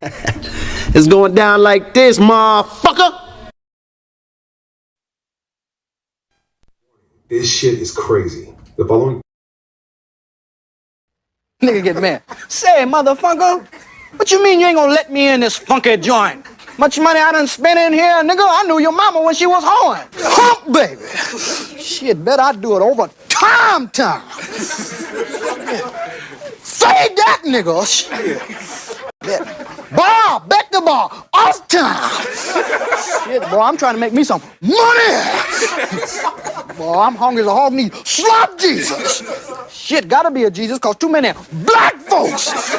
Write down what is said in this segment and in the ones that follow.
It's going down like this, motherfucker. This shit is crazy. The following Nigga get mad. Say, motherfucker, what you mean you ain't gonna let me in this funky joint? Much money I done spent in here, nigga. I knew your mama when she was hoeing. Hump, baby. Shit, bet I do it over time. Fade that, nigga. Shit. Bet the ball, off time. Shit, boy, I'm trying to make me some money. Boy, I'm hungry as a hog needs slop Jesus. Shit, gotta be a Jesus, cause too many black folks.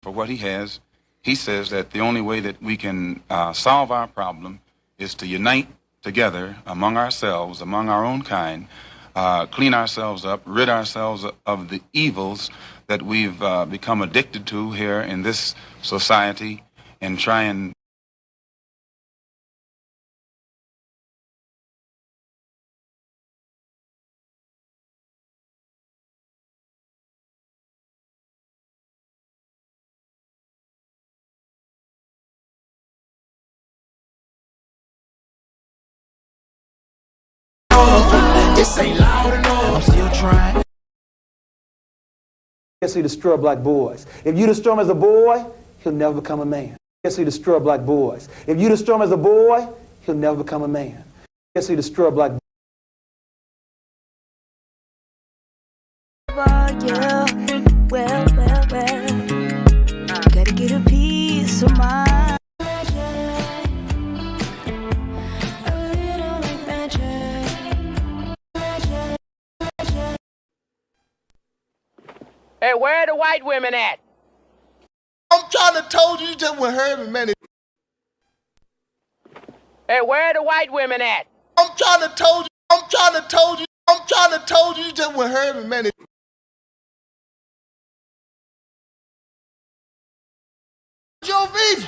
For what he has, he says that the only way that we can solve our problem is to unite together among ourselves, among our own kind, clean ourselves up, rid ourselves of the evils that we've become addicted to here in this society, and try and This ain't loud enough. I'm still trying. Yes, he destroy black boys. If you destroy him as a boy, he'll never become a man. Yes, he destroy black boys. If you destroy him as a boy, he'll never become a man. Yes, he destroy black boys. Yeah, well, gotta get a piece of mind. Hey, where are the white women at? I'm trying to told you just with Herman, man. Hey, where are the white women at? I'm trying to told you just with Herman, man. Your feet.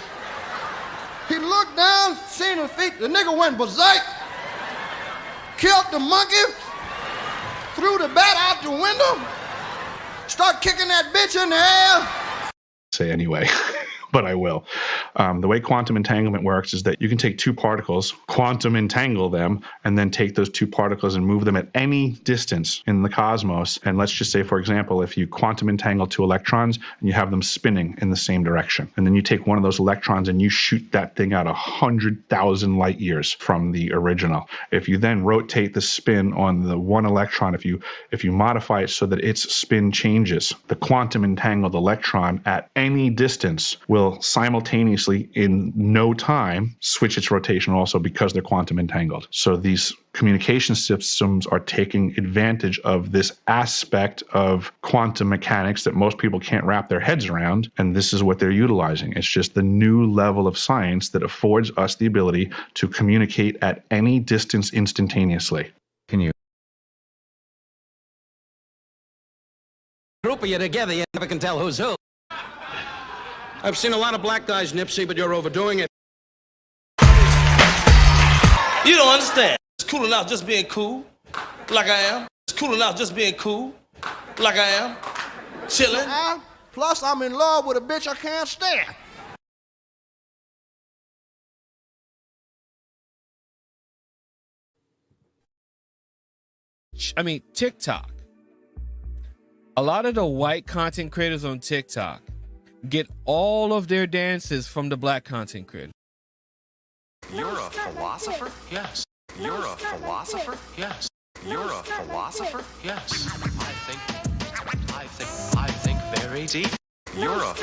He looked down, seen her feet. The nigga went berserk, killed the monkey, threw the bat out the window, start kicking that bitch in the air. Say anyway, but I will. The way quantum entanglement works is that you can take two particles, quantum entangle them, and then take those two particles and move them at any distance in the cosmos. And let's just say, for example, if you quantum entangle two electrons and you have them spinning in the same direction, and then you take one of those electrons and you shoot that thing out 100,000 light years from the original. If you then rotate the spin on the one electron, if you modify it so that its spin changes, the quantum entangled electron at any distance will simultaneously in no time switch its rotation also, because they're quantum entangled. So these communication systems are taking advantage of this aspect of quantum mechanics that most people can't wrap their heads around, and this is what they're utilizing. It's just the new level of science that affords us the ability to communicate at any distance instantaneously. Can you? Group of you together, you never can tell who's who. I've seen a lot of black guys, Nipsey, but you're overdoing it. You don't understand. It's cool enough just being cool, like I am. It's cool enough just being cool, like I am. Chilling. Plus, I'm in love with a bitch I can't stand. I mean, TikTok. A lot of the white content creators on TikTok get all of their dances from the black content creators. You're a philosopher? Yes. You're a philosopher? Yes. You're a philosopher? Yes. I think very deep. You're a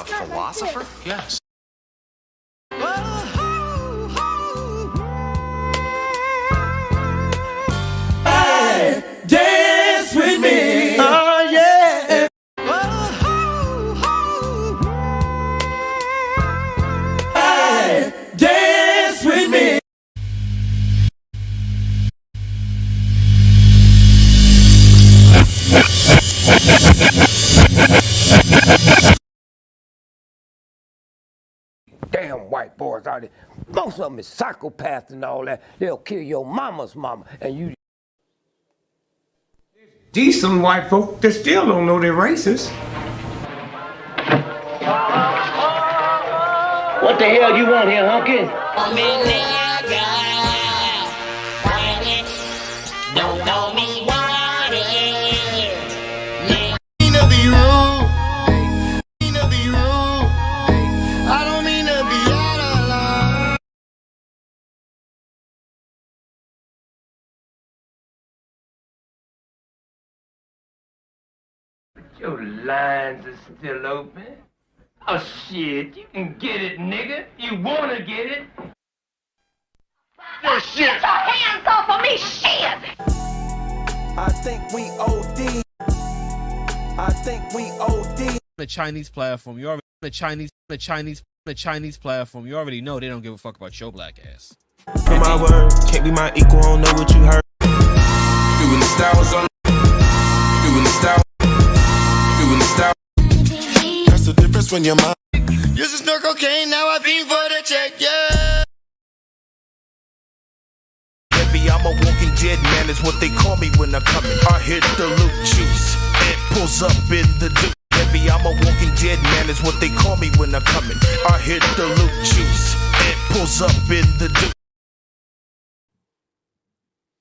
philosopher? Yes. Hey, dance with me. Oh yeah. Hey, dance with me. Damn white boys out there. Most of them is psychopaths and all that. They'll kill your mama's mama and you. These some white folk that still don't know they're racist. What the hell you want here, hunky? Don't call me Waddy. Mean to be rude. Mean to be rude. I don't mean to be out of line. Your lines are still open. Oh shit, you can get it, nigga. You wanna get it? Your shit. Get your hands off of me, shit! I think we OD. I think we OD. The Chinese platform, you already the Chinese platform, you already know they don't give a fuck about your black ass. For my word, can't be my equal, don't know what you heard. Doing the styles on doing the style. Doing the style. That's the difference when you're mine. Used to snort cocaine, now I fiend for the check, yeah. Baby, I'm a walking dead man, is what they call me when I come in. I hit the loot juice, it pulls up in the dude. Baby, I'm a walking dead man, is what they call me when I come in. I hit the loot juice, it pulls up in the dude.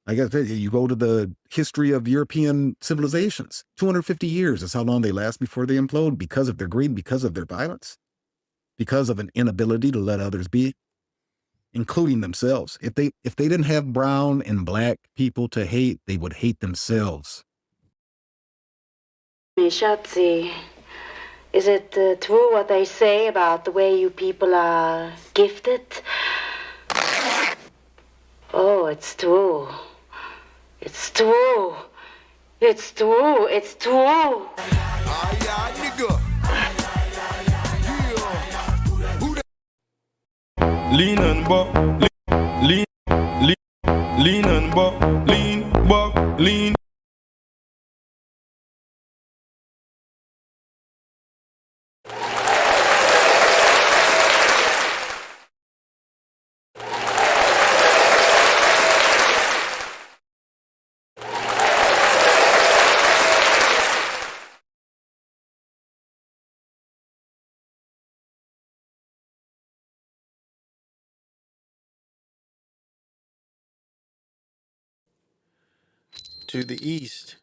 I guess you go to the history of European civilizations. 250 years is how long they last before they implode because of their greed, because of their violence, because of an inability to let others be, including themselves. If they didn't have brown and black people to hate, they would hate themselves. Schatzi, is it true what they say about the way you people are gifted? Oh, it's true. It's true. It's true. It's true. Lean and buck, lean, lean and buck, lean. To the east.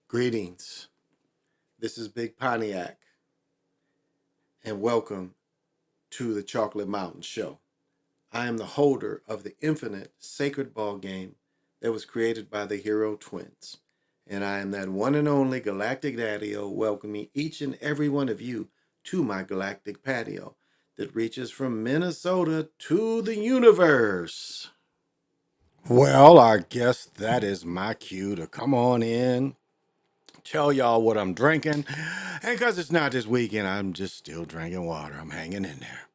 Greetings. This is Big Pontiac, and welcome to the Chocolate Mountain Show. I am the holder of the infinite sacred ball game that was created by the Hero Twins, and I am that one and only Galactic Daddy-O, welcoming each and every one of you to my galactic patio that reaches from Minnesota to the universe. Well, I guess that is my cue to come on in, tell y'all what I'm drinking, and because it's not this weekend, I'm just still drinking water. I'm hanging in there.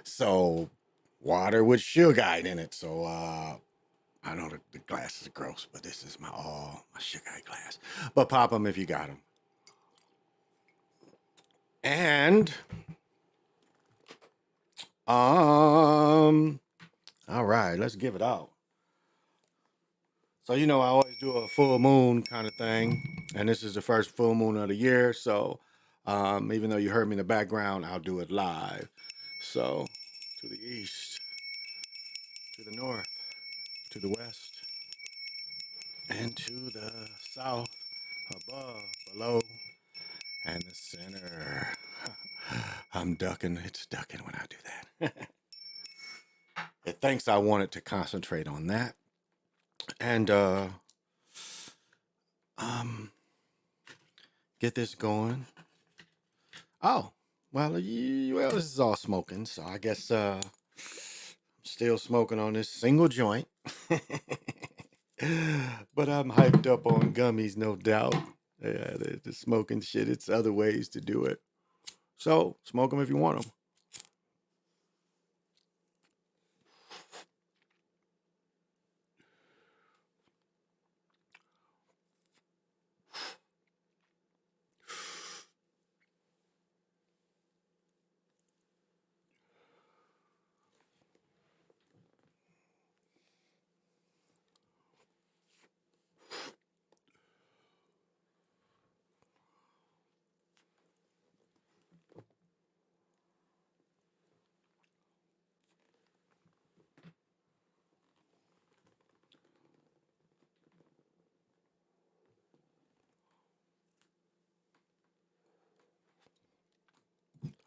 So, water with sugar in it. So, I know the glass is gross, but this is my sugar glass. But pop them if you got them. And, all right, let's give it out. So, I always do a full moon kind of thing, and this is the first full moon of the year, so even though you heard me in the background, I'll do it live. So, to the east, to the north, to the west, and to the south, above, below, and the center. I'm ducking. It's ducking when I do that. It thinks I wanted to concentrate on that. And get this going. Oh, well, this is all smoking, so I guess I'm still smoking on this single joint. But I'm hyped up on gummies, no doubt. Yeah, the smoking shit, it's other ways to do it. So, smoke them if you want them.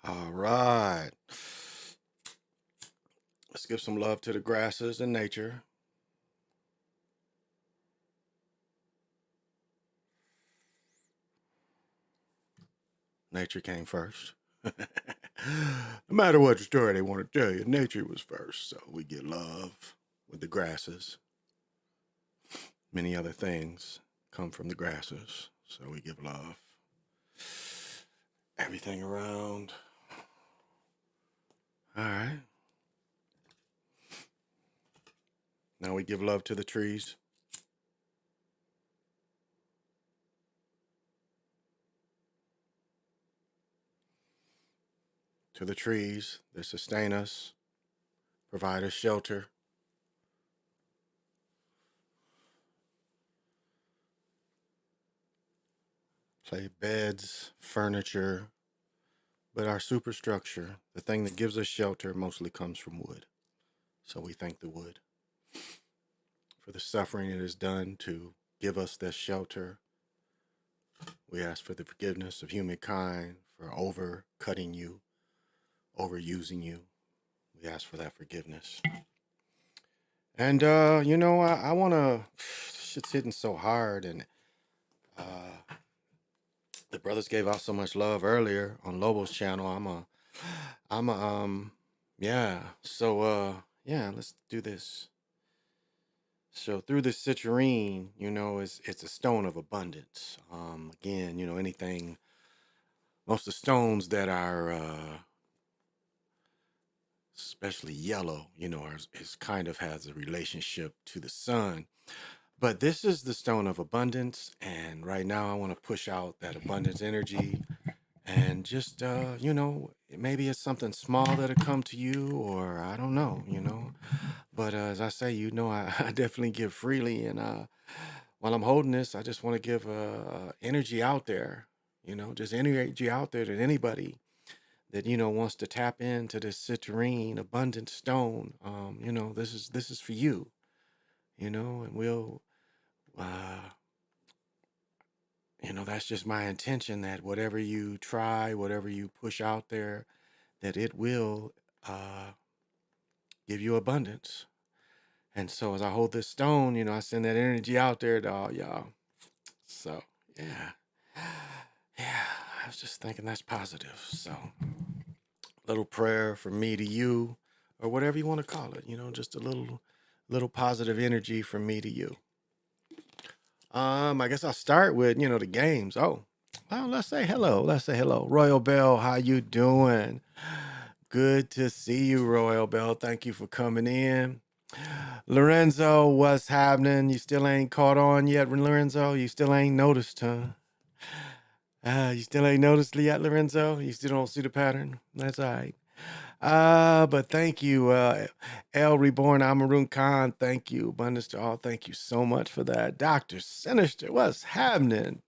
All right. Let's give some love to the grasses and nature. Nature came first. No matter what story they want to tell you, nature was first. So we get love with the grasses. Many other things come from the grasses. So we give love. Everything around. All right. Now we give love to the trees. To the trees that sustain us, provide us shelter. Play beds, furniture, but our superstructure, the thing that gives us shelter, mostly comes from wood. So we thank the wood for the suffering it has done to give us this shelter. We ask for the forgiveness of humankind for overcutting you, overusing you. We ask for that forgiveness. And, I want to, shit's hitting so hard, and the brothers gave out so much love earlier on Lobo's channel. Let's do this. So through this citrine, it's a stone of abundance. Again, anything, most of the stones that are, especially yellow, is kind of has a relationship to the sun. But this is the stone of abundance, and right now I want to push out that abundance energy, and just maybe it's something small that'll come to you, or I don't know, But as I say, I definitely give freely, and while I'm holding this, I just want to give energy out there, just energy out there to anybody that wants to tap into this citrine abundant stone. This is for you, and we'll. That's just my intention, that whatever you try, whatever you push out there, that it will give you abundance. And so as I hold this stone, I send that energy out there to all y'all. So, yeah. Yeah, I was just thinking that's positive. So, little prayer from me to you, or whatever you want to call it, just a little positive energy from me to you. I guess I'll start with, the games. Oh, well, let's say hello. Royal Bell, how you doing? Good to see you, Royal Bell. Thank you for coming in. Lorenzo, what's happening? You still ain't caught on yet, Lorenzo? You still ain't noticed, huh? You still ain't noticed yet, Lorenzo? You still don't see the pattern? That's all right. But thank you, El Reborn Amarun Khan. Thank you. Abundance to all. Thank you so much for that. Dr. Sinister, what's happening?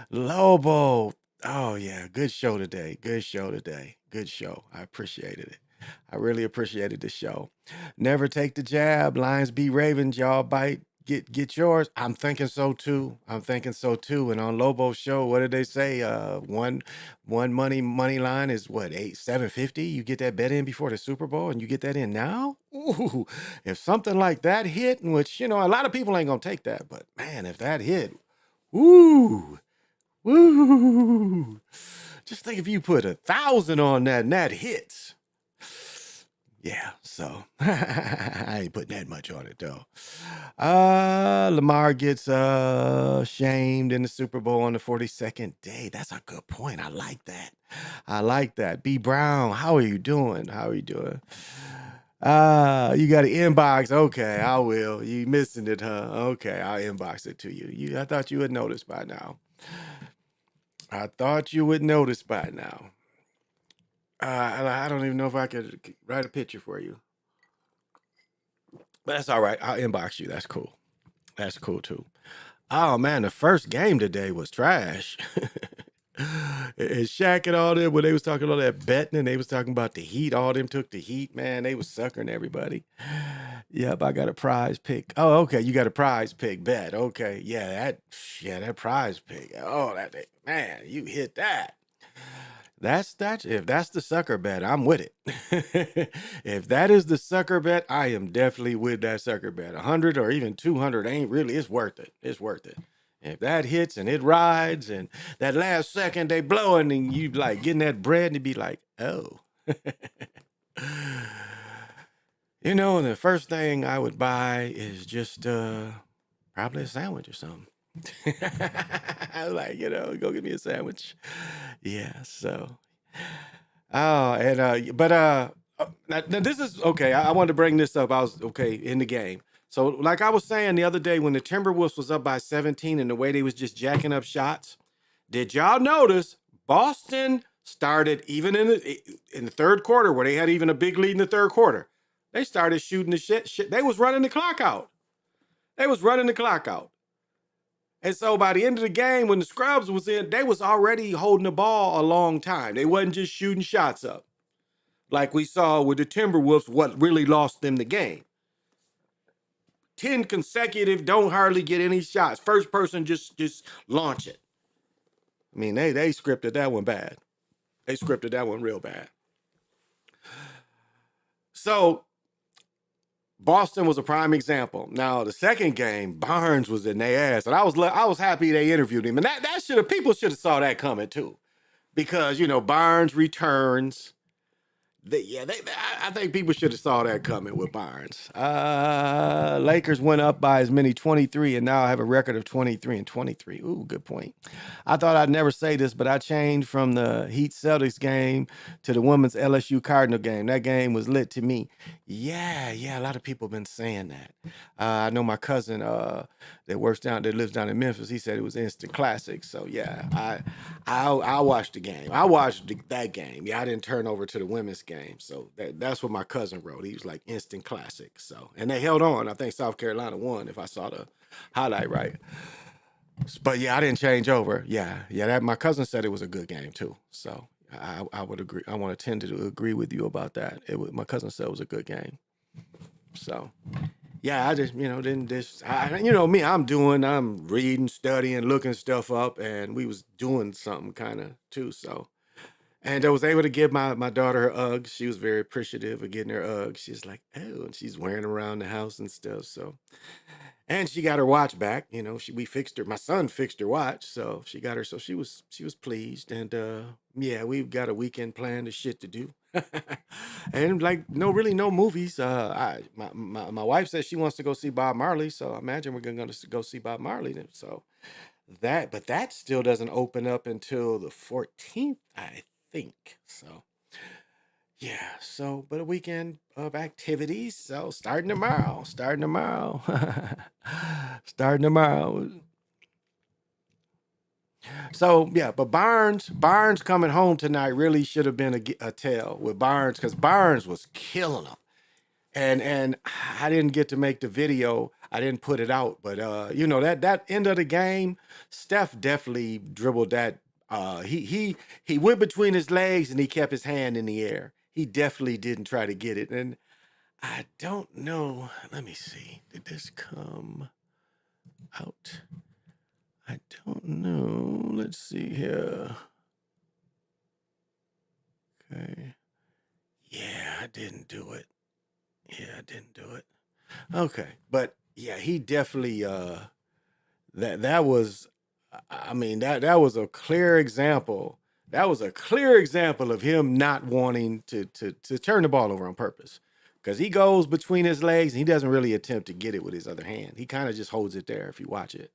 Lobo. Oh, yeah. Good show today. Good show. I appreciated it. I really appreciated the show. Never take the jab. Lions beat Ravens. Y'all bite. Get yours. I'm thinking so too. I'm thinking so too. And on Lobo's show, what did they say? One money line is what, 750? You get that bet in before the Super Bowl, and you get that in now. Ooh, if something like that hit, in which a lot of people ain't gonna take that, but man, if that hit, woo, woo. Just think if you put 1,000 on that and that hits. Yeah, so I ain't putting that much on it though. Lamar gets shamed in the Super Bowl on the 42nd day. That's a good point. I like that. I like that. B Brown, how are you doing? How are you doing? You got an inbox. Okay, I will. You missing it, huh? Okay, I'll inbox it to you. I thought you would notice by now. I thought you would notice by now. I don't even know if I could write a picture for you. But that's all right. I'll inbox you. That's cool. That's cool too. Oh man, the first game today was trash. And Shaq and all them, when they was talking about that betting and they was talking about the Heat, all them took the Heat, man. They was suckering everybody. Yep, I got a prize pick. Oh, okay, you got a prize pick bet. Okay, that prize pick. Oh, man, you hit that. That's if that's the sucker bet, I'm with it. If that is the sucker bet, I am definitely with that sucker bet. 100 or even 200 ain't really, it's worth it. It's worth it. If that hits and it rides and that last second they blowing and you like getting that bread and you be like, oh. The first thing I would buy is just probably a sandwich or something. I was like, go get me a sandwich. Yeah, so. Oh, and now this is okay. I wanted to bring this up. I was okay in the game. So, like I was saying the other day, when the Timberwolves was up by 17 and the way they was just jacking up shots, did y'all notice Boston started even in the third quarter where they had even a big lead in the third quarter? They started shooting the shit. They was running the clock out. And so by the end of the game, when the scrubs was in, they was already holding the ball a long time. They wasn't just shooting shots up. Like we saw with the Timberwolves, what really lost them the game. 10 consecutive, don't hardly get any shots. First person just launch it. I mean, they scripted that one bad. They scripted that one real bad. So Boston was a prime example. Now the second game, Barnes was in their ass, and I was happy they interviewed him, and that people should have saw that coming too, because Barnes returns. I think people should have saw that coming with Barnes. Lakers went up by as many 23 and now have a record of 23-23. Ooh, good point. I thought I'd never say this, but I changed from the Heat Celtics game to the women's LSU Cardinal game. That game was lit to me. Yeah, a lot of people have been saying that. I know my cousin that lives down in Memphis, he said it was instant classic. So yeah, I watched the game. I watched that game. Yeah, I didn't turn over to the women's game. So that's what my cousin wrote. He was like instant classic. So, and they held on. I think South Carolina won, if I saw the highlight right. But yeah, I didn't change over. Yeah. That my cousin said it was a good game too. So I would agree. I want to tend to agree with you about that. My cousin said it was a good game. So yeah, I just me. I'm reading, studying, looking stuff up, and we was doing something kind of too. So. And I was able to give my daughter her Uggs. She was very appreciative of getting her Uggs. She's like, oh, and she's wearing them around the house and stuff. So, and she got her watch back. We fixed her. My son fixed her watch, so she got her. So she was pleased. And we've got a weekend planned of shit to do. And like no movies. My wife says she wants to go see Bob Marley, so I imagine we're gonna go see Bob Marley. So that still doesn't open up until the 14th, I think. So yeah, but a weekend of activities. So starting tomorrow. So yeah, but Barnes coming home tonight really should have been a tell with Barnes, because Barnes was killing him. And I didn't get to make the video. I didn't put it out, but that end of the game, Steph definitely dribbled that. He went between his legs and he kept his hand in the air. he definitely didn't try to get it. And I don't know. Let me see. Did this come out? I don't know. Let's see here. Okay. Yeah, I didn't do it. Yeah, I didn't do it. Okay. But yeah, he definitely that was I mean that was a clear example. That was a clear example of him not wanting to turn the ball over on purpose. Because he goes between his legs and he doesn't really attempt to get it with his other hand. He kind of just holds it there if you watch it.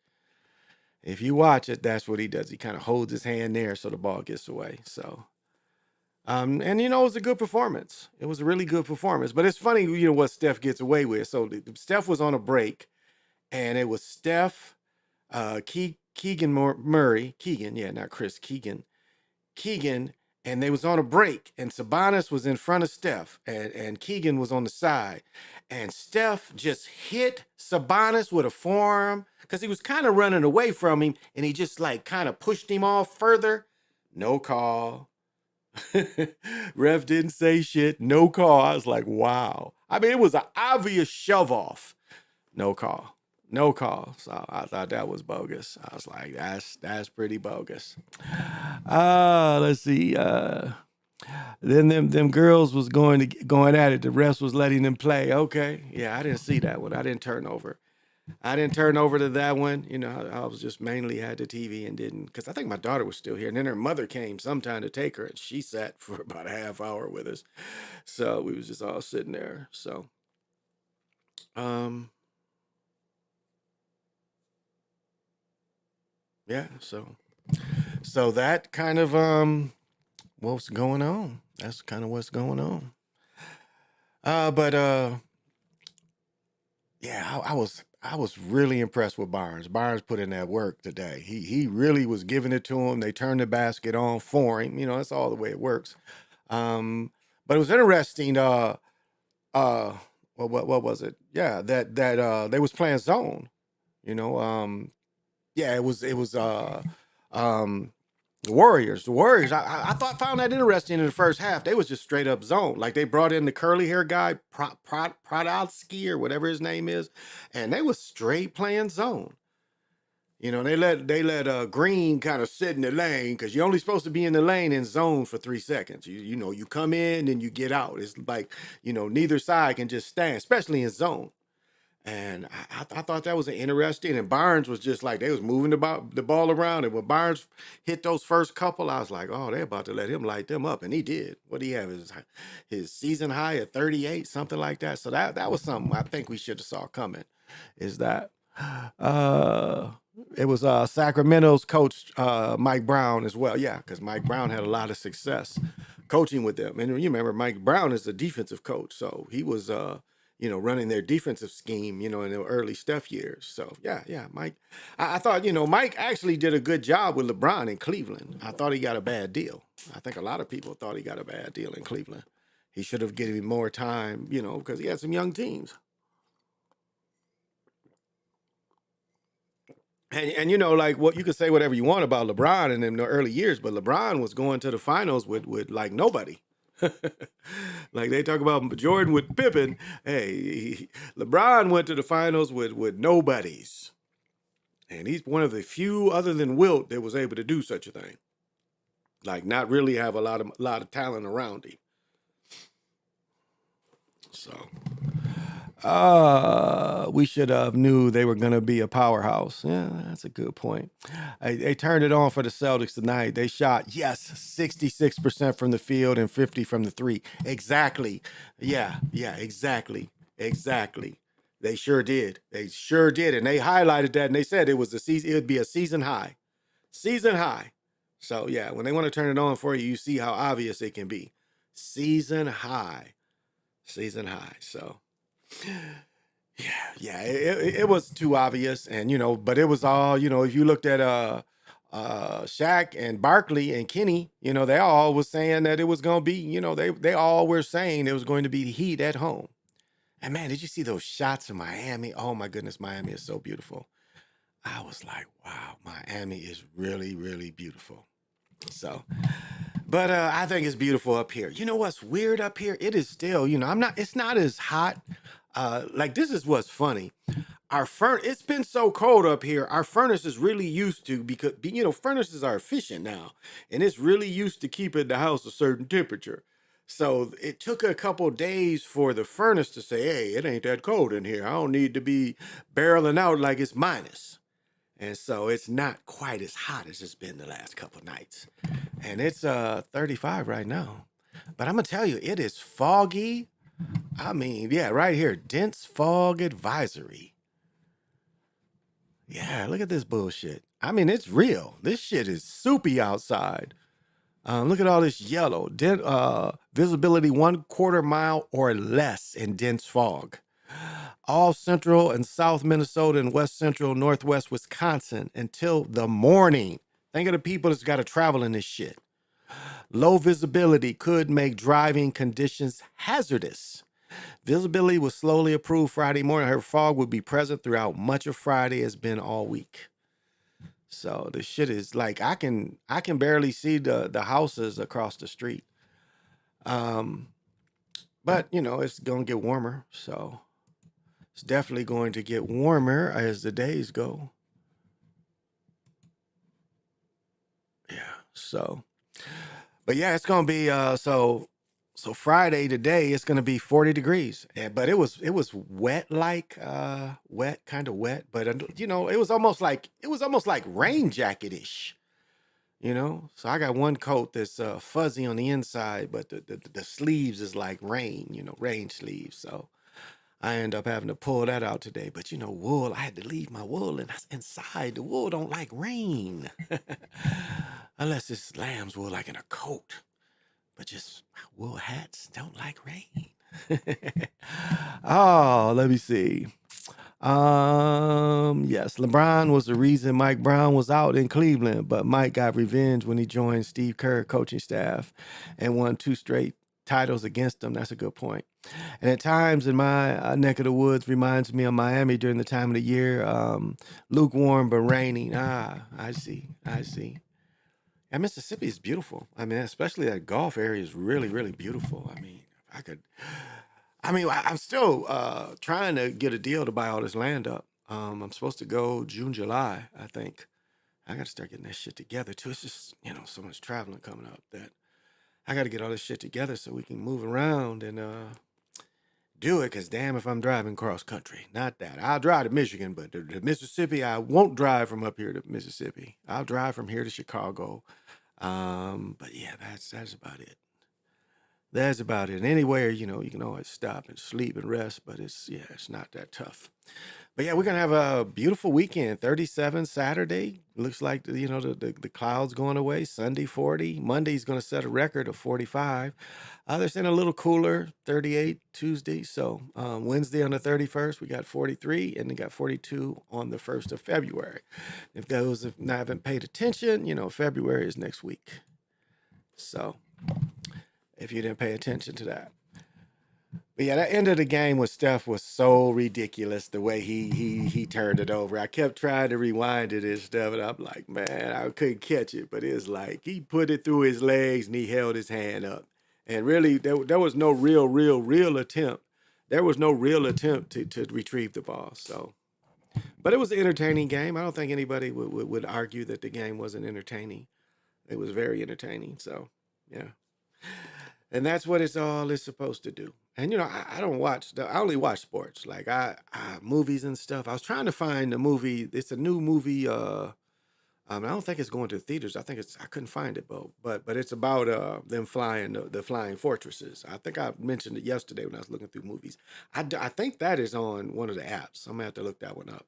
If you watch it, that's what he does. He kind of holds his hand there so the ball gets away. So and it was a good performance. It was a really good performance. But it's funny, what Steph gets away with. So Steph was on a break, and it was Steph, Keegan Murray, Keegan, yeah, not Chris, Keegan, and they was on a break, and Sabonis was in front of Steph, and Keegan was on the side, and Steph just hit Sabonis with a forearm because he was kind of running away from him, and he just kind of pushed him off further. No call. Ref didn't say shit. No call. I was like, wow. I mean, it was an obvious shove off. No call. No call. So I thought that was bogus. I was like, that's pretty bogus. Let's see. Then them girls was going at it. The refs was letting them play. Okay. Yeah, I didn't see that one. I didn't turn over to that one. I was just mainly had the TV and didn't, because I think my daughter was still here. And then her mother came sometime to take her, and she sat for about a half hour with us. So we was just all sitting there. So, yeah. So that kind of what's going on. That's kind of what's going on. Yeah, I was really impressed with Barnes. Barnes put in that work today. He really was giving it to him. They turned the basket on for him. That's all the way it works. But it was interesting. What was it? Yeah, that they was playing zone. Yeah, it was the Warriors. I found that interesting in the first half. They was just straight up zone. Like, they brought in the curly hair guy, Prodowski or whatever his name is, and they was straight playing zone. They let Green kind of sit in the lane, because you're only supposed to be in the lane in zone for 3 seconds. You come in and you get out. It's like, neither side can just stand, especially in zone. And I thought that was interesting. And Barnes was just like, they was moving the ball around. And when Barnes hit those first couple, I was like, oh, they're about to let him light them up. And he did. What did he have? His season high at 38, something like that. So that was something I think we should have saw coming, is that it was Sacramento's coach, Mike Brown, as well. Yeah, because Mike Brown had a lot of success coaching with them. And you remember, Mike Brown is a defensive coach. So he was running their defensive scheme, in the early Steph years. So, yeah, Mike. I thought, Mike actually did a good job with LeBron in Cleveland. I thought he got a bad deal. I think a lot of people thought he got a bad deal in Cleveland. He should have given him more time, because he had some young teams. And like, what you could say whatever you want about LeBron in the early years, but LeBron was going to the finals with like nobody. Like, they talk about Jordan with Pippen. Hey, LeBron went to the finals with nobodies. And he's one of the few, other than Wilt, that was able to do such a thing. Like, not really have a lot of talent around him. So, we should have knew they were going to be a powerhouse. Yeah, that's a good point. They turned it on for the Celtics tonight. They shot, 66% from the field and 50 from the three. Exactly. Yeah, exactly. They sure did. And they highlighted that, and they said it would be a season high. Season high. So, yeah, when they want to turn it on for you, you see how obvious it can be. Season high. So, yeah, it was too obvious, and but it was all, if you looked at Shaq and Barkley and Kenny, they all was saying that it was going to be, they all were saying it was going to be the Heat at home. And man, did you see those shots of Miami? Oh my goodness, Miami is so beautiful. I was like, wow, Miami is really, really beautiful. So, But I think it's beautiful up here. You know what's weird up here? It is still, it's not as hot. Like this is what's funny. It's been so cold up here. Our furnace is really used to, because furnaces are efficient now, and it's really used to keeping the house a certain temperature. So it took a couple days for the furnace to say, "Hey, it ain't that cold in here. I don't need to be barreling out like it's minus." And so it's not quite as hot as it's been the last couple nights. And it's 35 right now. But I'm gonna tell you, it is foggy. I mean, yeah, right here, dense fog advisory. Yeah, look at this bullshit. I mean, it's real. This shit is soupy outside. Look at all this yellow. Visibility 1/4 mile or less in dense fog. All central and south Minnesota and west central, northwest Wisconsin until the morning. Think of the people that's got to travel in this shit. Low visibility could make driving conditions hazardous. Visibility was slowly improved Friday morning. Her fog would be present throughout much of Friday, has been all week. So the shit is like I can barely see the houses across the street. But it's gonna get warmer, so it's definitely going to get warmer as the days go. Yeah. So, but yeah, it's gonna be so Friday today it's gonna be 40 degrees. But it was wet, like wet, kind of wet. But it was almost like rain jacket-ish. So I got one coat that's fuzzy on the inside, but the sleeves is like rain, rain sleeves. So I end up having to pull that out today. But wool, I had to leave my wool inside. The wool don't like rain. Unless it's lamb's wool, like in a coat. But just wool hats don't like rain. Oh, let me see. Yes, LeBron was the reason Mike Brown was out in Cleveland, but Mike got revenge when he joined Steve Kerr coaching staff and won 2 straight titles against him. That's a good point. And at times in my neck of the woods reminds me of Miami during the time of the year, lukewarm but raining. I see. And Mississippi is beautiful. I mean, especially that Gulf area is really, really beautiful. I mean, I'm still trying to get a deal to buy all this land up. I'm supposed to go June, July, I think. I got to start getting that shit together too. It's just, so much traveling coming up that I got to get all this shit together so we can move around and do it. Because damn if I'm driving cross country. Not that. I'll drive to Michigan, but to Mississippi, I won't drive from up here to Mississippi. I'll drive from here to Chicago. But yeah, that's about it. That's about it. Anywhere, you can always stop and sleep and rest, but it's not that tough. But yeah, we're gonna have a beautiful weekend. 37 Saturday. Looks like the clouds going away. Sunday 40. Monday's gonna set a record of 45. They're saying a little cooler, 38 Tuesday. So Wednesday on the 31st, we got 43, and they got 42 on the 1st of February. If those haven't paid attention, February is next week. So if you didn't pay attention to that. But yeah, that end of the game with Steph was so ridiculous, the way he turned it over. I kept trying to rewind it and stuff, and I'm like, man, I couldn't catch it. But it's like he put it through his legs and he held his hand up. And really, there was no real attempt. There was no real attempt to retrieve the ball. So, but it was an entertaining game. I don't think anybody would argue that the game wasn't entertaining. It was very entertaining. So, yeah. And that's what it's all is supposed to do. And I don't watch. I only watch sports, like I movies and stuff. I was trying to find a movie. It's a new movie. I don't think it's going to theaters. I couldn't find it, but it's about them flying the flying fortresses. I think I mentioned it yesterday when I was looking through movies. I think that is on one of the apps. I'm gonna have to look that one up.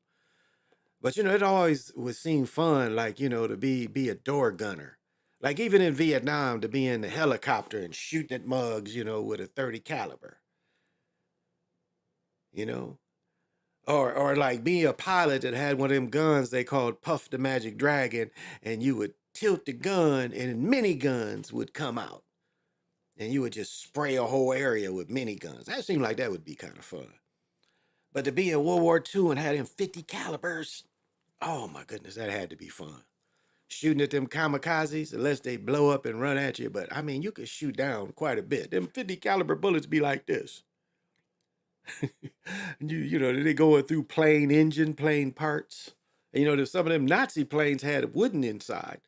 But it always would seem fun, like to be a door gunner. Like even in Vietnam, to be in the helicopter and shooting at mugs, with a 30 caliber. Or like being a pilot that had one of them guns they called Puff the Magic Dragon, and you would tilt the gun and miniguns would come out. And you would just spray a whole area with miniguns. That seemed like that would be kind of fun. But to be in World War II and have them 50 calibers, oh my goodness, that had to be fun. shooting at them kamikazes unless they blow up and run at you. But I mean, you could shoot down quite a bit. Them 50 caliber bullets be like this. You know, they going through plane engine, plane parts. And, you know, there's some of them Nazi planes had wooden inside.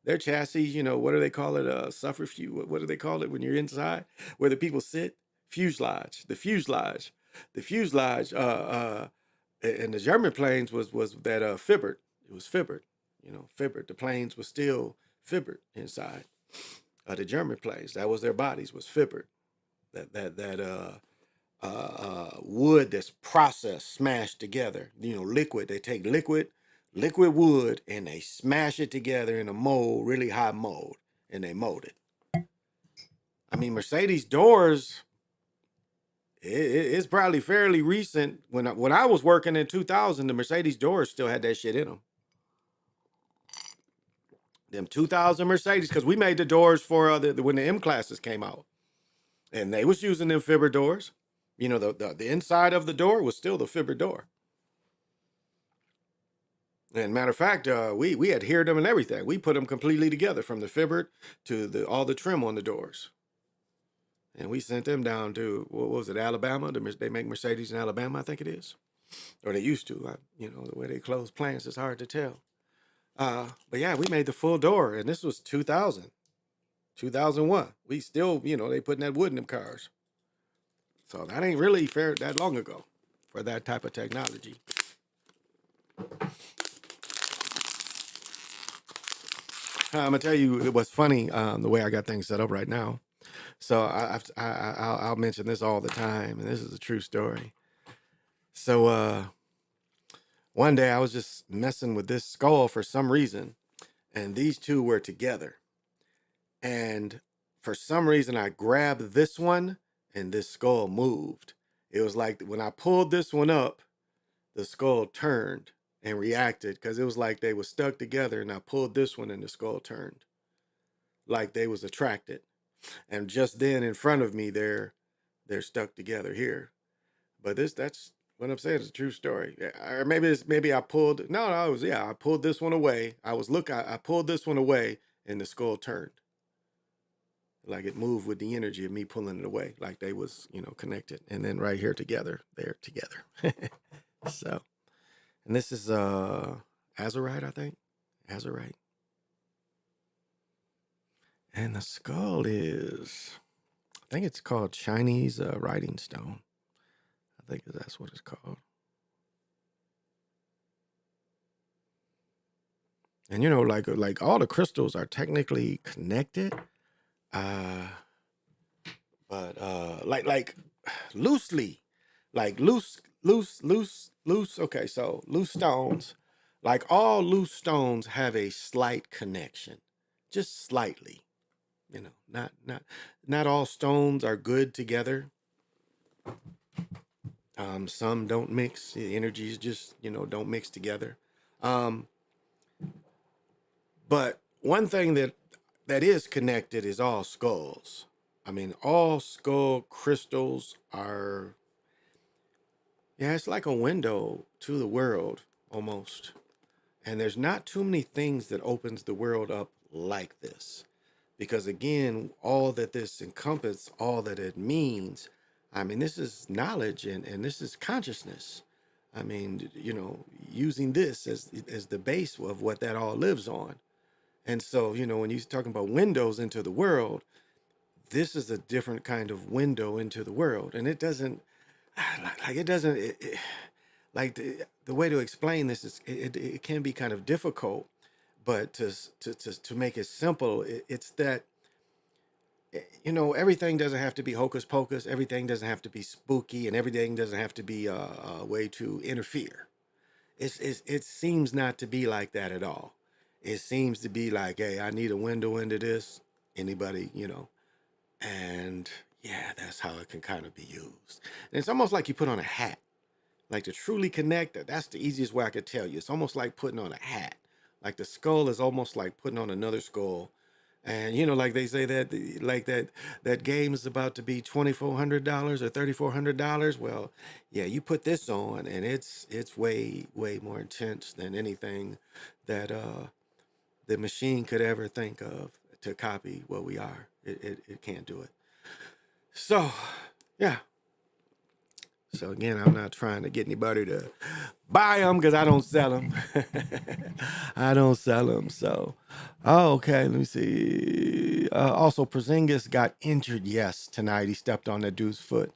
Their chassis, you know, what do they call it? What do they call it when you're inside? Where the people sit? Fuselage. The fuselage. The fuselage. And the German planes was that fibbered. It was fibbered. You know, fibbered. The planes were still fibbered inside. The German planes. That was their bodies. Was fibbered. That wood that's processed, smashed together. You know, liquid. They take liquid wood, and they smash it together in a mold, really high mold, and they mold it. I mean, Mercedes doors. It's probably fairly recent. When I was working in 2000, the Mercedes doors still had that shit in them. Them 2000 Mercedes, because we made the doors for when the M classes came out, and they was using them fibber doors. You know, the inside of the door was still the fibber door. And matter of fact, we adhered them and everything. We put them completely together from the fibber to all the trim on the doors. And we sent them down to, what was it, Alabama? They make Mercedes in Alabama, I think it is. Or they used to. You know, the way they close plants, it's hard to tell. But yeah, we made the full door, and this was 2000, 2001. We still, you know, they putting that wood in them cars. So that ain't really fair that long ago for that type of technology. I'm gonna tell you what's funny, the way I got things set up right now. So I'll mention this all the time, and this is a true story. So one day I was just messing with this skull for some reason, and these two were together. And for some reason I grabbed this one, and this skull moved. It was like when I pulled this one up, the skull turned and reacted, because it was like they were stuck together, and I pulled this one and the skull turned. Like they was attracted. And just then in front of me, they're stuck together here. But that's what I'm saying. It's a true story. Or maybe I pulled I pulled this one away. I pulled this one away, and the skull turned. Like it moved with the energy of me pulling it away, like they was, you know, connected. And then right here together, they're together. So, and this is azurite, I think. Azurite. And the skull is, I think it's called Chinese writing stone. I think that's what it's called. And you know, like all the crystals are technically connected, but like loosely, like loose. Okay, so loose stones, like all loose stones have a slight connection, just slightly. You know, not all stones are good together. Some don't mix. The energies just, you know, don't mix together. But one thing that is connected is all skulls. I mean, all skull crystals are, yeah, it's like a window to the world almost. And there's not too many things that opens the world up like this. Because again, all that this encompasses, all that it means, I mean, this is knowledge and this is consciousness. I mean, you know, using this as the base of what that all lives on. And so, you know, when you're talking about windows into the world, this is a different kind of window into the world. And it doesn't, like the way to explain this is, it can be kind of difficult, but to make it simple, it's that, you know, everything doesn't have to be hocus pocus. Everything doesn't have to be spooky, and everything doesn't have to be a way to interfere. It seems not to be like that at all. It seems to be like, hey, I need a window into this. Anybody, you know, and yeah, that's how it can kind of be used. And it's almost like you put on a hat, like to truly connect. That's the easiest way I could tell you. It's almost like putting on a hat. Like the skull is almost like putting on another skull. And you know, like they say that, like that game is about to be $2,400 or $3,400. Well, yeah, you put this on, and it's way more intense than anything that the machine could ever think of to copy what we are. It can't do it. So, yeah. So again, I'm not trying to get anybody to buy them because I don't sell them. I don't sell them. So, okay, let me see. Also, Porzingis got injured. Yes, tonight he stepped on that dude's foot.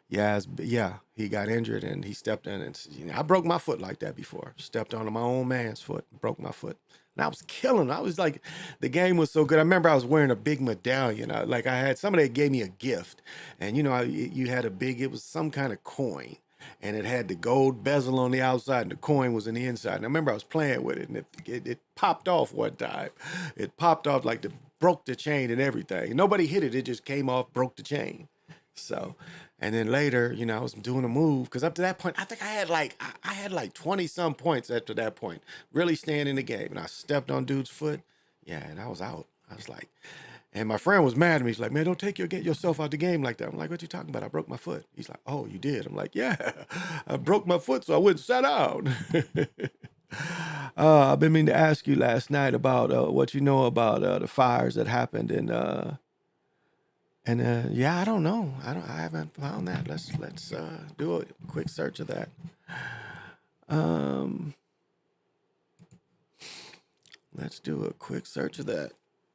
Yes, yeah, he got injured and he stepped in. And I broke my foot like that before. Stepped on my own man's foot, broke my foot. And I was killing. I was like, the game was so good. I remember I was wearing a big medallion. I had somebody gave me a gift, and you had a big. It was some kind of coin, and it had the gold bezel on the outside, and the coin was in the inside. And I remember I was playing with it, and it popped off one time. It popped off like broke the chain and everything. Nobody hit it. It just came off, broke the chain. So, and then later, I was doing a move because up to that point, I think I had like 20 some points after that point, really staying in the game. And I stepped on dude's foot. Yeah, and I was out. I was like, and my friend was mad at me. He's like, man, don't get yourself out the game like that. I'm like, what you talking about? I broke my foot. He's like, oh, you did? I'm like, yeah, I broke my foot so I wouldn't sit down. I've been meaning to ask you last night about what you know about the fires that happened in yeah, I don't know. I haven't found that. Let's do a quick search of that. Let's do a quick search of that.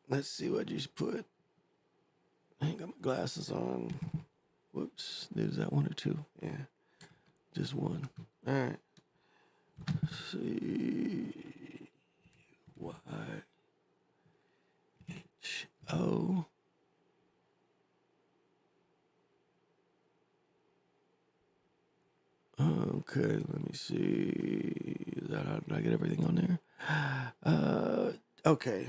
Let's see what you put. I ain't got my glasses on. Whoops. Is that one or two? Yeah. Just one. All right. Let's see. YHO. Okay, let me see. Is that how did I get everything on there? Okay.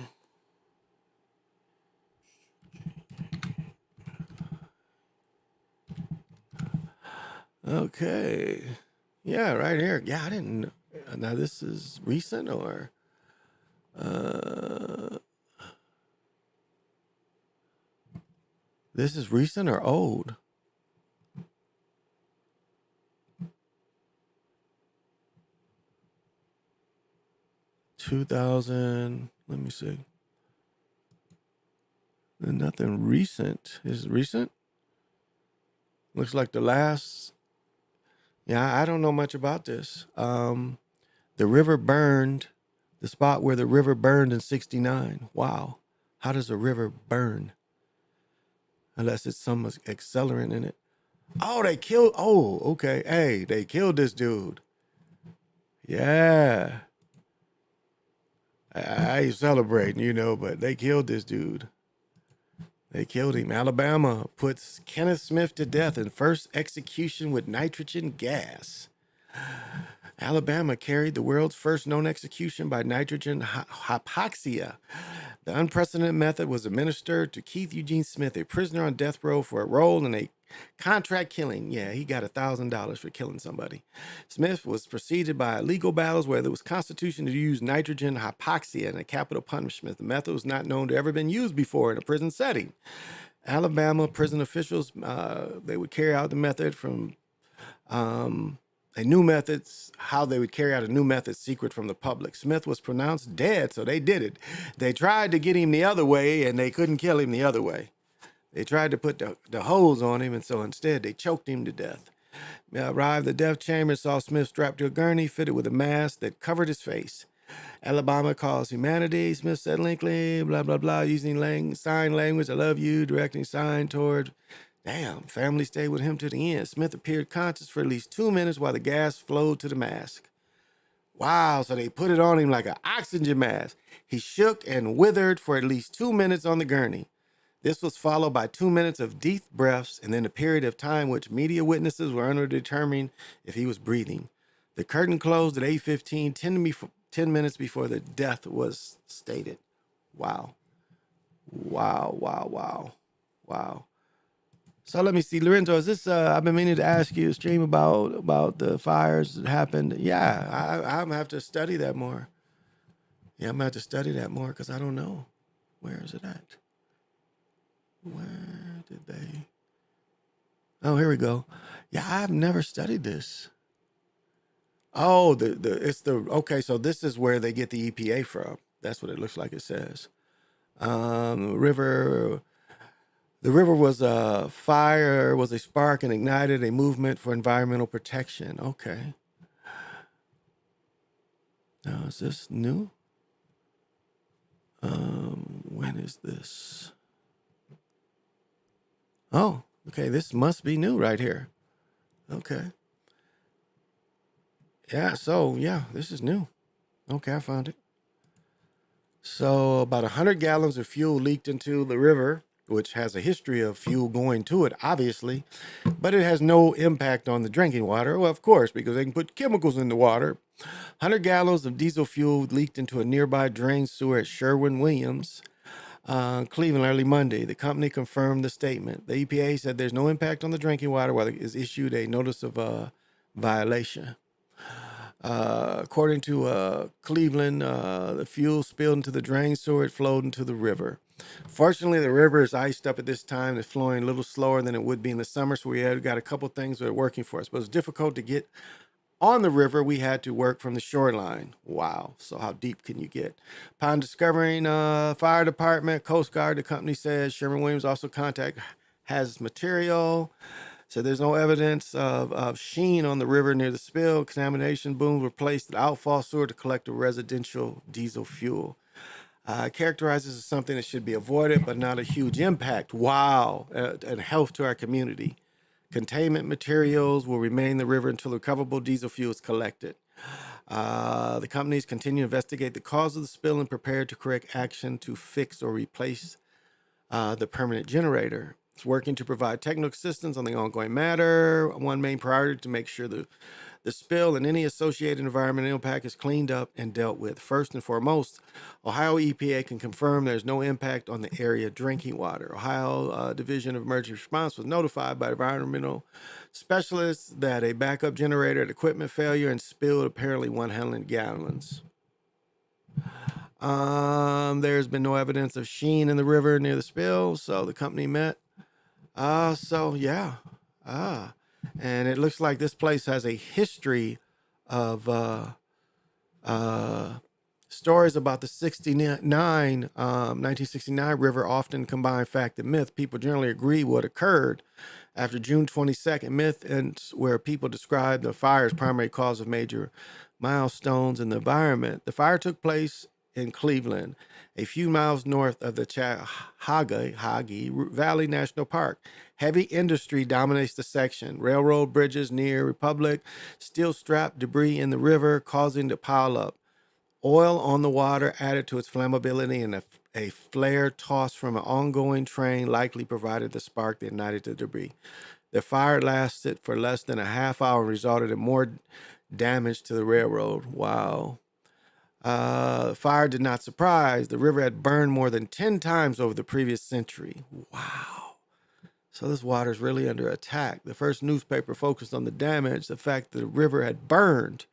Okay. Yeah, right here. Yeah, I didn't. Now this is recent or this is recent or old? 2000. Let me see. Nothing recent. Is it recent? Looks like the last. Yeah, I don't know much about this. The river burned. The spot where the river burned in 69. Wow. How does a river burn? Unless it's some accelerant in it. Oh, they killed. Oh, okay. Hey, they killed this dude. Yeah. I ain't celebrating, but they killed this dude. They killed him. Alabama puts Kenneth Smith to death in first execution with nitrogen gas. Alabama carried the world's first known execution by nitrogen hypoxia. The unprecedented method was administered to Keith Eugene Smith, a prisoner on death row for a role in a contract killing. Yeah, he got $1,000 for killing somebody. Smith was preceded by legal battles where there was constitution to use nitrogen hypoxia in a capital punishment. The method was not known to ever been used before in a prison setting. Alabama prison officials, they would carry out the method from a new methods, how they would carry out a new method secret from the public. Smith was pronounced dead, so they did it. They tried to get him the other way, and they couldn't kill him the other way. They tried to put the hose on him, and so instead they choked him to death. Arrived at the death chamber, saw Smith strapped to a gurney, fitted with a mask that covered his face. Alabama calls humanity, Smith said linkly, blah, blah, blah, using sign language, I love you, directing sign toward. Damn, family stayed with him to the end. Smith appeared conscious for at least 2 minutes while the gas flowed to the mask. Wow, so they put it on him like an oxygen mask. He shook and withered for at least 2 minutes on the gurney. This was followed by 2 minutes of deep breaths and then a period of time which media witnesses were unable to determine if he was breathing. The curtain closed at 8:15, 10 minutes before the death was stated. Wow. Wow, wow, wow, wow. So let me see, Lorenzo, is this, I've been meaning to ask you a stream about the fires that happened. Yeah, I'm gonna have to study that more. Yeah, I'm gonna have to study that more because I don't know. Where is it at? Where did they? Oh, here we go. Yeah, I've never studied this. Oh, okay, so this is where they get the EPA from. That's what it looks like it says. River. The river was a fire, was a spark and ignited a movement for environmental protection. Okay. Now, is this new? When is this? Oh, okay. This must be new right here. Okay. Yeah. So yeah, this is new. Okay, I found it. So about 100 gallons of fuel leaked into the river, which has a history of fuel going to it, obviously, but it has no impact on the drinking water. Well, of course, because they can put chemicals in the water. 100 gallons of diesel fuel leaked into a nearby drain sewer at Sherwin-Williams, Cleveland, early Monday. The company confirmed the statement. The EPA said there's no impact on the drinking water while it is issued a notice of violation. According to Cleveland, the fuel spilled into the drain sewer. It flowed into the river. Fortunately, the river is iced up at this time. It's flowing a little slower than it would be in the summer, so we have got a couple things that are working for us. But it's difficult to get on the river. We had to work from the shoreline. Wow. So how deep can you get? Upon discovering fire department, Coast Guard, the company says Sherwin-Williams also contact hazardous material. So there's no evidence of sheen on the river near the spill. Contamination booms were placed at outfall sewer to collect the residential diesel fuel. Characterizes as something that should be avoided, but not a huge impact. Wow. And health to our community. Containment materials will remain in the river until recoverable diesel fuel is collected. The companies continue to investigate the cause of the spill and prepare to correct action to fix or replace the permanent generator. It's working to provide technical assistance on the ongoing matter. One main priority to make sure the spill and any associated environmental impact is cleaned up and dealt with. First and foremost, Ohio EPA can confirm there's no impact on the area drinking water. Ohio Division of Emergency Response was notified by environmental specialists that a backup generator had equipment failure and spilled apparently 100 gallons. There's been no evidence of sheen in the river near the spill, so the company met. And it looks like this place has a history of stories about the 1969 river often combine fact and myth. People generally agree what occurred after June 22nd. Myth and where people describe the fire as primary cause of major milestones in the environment. The fire took place in Cleveland, a few miles north of the Chattahoochee Valley National Park. Heavy industry dominates the section. Railroad bridges near Republic still strap debris in the river, causing to pile up. Oil on the water added to its flammability, and a flare tossed from an ongoing train likely provided the spark that ignited the debris. The fire lasted for less than a half hour and resulted in more damage to the railroad. Wow. Fire did not surprise. The river had burned more than 10 times over the previous century. Wow. So this water is really under attack. The first newspaper focused on the damage, the fact that the river had burned.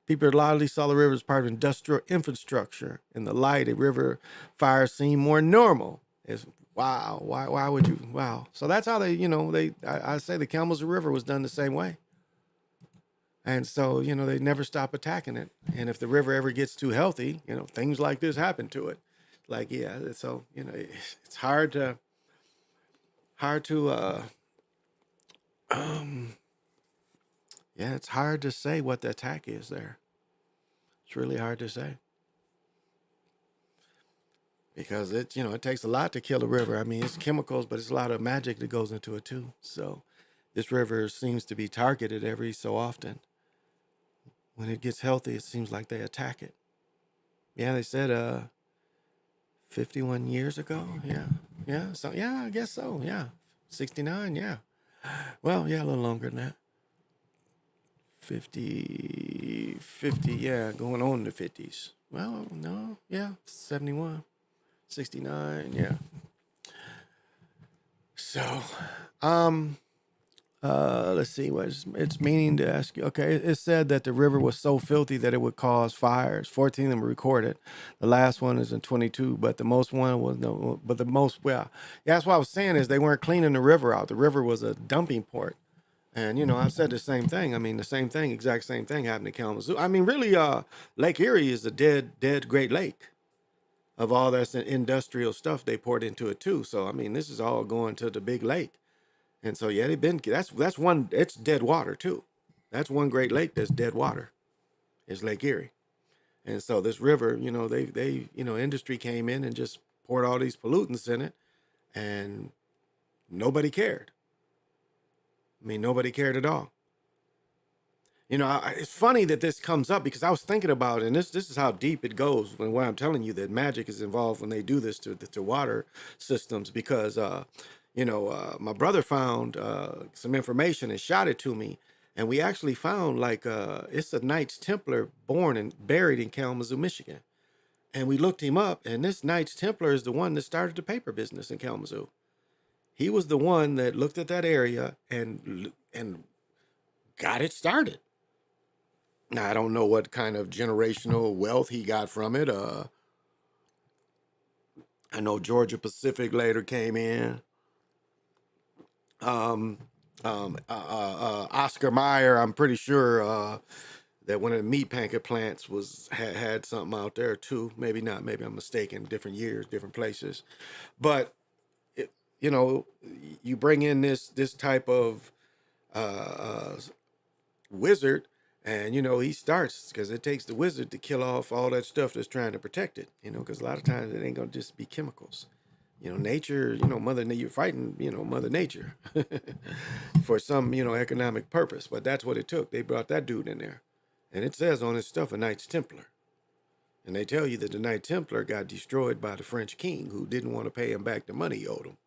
People loudly saw the river as part of industrial infrastructure. In the light, a river fire seemed more normal. It's wow. Why would you? Wow. So that's how I say the Kalamazoo River was done the same way. And so, they never stop attacking it. And if the river ever gets too healthy, things like this happen to it. Like, yeah, so, it's hard to it's hard to say what the attack is there. It's really hard to say. Because it takes a lot to kill a river. I mean, it's chemicals, but it's a lot of magic that goes into it too. So this river seems to be targeted every so often. When it gets healthy, it seems like they attack it. Yeah, they said 51 years ago. Yeah. So yeah, I guess so. Yeah. 69, yeah. Well, yeah, a little longer than that. 50, yeah, going on the 50s. Well, no, yeah, 71, 69, yeah. So, let's see what it's meaning to ask you. Okay, it said that the river was so filthy that it would cause fires. 14 of them were recorded. The last one is in 22, but that's what I was saying is they weren't cleaning the river out. The river was a dumping port. And, I've said the same thing. I mean, exact same thing happened in Kalamazoo. I mean, really, Lake Erie is a dead Great Lake. of all that industrial stuff they poured into it too. So I mean, this is all going to the big lake. And so yeah, they've been that's one, it's dead water too. That's one great lake that's dead water. It's Lake Erie. And so this river, they industry came in and just poured all these pollutants in it, and nobody cared. I mean, nobody cared at all. It's funny that this comes up because I was thinking about it, and this is how deep it goes when why I'm telling you that magic is involved when they do this to water systems. Because my brother found some information and shot it to me, and we actually found it's a Knights Templar born and buried in Kalamazoo, Michigan. And we looked him up, and this Knights Templar is the one that started the paper business in Kalamazoo. He was the one that looked at that area and got it started. Now, I don't know what kind of generational wealth he got from it. I know Georgia Pacific later came in. Oscar Mayer, I'm pretty sure that one of the meat packet plants had something out there too. Maybe not. Maybe I'm mistaken. Different years, different places. But you bring in this type of wizard, and he starts, because it takes the wizard to kill off all that stuff that's trying to protect it. Because a lot of times it ain't gonna just be chemicals. Nature, you're fighting, Mother Nature for some, economic purpose. But that's what it took. They brought that dude in there. And it says on his stuff, a Knights Templar. And they tell you that the Knight Templar got destroyed by the French king, who didn't want to pay him back the money he owed him.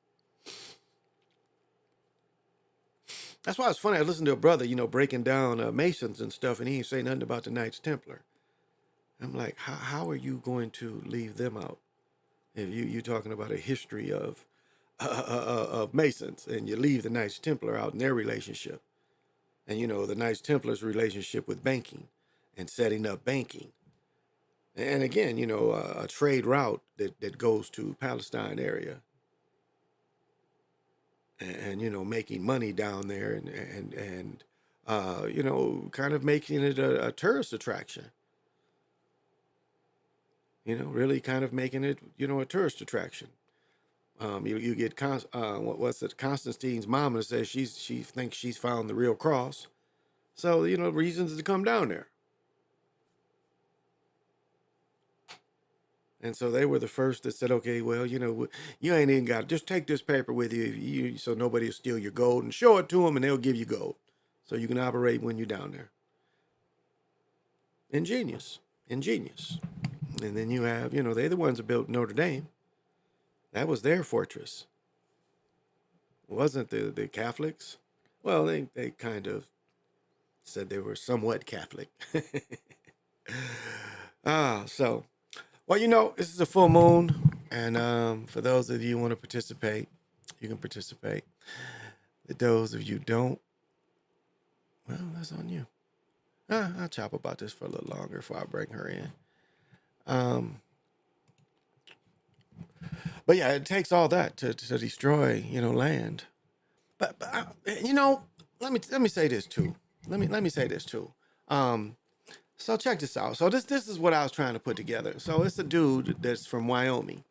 That's why it's funny. I listened to a brother, breaking down Masons and stuff, and he ain't say nothing about the Knights Templar. I'm like, how are you going to leave them out? If you're talking about a history of Masons, and you leave the Knights Templar out in their relationship. And, the Knights Templar's relationship with banking and setting up banking. And again, a trade route that goes to Palestine area. And making money down there, and kind of making it a tourist attraction. Really kind of making it, a tourist attraction. You get Constantine's mama says she thinks she's found the real cross, so reasons to come down there. And so they were the first that said, okay, well, you ain't even got, just take this paper with you, so nobody will steal your gold, and show it to them, and they'll give you gold, so you can operate when you're down there. Ingenious. And then you have, they're the ones that built Notre Dame. That was their fortress. It wasn't the Catholics. Well, they kind of said they were somewhat Catholic. So... Well, this is a full moon, and for those of you who want to participate, you can participate. For those of you don't, well, that's on you. I'll chop about this for a little longer before I bring her in. But yeah, it takes all that to destroy, land. But let me say this too. Let me say this too. So check this out. So this is what I was trying to put together. So it's a dude that's from Wyoming,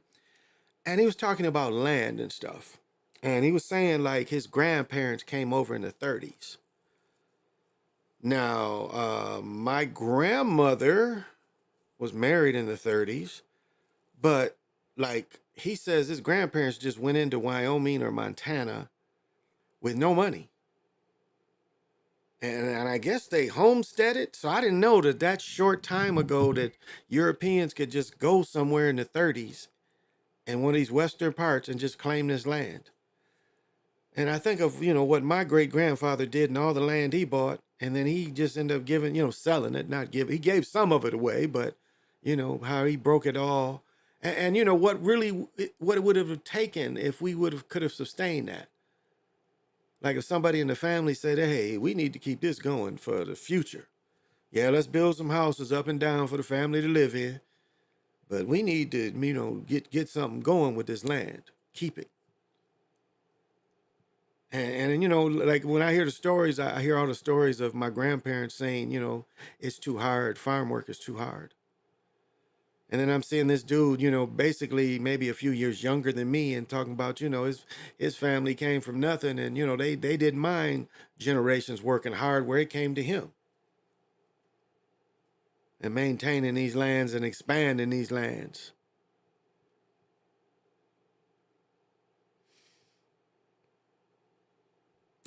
and he was talking about land and stuff. And he was saying like his grandparents came over in the 30s. Now, my grandmother was married in the 30s, but like he says his grandparents just went into Wyoming or Montana with no money. And I guess they homesteaded. So I didn't know that short time ago that Europeans could just go somewhere in the 30s in one of these western parts and just claim this land. And I think of, what my great grandfather did and all the land he bought. And then he just ended up giving, selling it, not giving. He gave some of it away, but, how he broke it all. And what it would have taken if we could have sustained that. Like if somebody in the family said, hey, we need to keep this going for the future. Yeah, let's build some houses up and down for the family to live in. But we need to, get something going with this land. Keep it. And like when I hear the stories, I hear all the stories of my grandparents saying, it's too hard. Farm work is too hard. And then I'm seeing this dude, basically maybe a few years younger than me, and talking about, his family came from nothing, and they didn't mind generations working hard where it came to him. And maintaining these lands and expanding these lands.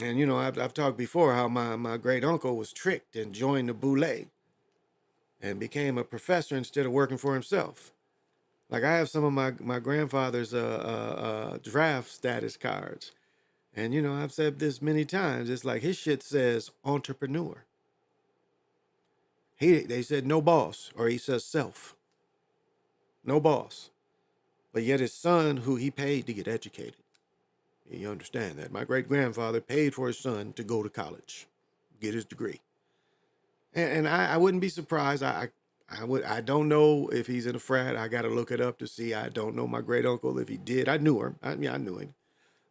And I've talked before how my great uncle was tricked and joined the Boule and became a professor instead of working for himself. Like I have some of my grandfather's draft status cards. And I've said this many times. It's like his shit says entrepreneur. They said no boss, or he says self. No boss. But yet his son, who he paid to get educated. You understand that. My great grandfather paid for his son to go to college, get his degree. And I wouldn't be surprised. I don't know if he's in a frat. I got to look it up to see. I don't know my great uncle if he did. I knew him. I knew him.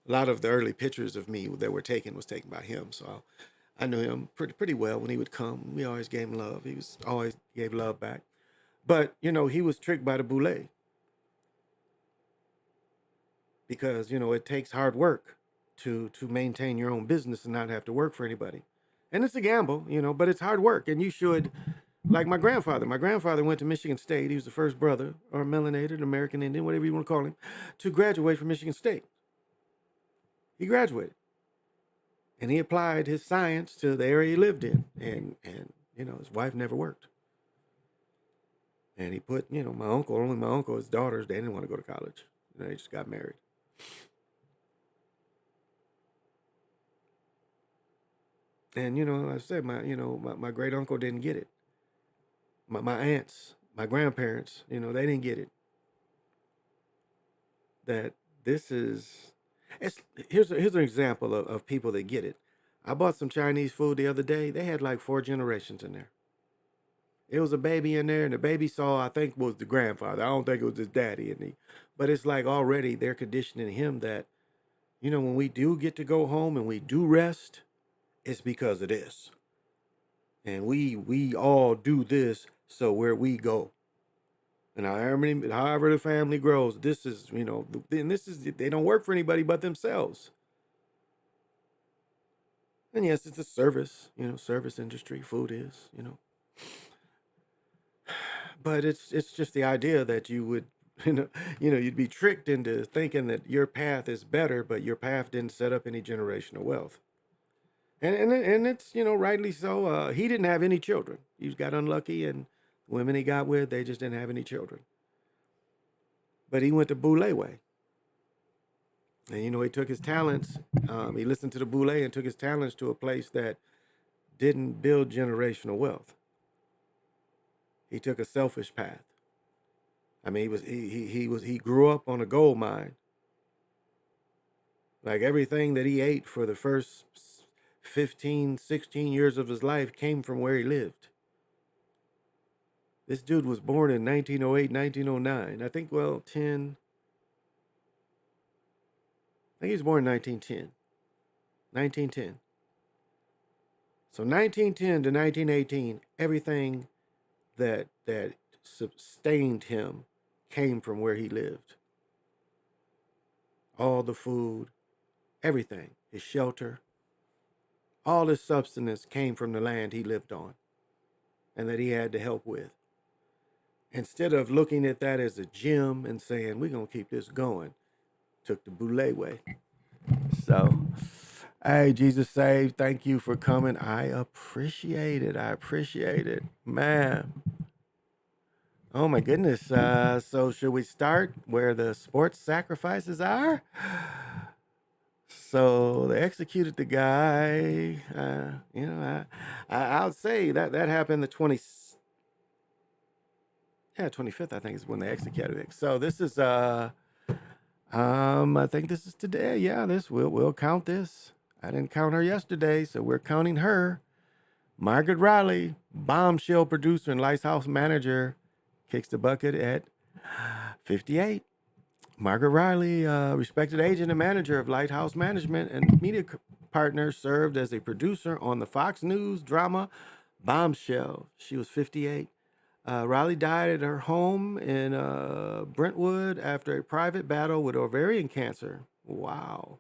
A lot of the early pictures of me that were taken was taken by him. So I knew him pretty well when he would come. We always gave him love. He was always gave love back. But, he was tricked by the Boule. Because, it takes hard work to maintain your own business and not have to work for anybody. And it's a gamble, but it's hard work. And you should, like my grandfather. My grandfather went to Michigan State. He was the first brother, or melanated, American Indian, whatever you want to call him, to graduate from Michigan State. He graduated. And he applied his science to the area he lived in. And his wife never worked. And he put, only my uncle, his daughters, they didn't want to go to college. They just got married. And, I said, my great uncle didn't get it. My aunts, my grandparents, they didn't get it. That here's an example of people that get it. I bought some Chinese food the other day. They had like 4 generations in there. It was a baby in there, and the baby saw, I think, was the grandfather. I don't think it was his daddy. But it's like already they're conditioning him that, when we do get to go home and we do rest, it's because of this. And we all do this, so where we go. And however the family grows, this is, they don't work for anybody but themselves. And yes, it's a service, service industry, food is, But it's just the idea that you would, you'd be tricked into thinking that your path is better, but your path didn't set up any generational wealth. And it's, rightly so. He didn't have any children. He got unlucky, and the women he got with, they just didn't have any children. But he went the Boule way. And, he took his talents. He listened to the Boule and took his talents to a place that didn't build generational wealth. He took a selfish path. I mean, he grew up on a gold mine. Like everything that he ate for the first 15, 16 years of his life came from where he lived. This dude was born in 1908, 1909. I think he was born in 1910. 1910. So 1910 to 1918, everything that sustained him came from where he lived. All the food, everything, his shelter, all his substance came from the land he lived on and that he had to help with. Instead of looking at that as a gym and saying, we're going to keep this going, took the Boule way. So, hey, Jesus Save, thank you for coming. I appreciate it. Man. Oh, my goodness. So should we start where the sports sacrifices are? So they executed the guy. I would say that happened the 25th, I think, is when they executed it. So this is I think this is today. Yeah, we'll count this. I didn't count her yesterday, so we're counting her. Margaret Riley, bombshell producer and lighthouse manager, kicks the bucket at 58. Margaret Riley, respected agent and manager of Lighthouse Management and media partner, served as a producer on the Fox News drama Bombshell. She was 58. Riley died at her home in Brentwood after a private battle with ovarian cancer. Wow.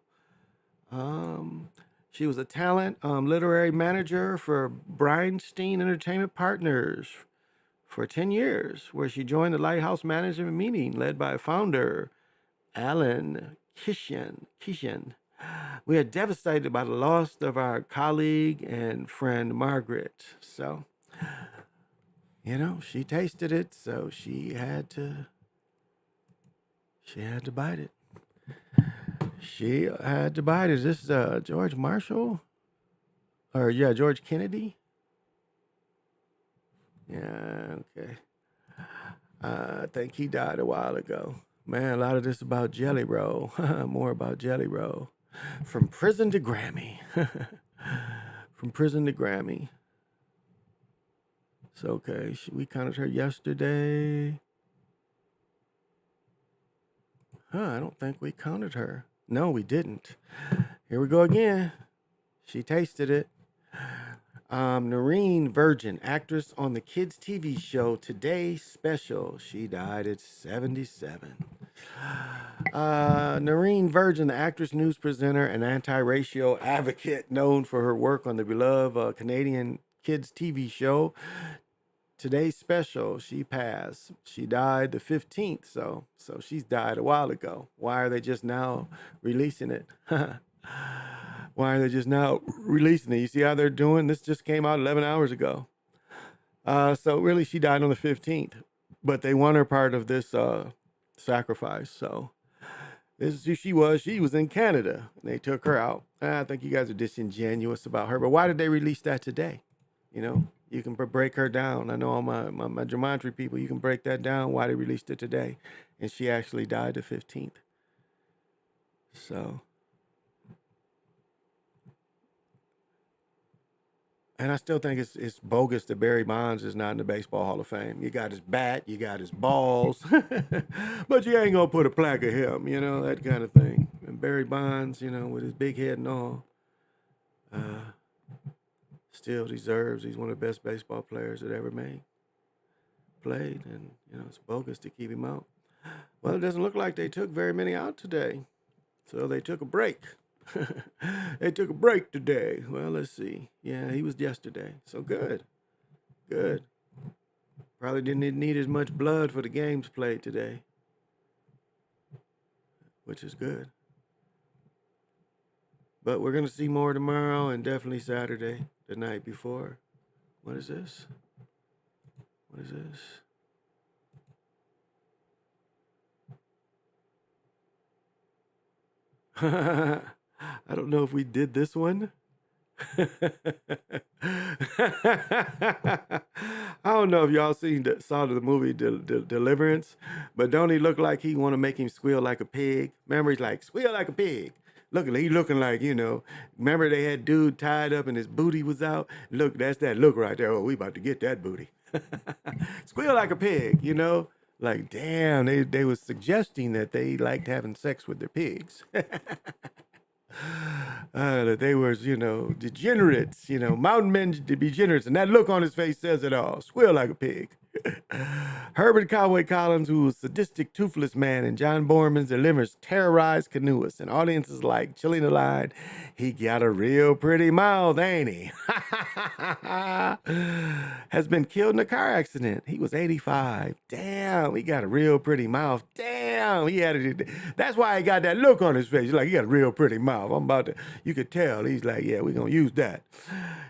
She was a talent literary manager for Breinstein Entertainment Partners for 10 years, where she joined the Lighthouse Management Meeting led by founder Alan Kishan. We are devastated by the loss of our colleague and friend Margaret. So, she tasted it, so she had to bite it. She had to bite it. Is this George Marshall? Or George Kennedy? Yeah, okay. I think he died a while ago. Man, a lot of this about Jelly Roll. More about Jelly Roll. From prison to Grammy. From prison to Grammy. So, okay, we counted her yesterday. I don't think we counted her. No, we didn't. Here we go again. She tasted it. Noreen Virgin, actress on the kids' TV show Today Special. She died at 77. Noreen Virgin, the actress, news presenter, and anti-racial advocate known for her work on the beloved Canadian kids' TV show Today Special. She passed. She died the 15th, so she's died a while ago. Why are they just now releasing it? Why are they just now releasing it? You see how they're doing? This just came out 11 hours ago. So really, she died on the 15th. But they want her part of this sacrifice. So this is who she was. She was in Canada. And they took her out. I think you guys are disingenuous about her. But why did they release that today? You can break her down. I know all my geometry people, you can break that down, why they released it today. And she actually died the 15th. So... And I still think it's bogus that Barry Bonds is not in the Baseball Hall of Fame. You got his bat, you got his balls, but you ain't gonna put a plaque of him, that kind of thing. And Barry Bonds, with his big head and all, still deserves. He's one of the best baseball players that ever played, and it's bogus to keep him out. Well, it doesn't look like they took very many out today, so they took a break. They took a break today. Well, let's see. Yeah, he was yesterday. So good. Good. Probably didn't need as much blood for the games played today, which is good. But we're going to see more tomorrow and definitely Saturday, the night before. What is this? What is this? I don't know if we did this one. I don't know if y'all saw the movie Deliverance, but don't he look like he want to make him squeal like a pig? Remember, he's like, squeal like a pig. He looking like, remember they had dude tied up and his booty was out? Look, that's that look right there. Oh, we about to get that booty. Squeal like a pig, Like, damn, they was suggesting that they liked having sex with their pigs. That they were, degenerates, mountain men degenerates. And that look on his face says it all. Squeal like a pig. Herbert Cowboy Collins, who was a sadistic, toothless man in John Borman's Deliverance, terrorized canoeists, and audiences like chilling the line, he got a real pretty mouth, ain't he? Has been killed in a car accident. He was 85. Damn, he got a real pretty mouth. Damn, that's why he got that look on his face. He's like, he got a real pretty mouth. You could tell. He's like, yeah, we're going to use that.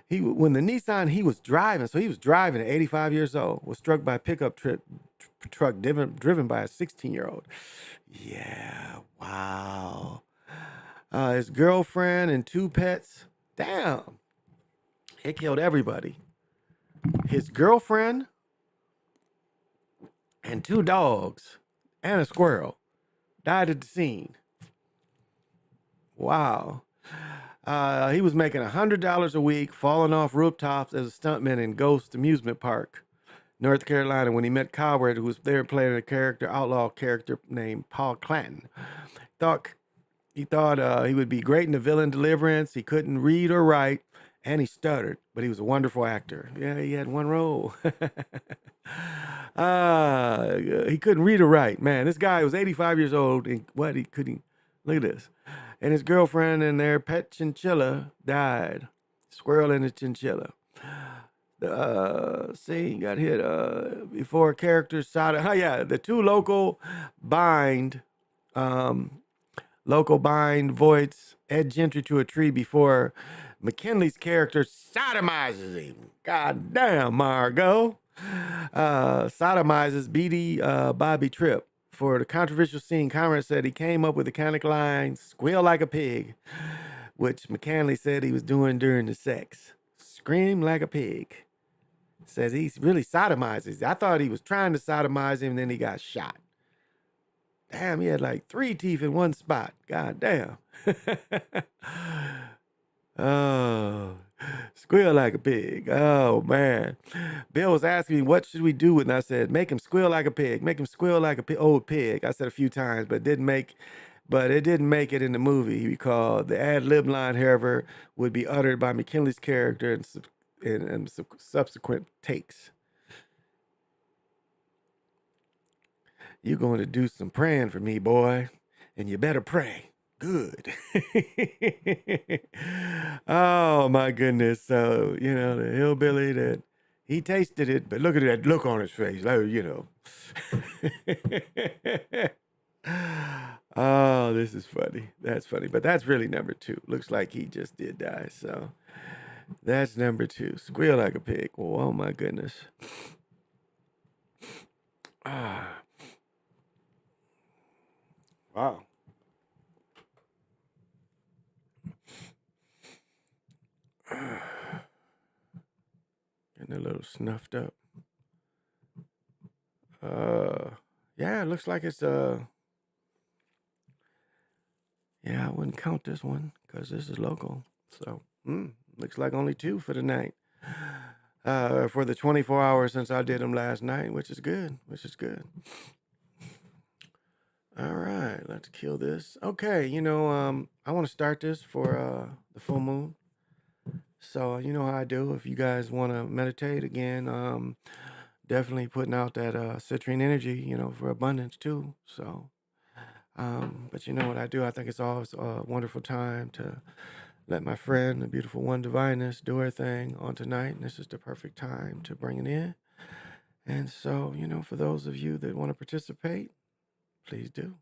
When the Nissan he was driving, so he was driving at 85 years old, was struck by a pickup truck driven by a 16-year-old. Yeah, wow. His girlfriend and 2 pets. Damn. It killed everybody. His girlfriend and 2 dogs and a squirrel died at the scene. Wow. He was making $100 a week, falling off rooftops as a stuntman in Ghost Amusement Park, North Carolina, when he met Coward, who was there playing a outlaw character named Paul Clanton. He thought he would be great in the villain Deliverance. He couldn't read or write, and he stuttered, but he was a wonderful actor. Yeah, he had one role. He couldn't read or write. Man, this guy was 85 years old, and he couldn't. Look at this. And his girlfriend and their pet chinchilla died. Squirrel and a chinchilla. Scene got hit before characters started. Oh yeah, the two local bind voids Ed Gentry to a tree before McKinley's character sodomizes him. God damn, Margot. Sodomizes Bobby Tripp. For the controversial scene, Conrad said he came up with the comic line, squeal like a pig, which McKinley said he was doing during the sex. Scream like a pig. Says he really sodomizes. I thought he was trying to sodomize him, and then he got shot. Damn, he had like 3 teeth in one spot. God damn. Oh, squeal like a pig. Oh, man. Bill was asking me, what should we do with him? I said, make him squeal like a pig. Make him squeal like a old pig. I said a few times, but it didn't make it in the movie because the ad-lib line, however, would be uttered by McKinley's character in subsequent takes. You're going to do some praying for me, boy, and you better pray. Good. Oh, my goodness. So, the hillbilly that he tasted it, but look at that look on his face. Oh, this is funny. That's funny. But that's really number 2. Looks like he just did die. So that's number 2. Squeal like a pig. Well, oh, my goodness. Wow. Getting a little snuffed up. Yeah, it looks like it's yeah, I wouldn't count this one because this is local. So looks like only 2 for the night. For the 24 hours since I did them last night, which is good. All right, let's kill this. Okay, I want to start this for the full moon. So you know how I do. If you guys want to meditate again, definitely putting out that citrine energy, for abundance too. So, but you know what I do? I think it's always a wonderful time to let my friend, the beautiful one divineness, do her thing on tonight. And this is the perfect time to bring it in. And so, for those of you that want to participate, please do.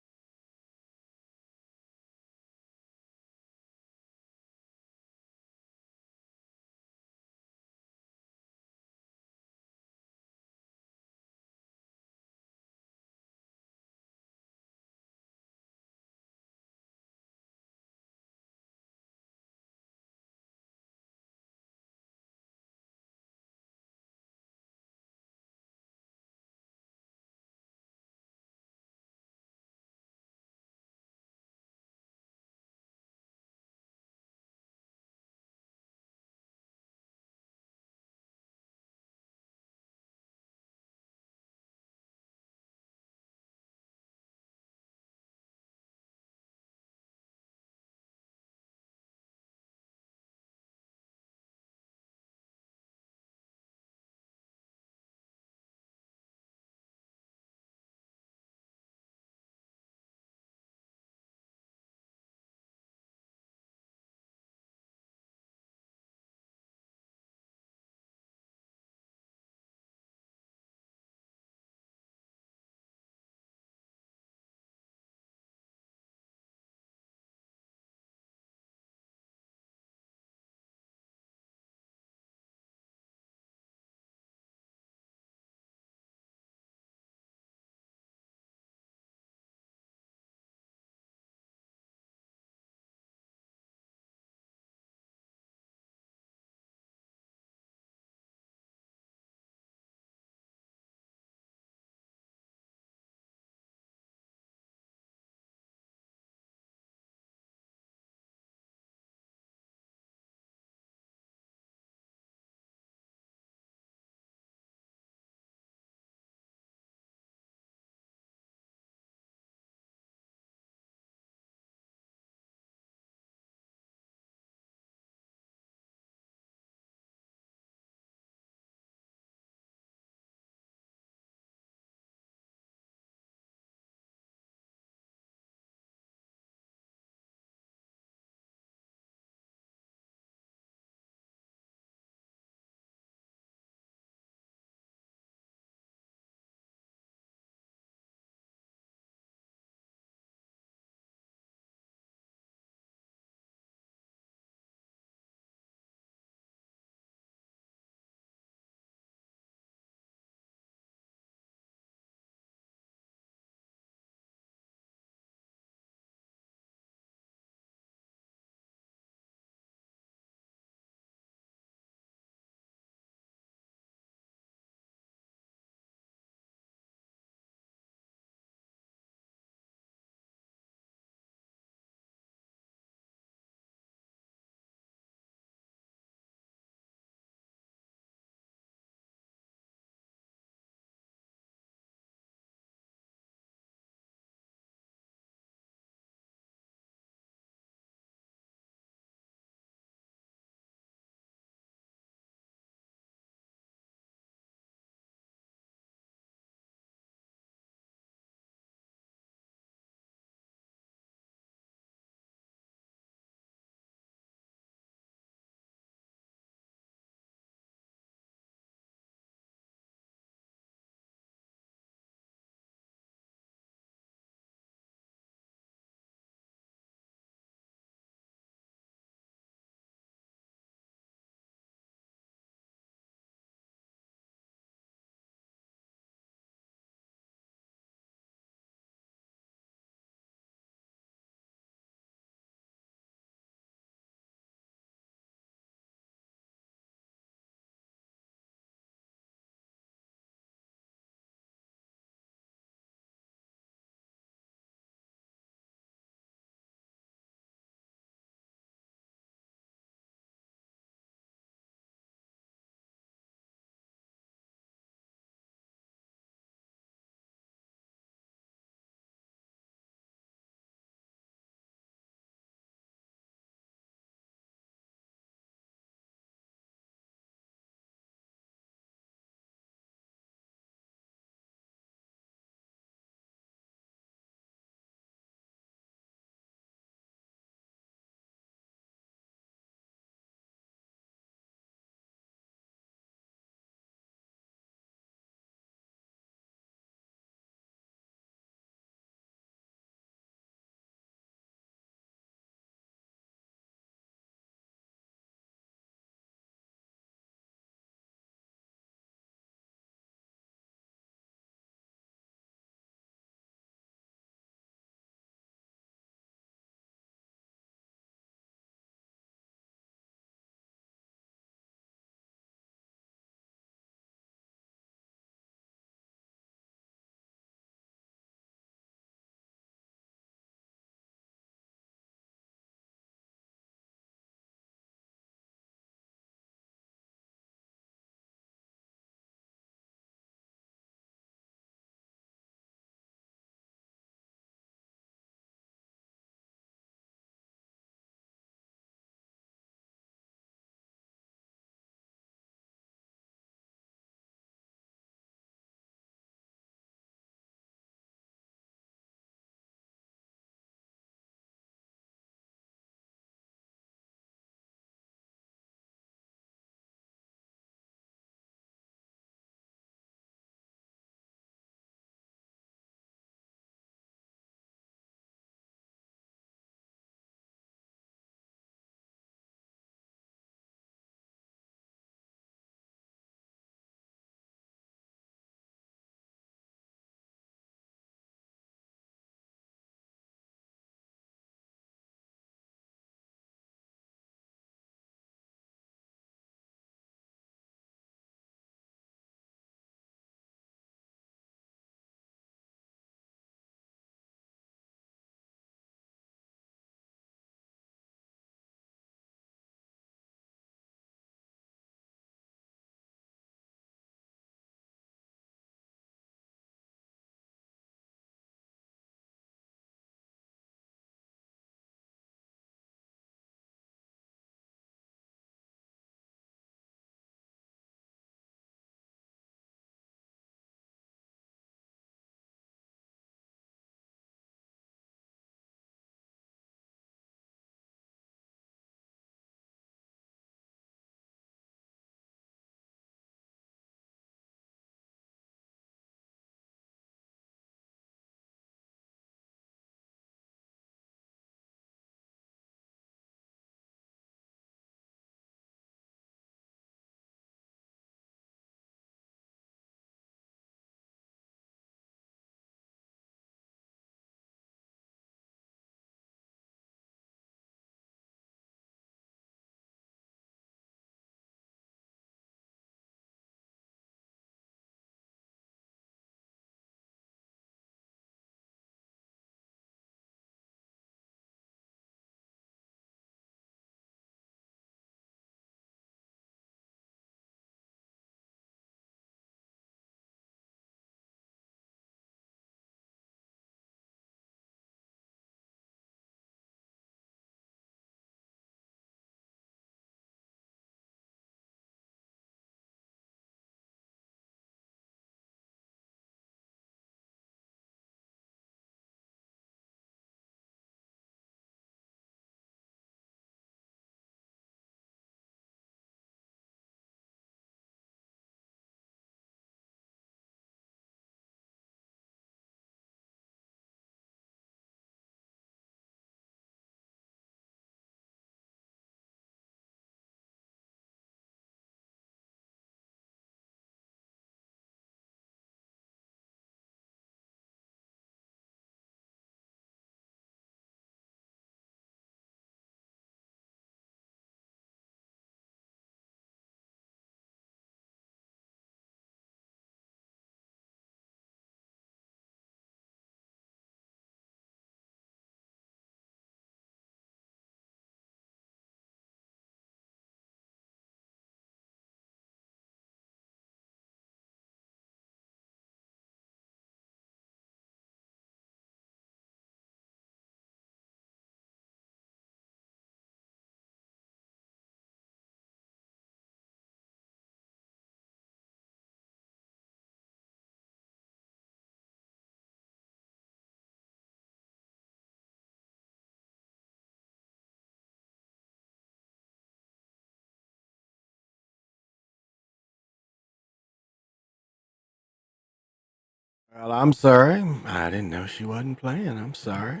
Well, I'm sorry. I didn't know she wasn't playing. I'm sorry.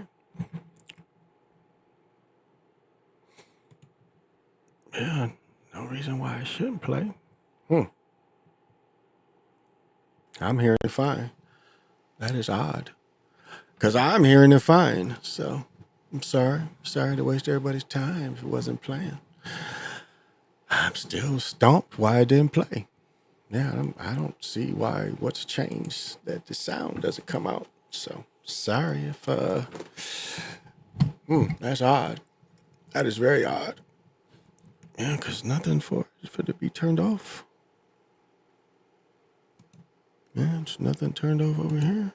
Yeah, no reason why I shouldn't play. I'm hearing it fine. That is odd. Because I'm hearing it fine. So I'm sorry. Sorry to waste everybody's time if it wasn't playing. I'm still stumped why it didn't play. Yeah, I don't see what's changed that the sound doesn't come out. So sorry if that's odd. That is very odd. Yeah, because nothing for it to be turned off. Yeah, it's nothing turned off over here.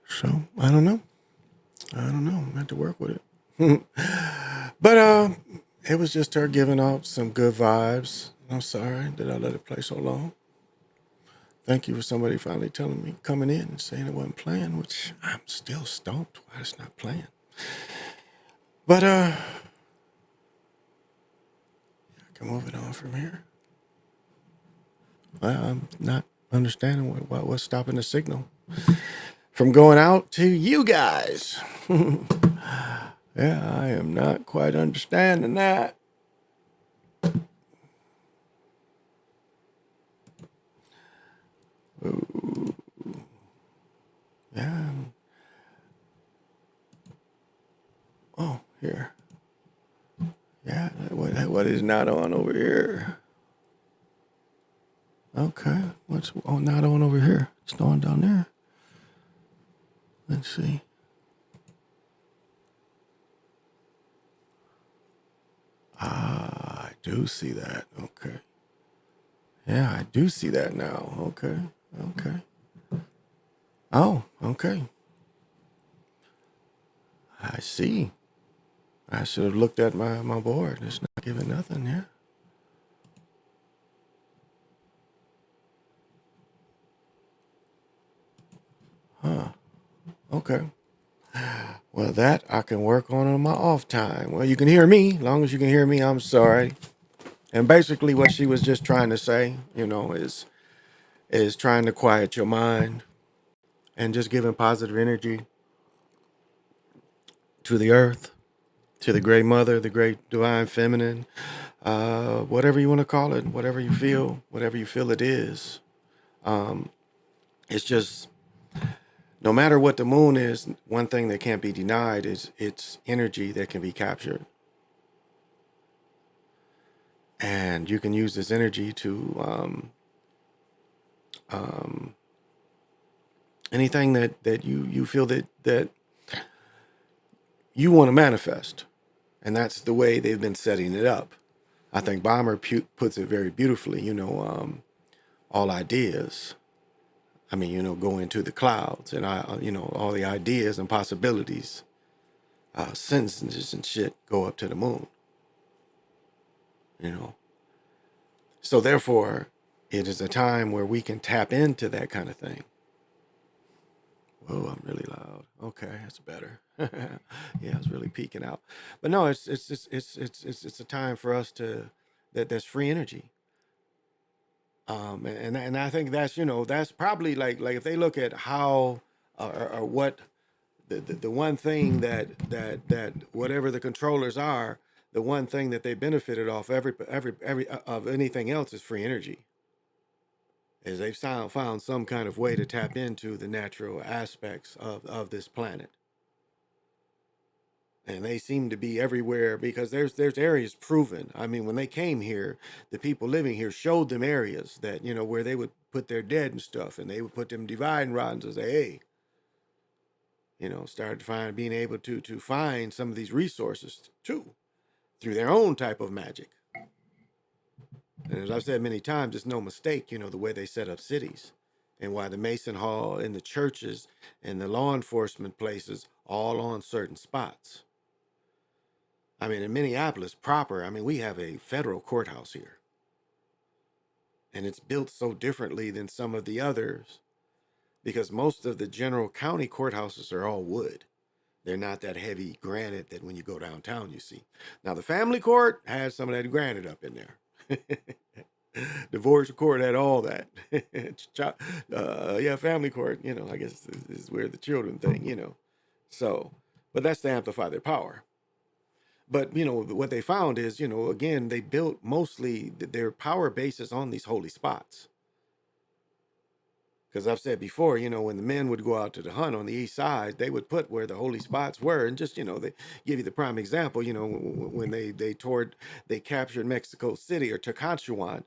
So I don't know. I have to work with it. But it was just her giving off some good vibes. I'm sorry that I let it play so long. Thank you for somebody finally telling me, coming in and saying it wasn't playing, which I'm still stumped why it's not playing. But I can move it on from here. I'm not understanding what's stopping the signal from going out to you guys. Yeah, I am not quite understanding that. Ooh. Yeah. Oh, here. Yeah, what is not on over here? Okay, what's not on over here? It's on down there. Let's see. Ah, I do see that. Okay. Yeah, I do see that now. Okay. Oh, okay. I see. I should have looked at my board. It's not giving nothing here. Huh. Okay. Well, that I can work on my off time. Well, you can hear me. As long as you can hear me, I'm sorry. And basically what she was just trying to say, is trying to quiet your mind and just giving positive energy to the earth, to the great mother, the great divine feminine, whatever you want to call it, whatever you feel it is. It's just, no matter what the moon is, one thing that can't be denied is its energy that can be captured. And you can use this energy to anything that you feel that you want to manifest. And that's the way they've been setting it up. I think Bomber puts it very beautifully, all ideas. I mean, go into the clouds and all the ideas and possibilities, sentences and shit go up to the moon, So therefore, it is a time where we can tap into that kind of thing. Whoa, I'm really loud. Okay, that's better. Yeah, it's really peaking out. But no, it's a time for us that's free energy. And I think that's probably like if they look at how or what the one thing that whatever the controllers are, the one thing that they benefited off every of anything else is free energy. Is they've found some kind of way to tap into the natural aspects of this planet. And they seem to be everywhere because there's areas proven. I mean, when they came here, the people living here showed them areas that, where they would put their dead and stuff, and they would put them dividing rods and say, hey, started being able to find some of these resources too, through their own type of magic. And as I've said many times, it's no mistake, the way they set up cities and why the Mason Hall and the churches and the law enforcement places all on certain spots. I mean, in Minneapolis proper, we have a federal courthouse here. And it's built so differently than some of the others because most of the general county courthouses are all wood. They're not that heavy granite that when you go downtown, you see. Now, the family court has some of that granite up in there. Divorce court had all that. Yeah, family court, I guess is where the children thing. So, but that's to amplify their power. But, what they found is, again, they built mostly their power bases on these holy spots. Because I've said before, when the men would go out to the hunt on the east side, they would put where the holy spots were, and just, they give you the prime example. When they captured Mexico City or Tenochtitlan,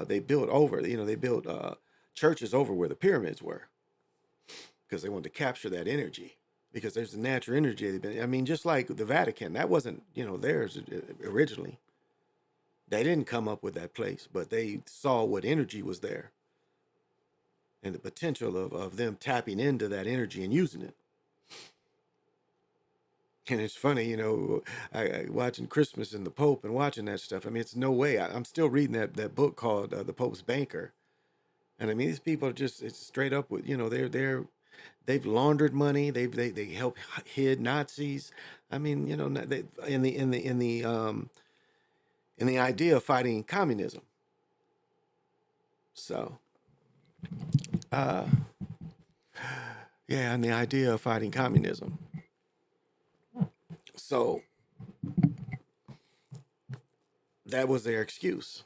they built over, they built churches over where the pyramids were, because they wanted to capture that energy. Because there's a natural energy. I mean, just like the Vatican, that wasn't, theirs originally. They didn't come up with that place, but they saw what energy was there, and the potential of them tapping into that energy and using it. And it's funny, I watching Christmas and the Pope and watching that stuff. I mean, it's no way. I'm still reading that book called The Pope's Banker. And I mean, these people are just, it's straight up with, they've laundered money. They help hid Nazis. I mean, they, in the idea of fighting communism. So, yeah, and the idea of fighting communism. So that was their excuse.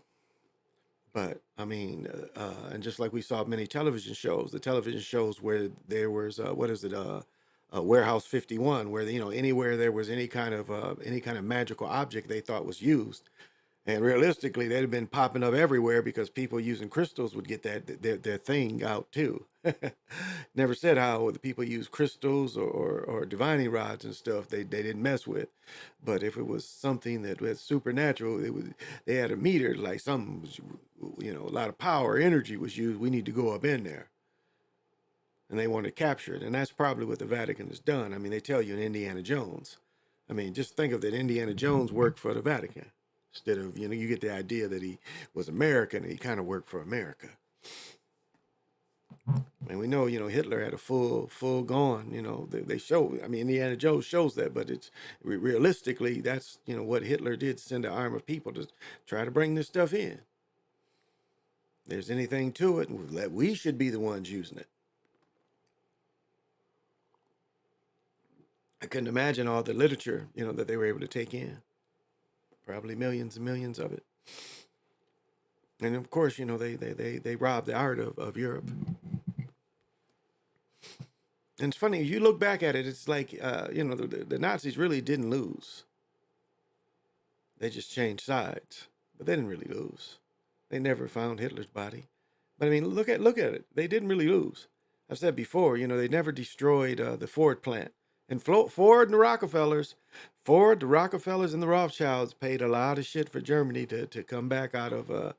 But I mean, and just like we saw many television shows, the television shows where there was Warehouse 51, where anywhere there was any kind of magical object they thought was used, and realistically they'd have been popping up everywhere, because people using crystals would get their thing out too. Never said how the people use crystals or divining rods and stuff they didn't mess with, but if it was something that was supernatural, they had a meter, like something was, a lot of power, energy was used. We need to go up in there, and they want to capture it, and that's probably what the Vatican has done. I mean, they tell you in Indiana Jones. I mean, just think of that. Indiana Jones worked for the Vatican instead of you get the idea that he was American and he kind of worked for America. And we know, Hitler had a full gone, they show, I mean, Indiana Jones shows that, but it's realistically, that's, what Hitler did, send an army of people to try to bring this stuff in. If there's anything to it, we should be the ones using it. I couldn't imagine all the literature, that they were able to take in. Probably millions and millions of it. And of course, they robbed the art of Europe. And it's funny, you look back at it, it's like, the Nazis really didn't lose. They just changed sides, but they didn't really lose. They never found Hitler's body. But I mean, look at it. They didn't really lose. I've said before, they never destroyed the Ford plant. And Ford, the Rockefellers and the Rothschilds paid a lot of shit for Germany to come back out of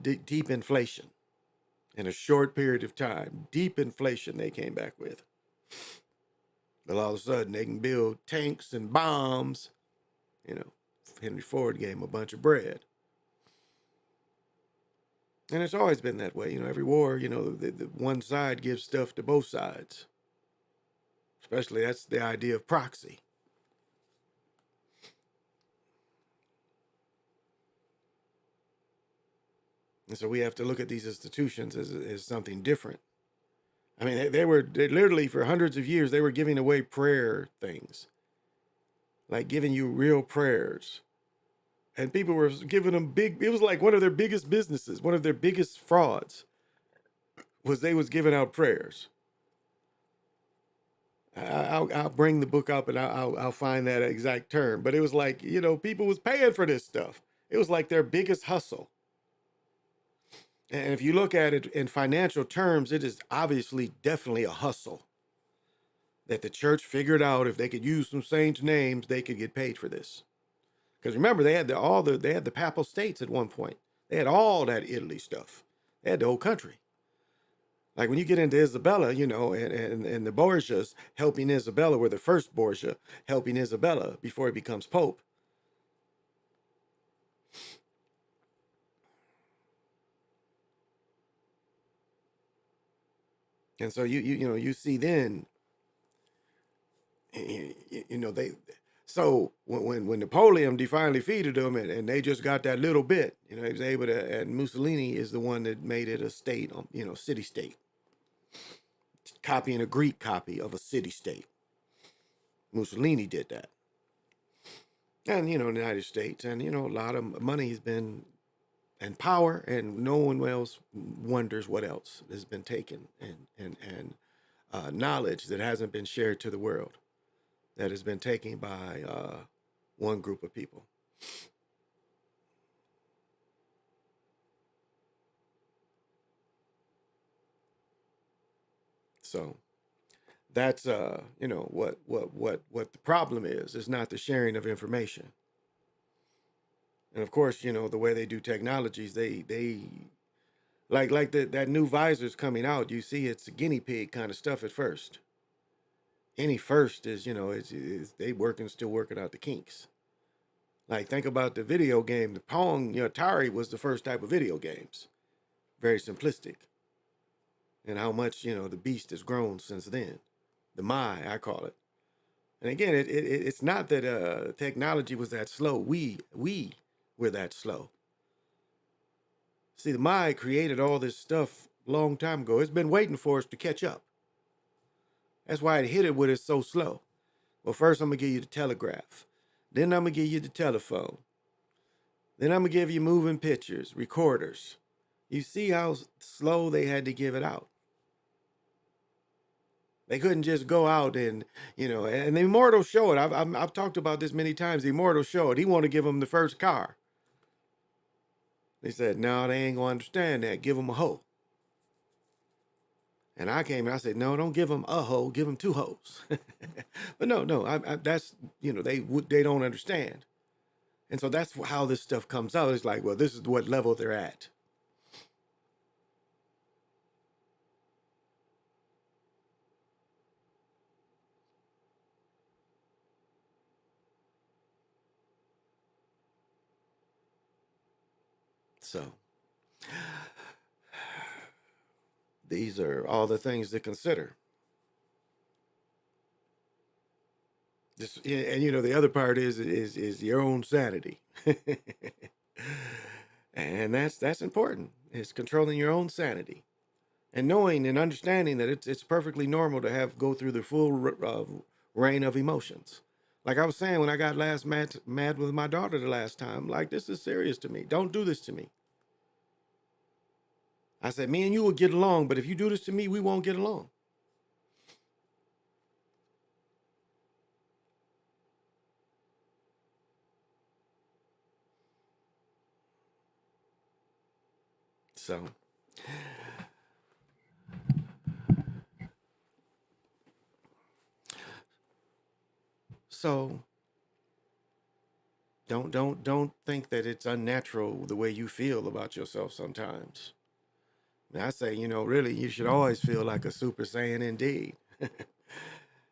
deep inflation. In a short period of time, deep inflation they came back with. But all of a sudden, they can build tanks and bombs. Henry Ford gave them a bunch of bread. And it's always been that way. Every war, the one side gives stuff to both sides. Especially, that's the idea of proxy. And so we have to look at these institutions as something different. I mean, they literally, for hundreds of years, they were giving away prayer things. Like giving you real prayers. And people were giving them it was like one of their biggest businesses, one of their biggest frauds, was they was giving out prayers. I'll bring the book up and I'll find that exact term. But it was like, people was paying for this stuff. It was like their biggest hustle. And if you look at it in financial terms, it is obviously definitely a hustle. That the church figured out if they could use some saints' names, they could get paid for this. Because remember, they had the papal states at one point. They had all that Italy stuff. They had the whole country. Like when you get into Isabella, and the Borgias helping Isabella, were the first Borgia helping Isabella before he becomes Pope. And so you see then, they So when Napoleon finally defeated them and they just got that little bit, he was able to, and Mussolini is the one that made it a state, city state, copying a Greek copy of a city state. Mussolini did that. And, the United States, and, a lot of money has been, and power, and no one else wonders what else has been taken, and knowledge that hasn't been shared to the world, that has been taken by one group of people. So that's what the problem is not the sharing of information. And of course, the way they do technologies, they like that new visor's coming out. You see, it's a guinea pig kind of stuff at first. Any first is, is they still working out the kinks. Like, think about the video game, the Pong, Atari was the first type of video games. Very simplistic. And how much, the beast has grown since then. The I call it. And again, it's not that technology was that slow. We were that slow. See, the created all this stuff a long time ago. It's been waiting for us to catch up. That's why it hit it with it so slow. Well, first I'm going to give you the telegraph. Then I'm going to give you the telephone. Then I'm going to give you moving pictures, recorders. You see how slow they had to give it out. They couldn't just go out and, and the Immortal show it. I've talked about this many times. The Immortal show it. He wanted to give them the first car. They said, no, they ain't going to understand that. Give them a hoe. And I came and I said, no, don't give them a hoe. Give them 2 hoes. But no, that's, they don't understand. And so that's how this stuff comes out. It's like, well, this is what level they're at. So these are all the things to consider. Just, and the other part is your own sanity. And that's important. It's controlling your own sanity and knowing and understanding that it's perfectly normal to go through the full reign of emotions. Like I was saying when I got mad with my daughter the last time, like, this is serious to me. Don't do this to me. I said, me and you will get along, but if you do this to me, we won't get along. So don't think that it's unnatural the way you feel about yourself sometimes. And I say, really, you should always feel like a Super Saiyan indeed.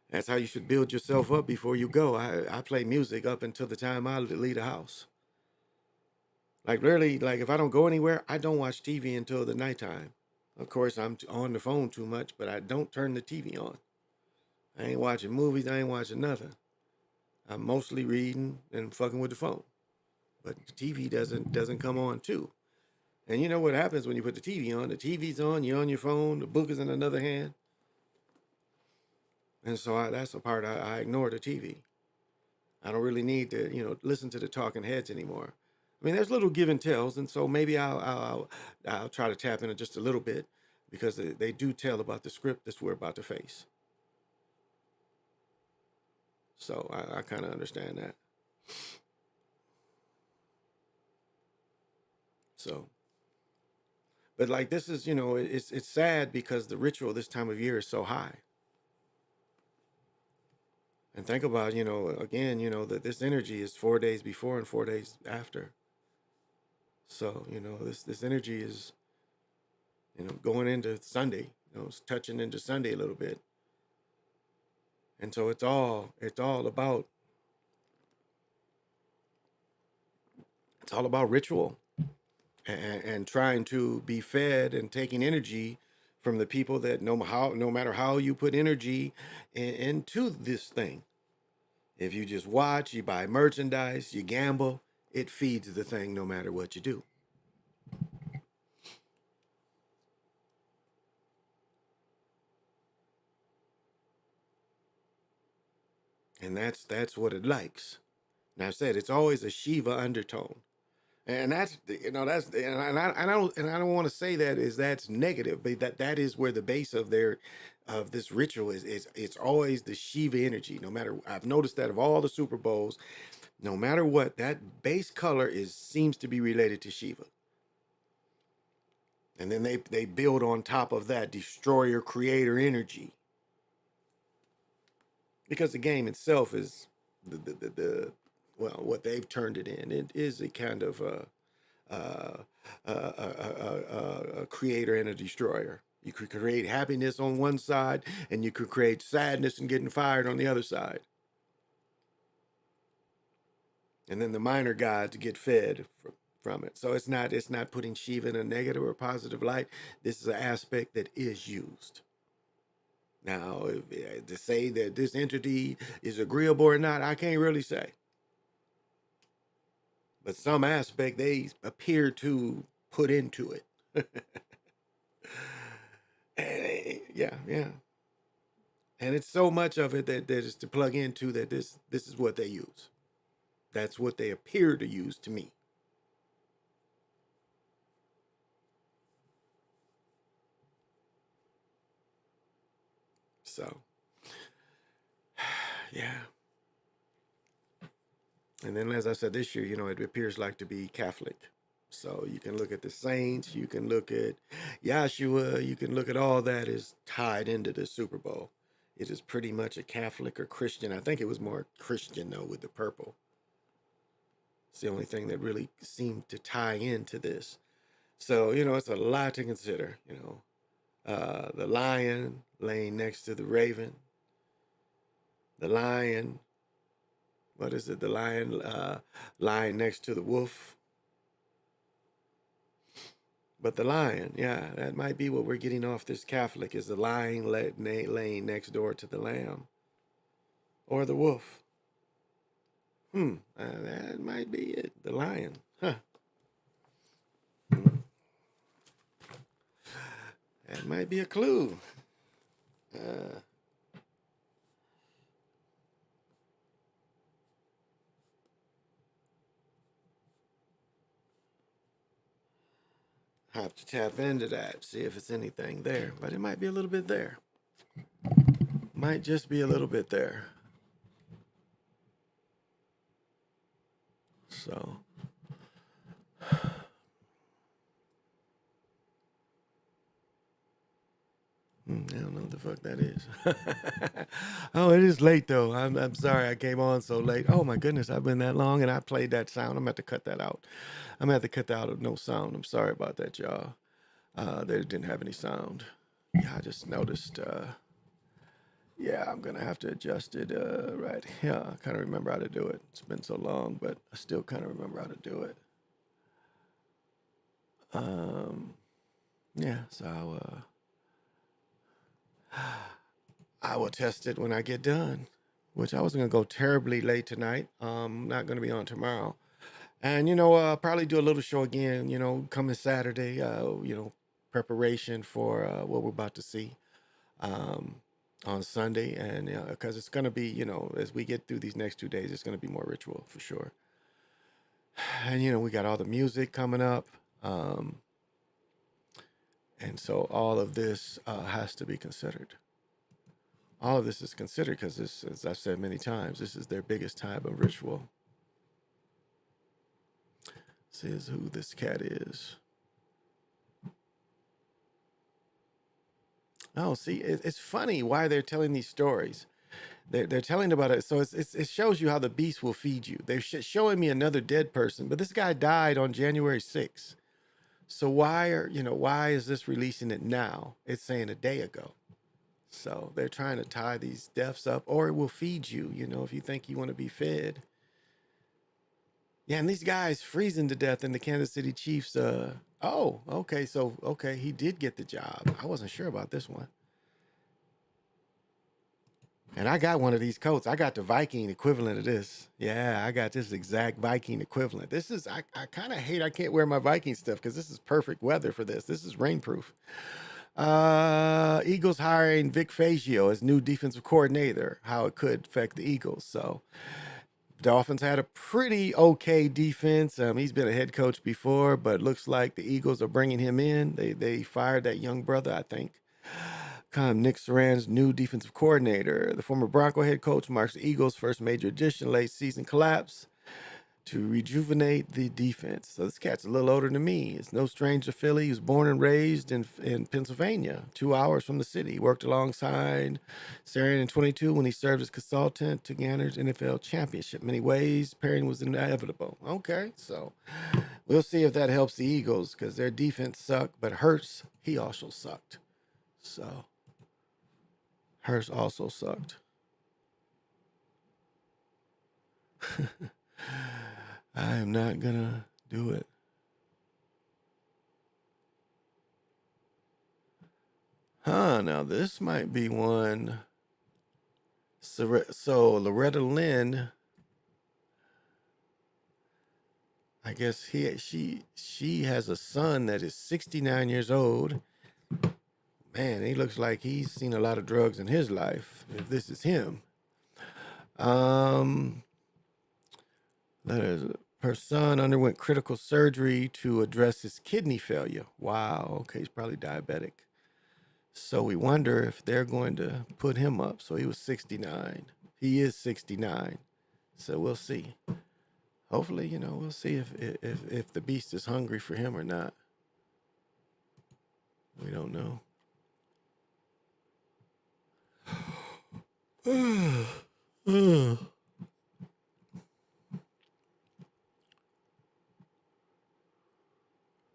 That's how you should build yourself up before you go. I play music up until the time I leave the house. Like, really, like, if I don't go anywhere, I don't watch TV until the nighttime. Of course, I'm on the phone too much, but I don't turn the TV on. I ain't watching movies. I ain't watching nothing. I'm mostly reading and fucking with the phone. But the TV doesn't come on too. And you know what happens when you put the TV on? The TV's on, you're on your phone, the book is in another hand. And so that's the part I ignore the TV. I don't really need to, listen to the talking heads anymore. I mean, there's little give and tells, and so maybe I'll try to tap into just a little bit because they do tell about the script that we're about to face. So I kind of understand that. So, but like this is, it's sad because the ritual this time of year is so high. And think about, again, that this energy is 4 days before and 4 days after. So, this energy is, going into Sunday, it's touching into Sunday a little bit. And so it's all about ritual and trying to be fed and taking energy from the people that no matter how you put energy into this thing, If you just watch, you buy merchandise, you gamble, it feeds the thing no matter what you do. And that's what it likes. And I've said it's always a Shiva undertone. And that's that's and I don't want to say that is that's negative, but that is where the base of this ritual is it's always the Shiva energy. No matter, I've noticed that of all the Super Bowls, no matter what, that base color seems to be related to Shiva. And then they build on top of that destroyer creator energy. Because the game itself is the well, what they've turned it in. It is a kind of a creator and a destroyer. You could create happiness on one side, and you could create sadness and getting fired on the other side. And then the minor gods get fed from it. So it's not putting Shiva in a negative or positive light. This is an aspect that is used. Now, to say that this entity is agreeable or not, I can't really say. But some aspect they appear to put into it. Yeah. And it's so much of it that is to plug into that this is what they use. That's what they appear to use to me. So, yeah. And then, as I said, this year, it appears like to be Catholic. So you can look at the saints, you can look at Yahshua, you can look at all that is tied into the Super Bowl. It is pretty much a Catholic or Christian. I think it was more Christian, though, with the purple. It's the only thing that really seemed to tie into this. So, it's a lot to consider, the lion laying next to the raven. The lion, what is it? The lion lying next to the wolf. But the lion, yeah, that might be what we're getting off this Catholic, is the lion laying next door to the lamb. Or the wolf. That might be it. The lion. Huh. That might be a clue. Have to tap into that, see if it's anything there. But it might be a little bit there. Might just be a little bit there. So. I don't know what the fuck that is. Oh, it is late though. I'm sorry I came on so late. Oh my goodness, I've been that long and I played that sound. I'm gonna have to cut that out. I'm gonna have to cut that out of no sound. I'm sorry about that, y'all. They didn't have any sound. Yeah, I just noticed. Yeah, I'm gonna have to adjust it right here. I kind of remember how to do it. It's been so long, but I still kind of remember how to do it. Yeah, so I will test it when I get done, which I wasn't going to go terribly late tonight. Not going to be on tomorrow. And, I'll probably do a little show again, coming Saturday, preparation for what we're about to see on Sunday. And because it's going to be, as we get through these next 2 days, it's going to be more ritual for sure. And, we got all the music coming up. And so all of this has to be considered. All of this is considered because this, as I've said many times, this is their biggest time of ritual. This is who this cat is. Oh, see, it's funny why they're telling these stories. They're telling about it, so it shows you how the beast will feed you. They're showing me another dead person, but this guy died on January 6th. So why is this releasing it now? It's saying a day ago. So they're trying to tie these deaths up, or it will feed you, if you think you want to be fed. Yeah, and these guys freezing to death in the Kansas City Chiefs. Oh, okay, so, he did get the job. I wasn't sure about this one. And I got one of these coats. I got the Viking equivalent of this. Yeah, I got this exact Viking equivalent. This is, I kind of hate I can't wear my Viking stuff because this is perfect weather for this. This is rainproof. Eagles hiring Vic Fangio as new defensive coordinator, how it could affect the Eagles. So Dolphins had a pretty okay defense. He's been a head coach before, but looks like the Eagles are bringing him in. They fired that young brother, I think. Nick Saran's new defensive coordinator. The former Bronco head coach marks the Eagles' first major addition, late season collapse to rejuvenate the defense. So this cat's a little older than me. It's no stranger to Philly. He was born and raised in Pennsylvania, 2 hours from the city. He worked alongside Saran in 22 when he served as consultant to Ganner's NFL championship. In many ways, pairing was inevitable. Okay, so we'll see if that helps the Eagles because their defense sucked, but Hurts, he also sucked. So Hurts also sucked. I am not gonna do it. Now this might be one. So Loretta Lynn, I guess she has a son that is 69 years old. Man, he looks like he's seen a lot of drugs in his life, if this is him. Her son underwent critical surgery to address his kidney failure. Wow, okay, he's probably diabetic. So we wonder if they're going to put him up. So he was 69. He is 69. So we'll see. Hopefully, we'll see if the beast is hungry for him or not. We don't know.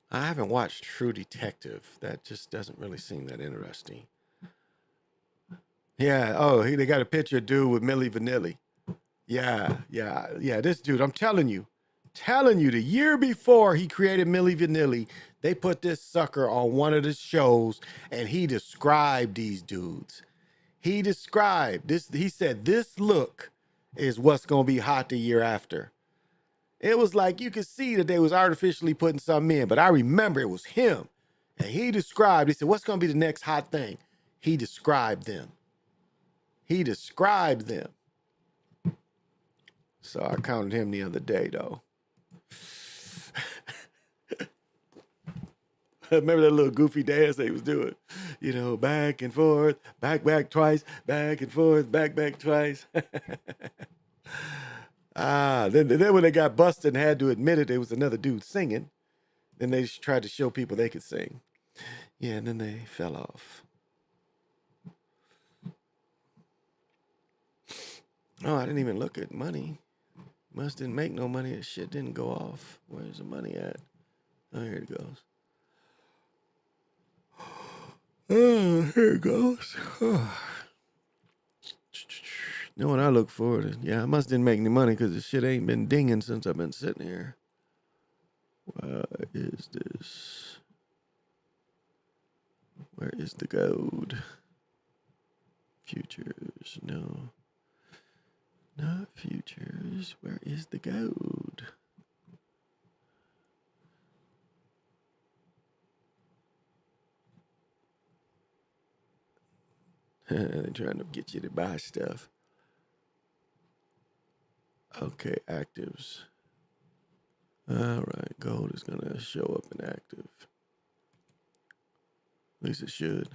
I haven't watched True Detective. That just doesn't really seem that interesting. Yeah. They got a picture of dude with Milli Vanilli. Yeah. This dude, I'm telling you, the year before he created Milli Vanilli, they put this sucker on one of the shows and he described these dudes. He described this. He said, this look is what's going to be hot the year after. It was like you could see that they was artificially putting something in, but I remember it was him. And he said, what's going to be the next hot thing? He described them. So I counted him the other day, though. Remember that little goofy dance they was doing? Back and forth, back twice, back and forth, back twice. Then when they got busted and had to admit it, there was another dude singing. Then they tried to show people they could sing. Yeah, and then they fell off. Oh, I didn't even look at money. Must didn't make no money. That shit didn't go off. Where's the money at? Oh, here it goes. Oh, here it goes. You know what I look for? Yeah, I must didn't make any money because the shit ain't been dinging since I've been sitting here. What is this? Where is the gold? Futures, no. Not futures. Where is the gold? They're trying to get you to buy stuff. Okay, actives. All right, gold is going to show up in active. At least it should.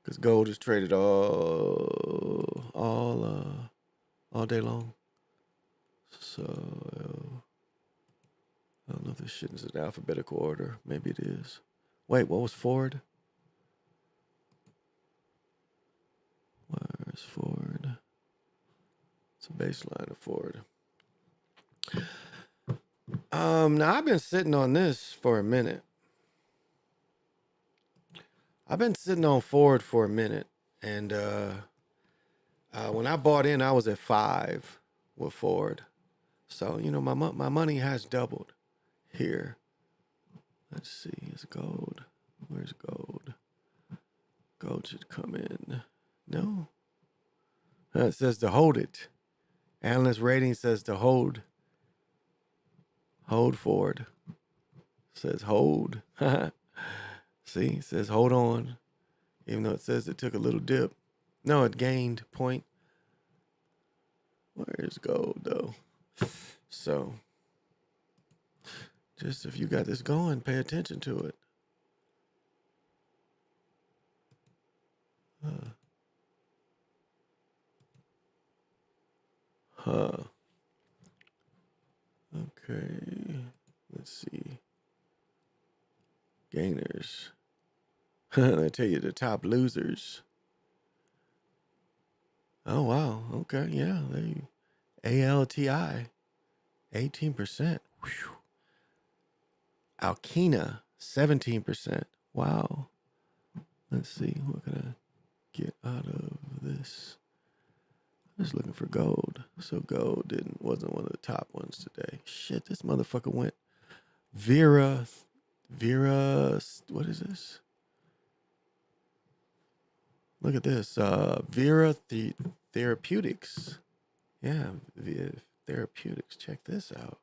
Because gold is traded all day long. So, I don't know if this shit is in alphabetical order. Maybe it is. Wait, what was Ford? Where's Ford? It's a baseline of Ford. Now I've been sitting on this for a minute. I've been sitting on Ford for a minute. And when I bought in, I was at 5 with Ford. So, my money has doubled here. Let's see, it's gold. Where's gold? Gold should come in. No. It says to hold it. Analyst rating says to hold. Hold forward. Says hold. See, it says hold on. Even though it says it took a little dip. No, it gained point. Where's gold though? So, just if you got this going, pay attention to it. Okay. Let's see. Gainers. They tell you the top losers. Oh wow. Okay. Yeah. They ALTI 18%. Whew. Alkena 17%. Wow. Let's see. What can I get out of this? I'm just looking for gold. So gold wasn't one of the top ones today. Shit, this motherfucker went Vera, what is this? Look at this. Vera Therapeutics. Yeah, Therapeutics. Check this out.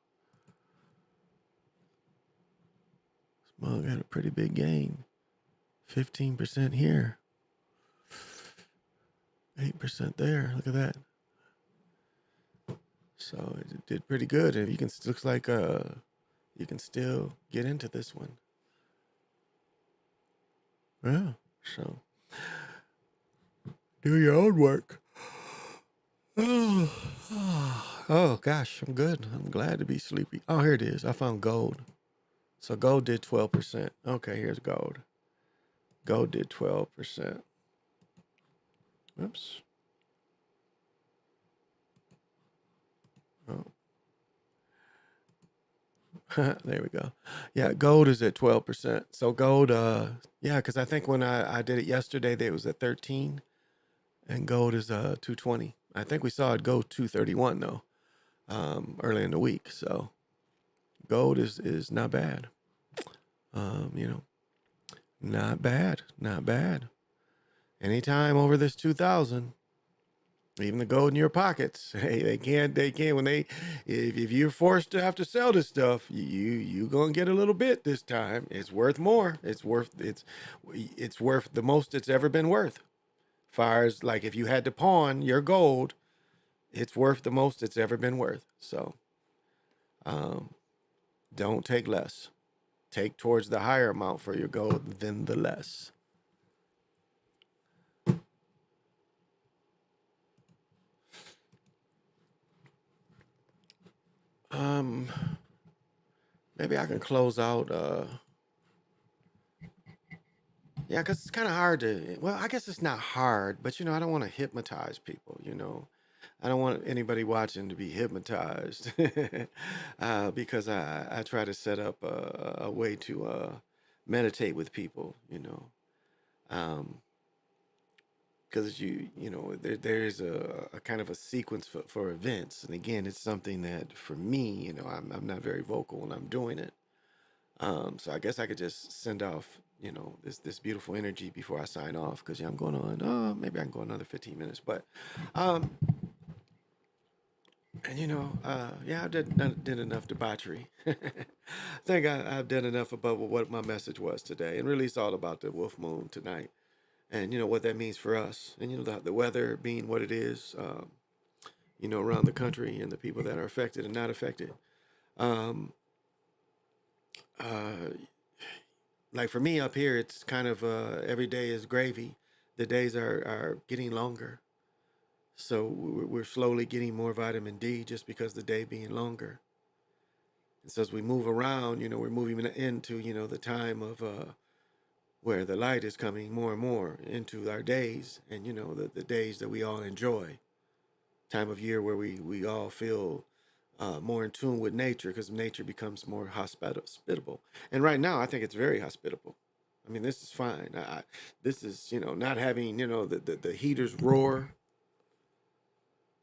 This mug had a pretty big gain. 15% here. 8% there. Look at that. So it did pretty good. And you can looks like you can still get into this one. Yeah. So do your own work. Oh gosh, I'm good. I'm glad to be sleepy. Oh, here it is. I found gold. So gold did 12%. Okay, here's gold. Gold did 12%. Oops. Oh. There we go. Yeah, gold is at 12%. So gold, yeah, because I think when I did it yesterday, it was at 13, and gold is 220. I think we saw it go 231 though, early in the week. So gold is not bad. You know, not bad, not bad. Anytime over this 2,000. Even the gold in your pockets, hey, they can't when if you're forced to have to sell this stuff, you gonna get a little bit this time. It's worth more. It's worth the most it's ever been worth. Far as like if you had to pawn your gold, it's worth the most it's ever been worth. So, don't take less. Take towards the higher amount for your gold than the less. Maybe I can close out. Yeah, because it's kind of hard to. Well, I guess it's not hard, but I don't want to hypnotize people. I don't want anybody watching to be hypnotized, because I try to set up a way to meditate with people. Because there's a kind of a sequence for events, and again, it's something that for me, I'm not very vocal when I'm doing it. So I guess I could just send off, this beautiful energy before I sign off, because I'm going on. Maybe I can go another 15 minutes, but, and yeah, I've did enough debauchery. I think I've done enough about what my message was today, and really it's all about the wolf moon tonight, and what that means for us, and the weather being what it is, around the country, and the people that are affected and not affected. Um, uh, like for me up here, it's kind of every day is gravy. The days are getting longer, so we're slowly getting more vitamin D just because the day being longer. And so as we move around, we're moving into the time of where the light is coming more and more into our days, and the days that we all enjoy. Time of year where we all feel more in tune with nature, because nature becomes more hospitable. And right now, I think it's very hospitable. I mean, this is fine. This is, not having, the heaters roar,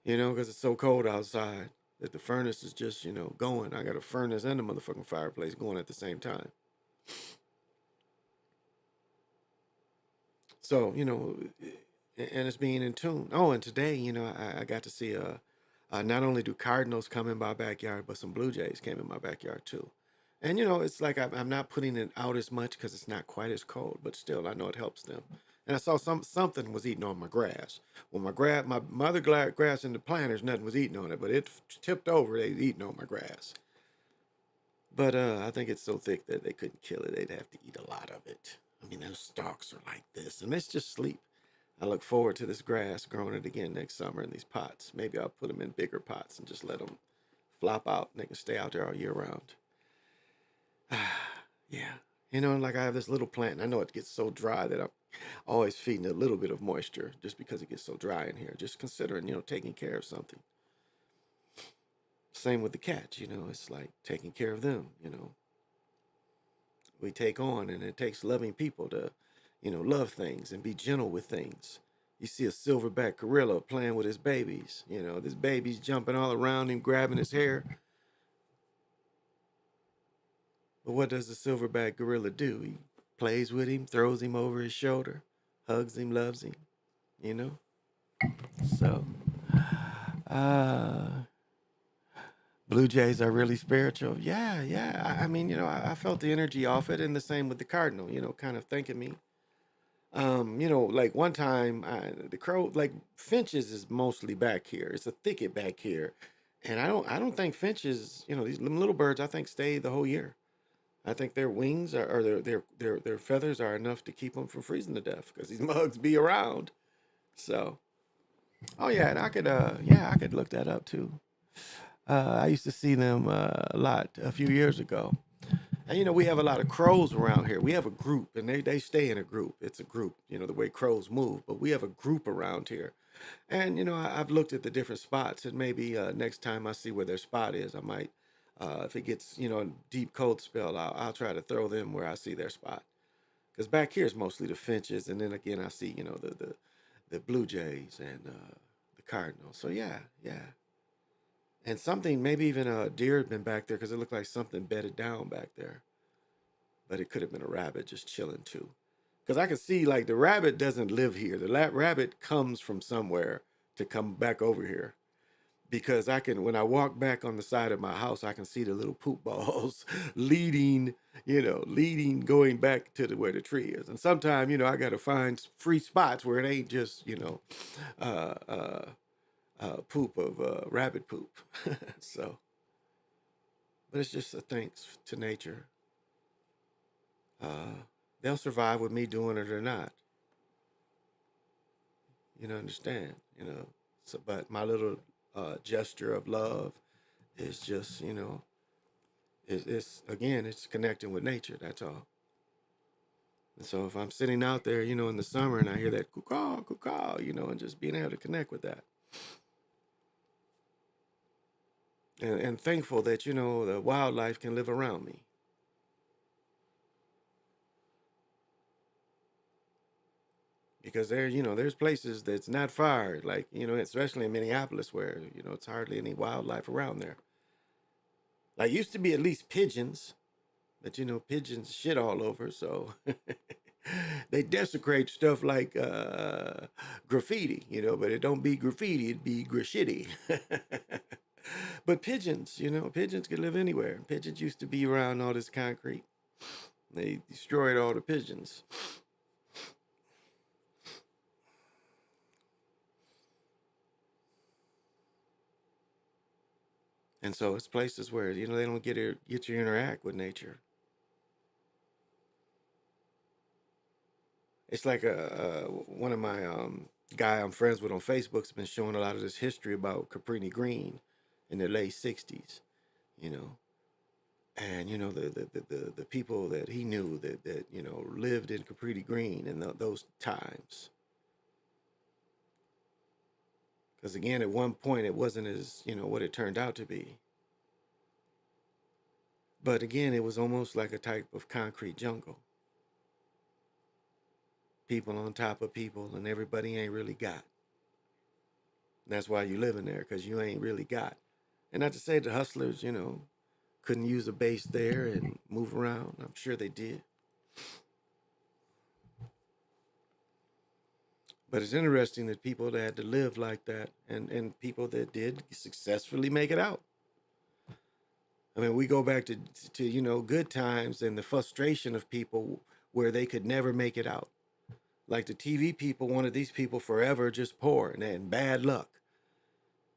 because it's so cold outside that the furnace is just, going. I got a furnace and a motherfucking fireplace going at the same time. So, and it's being in tune. Oh, and today, I got to see not only do cardinals come in my backyard, but some blue jays came in my backyard too. And it's like I'm not putting it out as much because it's not quite as cold, but still I know it helps them. And I saw something was eating on my grass. Well, my other grass in the planters, nothing was eating on it, but it tipped over. They was eating on my grass. But I think it's so thick that they couldn't kill it. They'd have to eat a lot of it. I mean, those stalks are like this, and let's just sleep. I look forward to this grass growing it again next summer in these pots. Maybe I'll put them in bigger pots and just let them flop out and they can stay out there all year round. Yeah. Like I have this little plant, and I know it gets so dry that I'm always feeding it a little bit of moisture just because it gets so dry in here. Just considering, taking care of something. Same with the cats, it's like taking care of them, We take on, and it takes loving people to, love things and be gentle with things. You see a silverback gorilla playing with his babies, this baby's jumping all around him, grabbing his hair. But what does the silverback gorilla do? He plays with him, throws him over his shoulder, hugs him, loves him, So, Blue Jays are really spiritual. Yeah. I mean, I felt the energy off it, and the same with the cardinal, kind of thanking me. Like one time, the crow, like finches is mostly back here. It's a thicket back here. And I don't think finches, these little birds, I think stay the whole year. I think their wings or their feathers are enough to keep them from freezing to death because these mugs be around. So, oh yeah, and I could look that up too. I used to see them a lot a few years ago. And we have a lot of crows around here. We have a group, and they stay in a group. It's a group, the way crows move. But we have a group around here. And, I've looked at the different spots, and maybe next time I see where their spot is, I might, if it gets, a deep cold spell, I'll try to throw them where I see their spot. Because back here is mostly the finches, and then again I see, the blue jays and the cardinals. So yeah. And something, maybe even a deer had been back there because it looked like something bedded down back there. But it could have been a rabbit just chilling too. Because I can see like the rabbit doesn't live here. The rabbit comes from somewhere to come back over here. Because when I walk back on the side of my house, I can see the little poop balls leading, going back to where the tree is. And sometimes, I got to find free spots where it ain't just, poop of rabbit poop. So, but it's just a thanks to nature. They'll survive with me doing it or not. Understand, So, but my little gesture of love is just, it's connecting with nature. That's all. And so if I'm sitting out there, in the summer and I hear that caw, caw, and just being able to connect with that. And thankful that, the wildlife can live around me. Because there's places that's not far, like, especially in Minneapolis where, it's hardly any wildlife around there. Like, used to be at least pigeons, but, pigeons shit all over, so they desecrate stuff like graffiti, but it don't be graffiti, it'd be grashitty. But pigeons, pigeons could live anywhere. Pigeons used to be around all this concrete. They destroyed all the pigeons. And so it's places where, they don't get to interact with nature. It's like one of my guy I'm friends with on Facebook's been showing a lot of this history about Cabrini Green in the late 60s, and the people that he knew that lived in Cabrini Green in those times. Because again, at one point it wasn't as what it turned out to be. But again, it was almost like a type of concrete jungle. People on top of people, and everybody ain't really got. That's why you live in there, because you ain't really got. And not to say the hustlers, couldn't use a base there and move around. I'm sure they did. But it's interesting that people that had to live like that and people that did successfully make it out. I mean, we go back to you know, good times and the frustration of people where they could never make it out. Like the TV people wanted these people forever just poor and bad luck.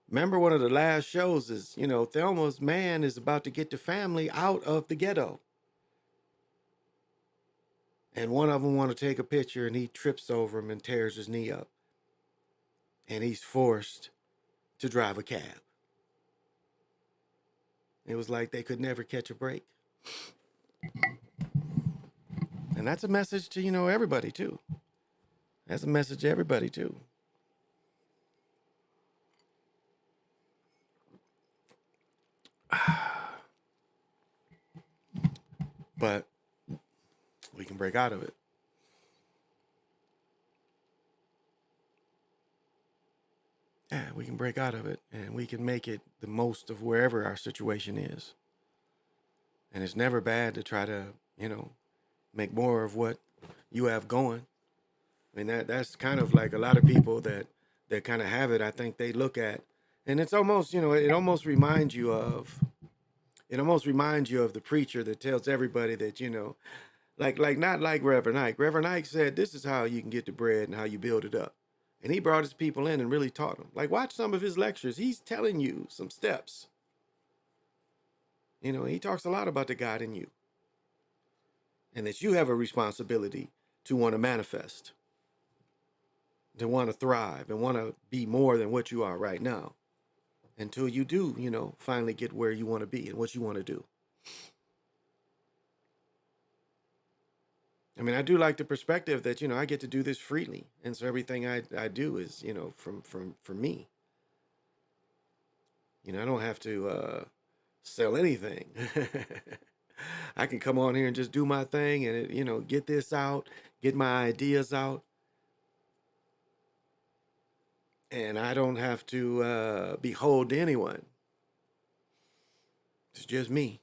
Remember one of the last shows is, you know, Thelma's man is about to get the family out of the ghetto. And one of them want to take a picture and he trips over him and tears his knee up. And he's forced to drive a cab. It was like they could never catch a break. And that's a message to, you know, everybody too. That's a message to everybody too. But we can break out of it. Yeah, we can break out of it and we can make it the most of wherever our situation is. And it's never bad to try to, you know, make more of what you have going. I mean, that's kind of like a lot of people that kind of have it. I think they look at, and it's almost, you know, it almost reminds you of the preacher that tells everybody that, you know, like not like Reverend Ike. Reverend Ike said, this is how you can get the bread and how you build it up. And he brought his people in and really taught them. Like, watch some of his lectures. He's telling you some steps. You know, he talks a lot about the God in you. And that you have a responsibility to want to manifest, to want to thrive, and want to be more than what you are right now. Until you do, you know, finally get where you want to be and what you want to do. I mean, I do like the perspective that, you know, I get to do this freely. And so everything I do is, you know, from me. You know, I don't have to sell anything. I can come on here and just do my thing and, you know, get this out, get my ideas out. And I don't have to behold to anyone. It's just me.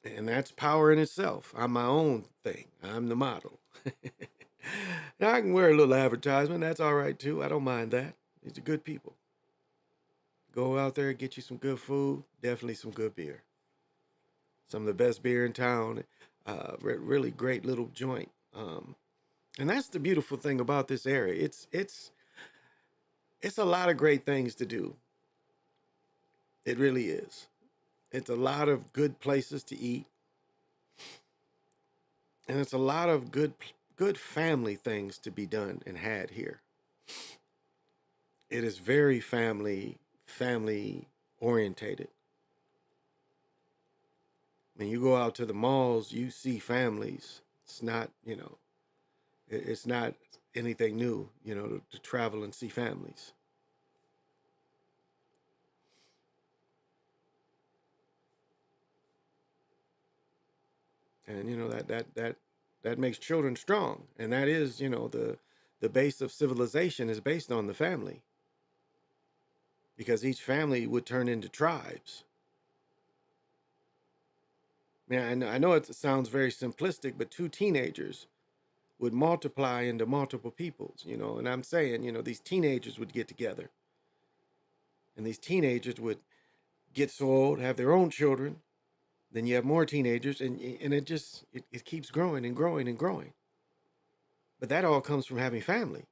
And that's power in itself. I'm my own thing. I'm the model. Now I can wear a little advertisement. That's all right too. I don't mind that. These are good people. Go out there, get you some good food. Definitely some good beer. Some of the best beer in town. Really great little joint. And that's the beautiful thing about this area. It's a lot of great things to do. It really is. It's a lot of good places to eat. And it's a lot of good family things to be done and had here. It is very family orientated. When you go out to the malls, you see families. It's not, you know, it's not anything new, you know, to travel and see families. And, you know, that makes children strong. And that is, you know, the base of civilization is based on the family. Because each family would turn into tribes. Man, I know it sounds very simplistic, but 2 teenagers would multiply into multiple peoples, you know. And I'm saying, you know, these teenagers would get together. And these teenagers would get so old, have their own children. Then you have more teenagers, and it keeps growing and growing and growing. But that all comes from having family.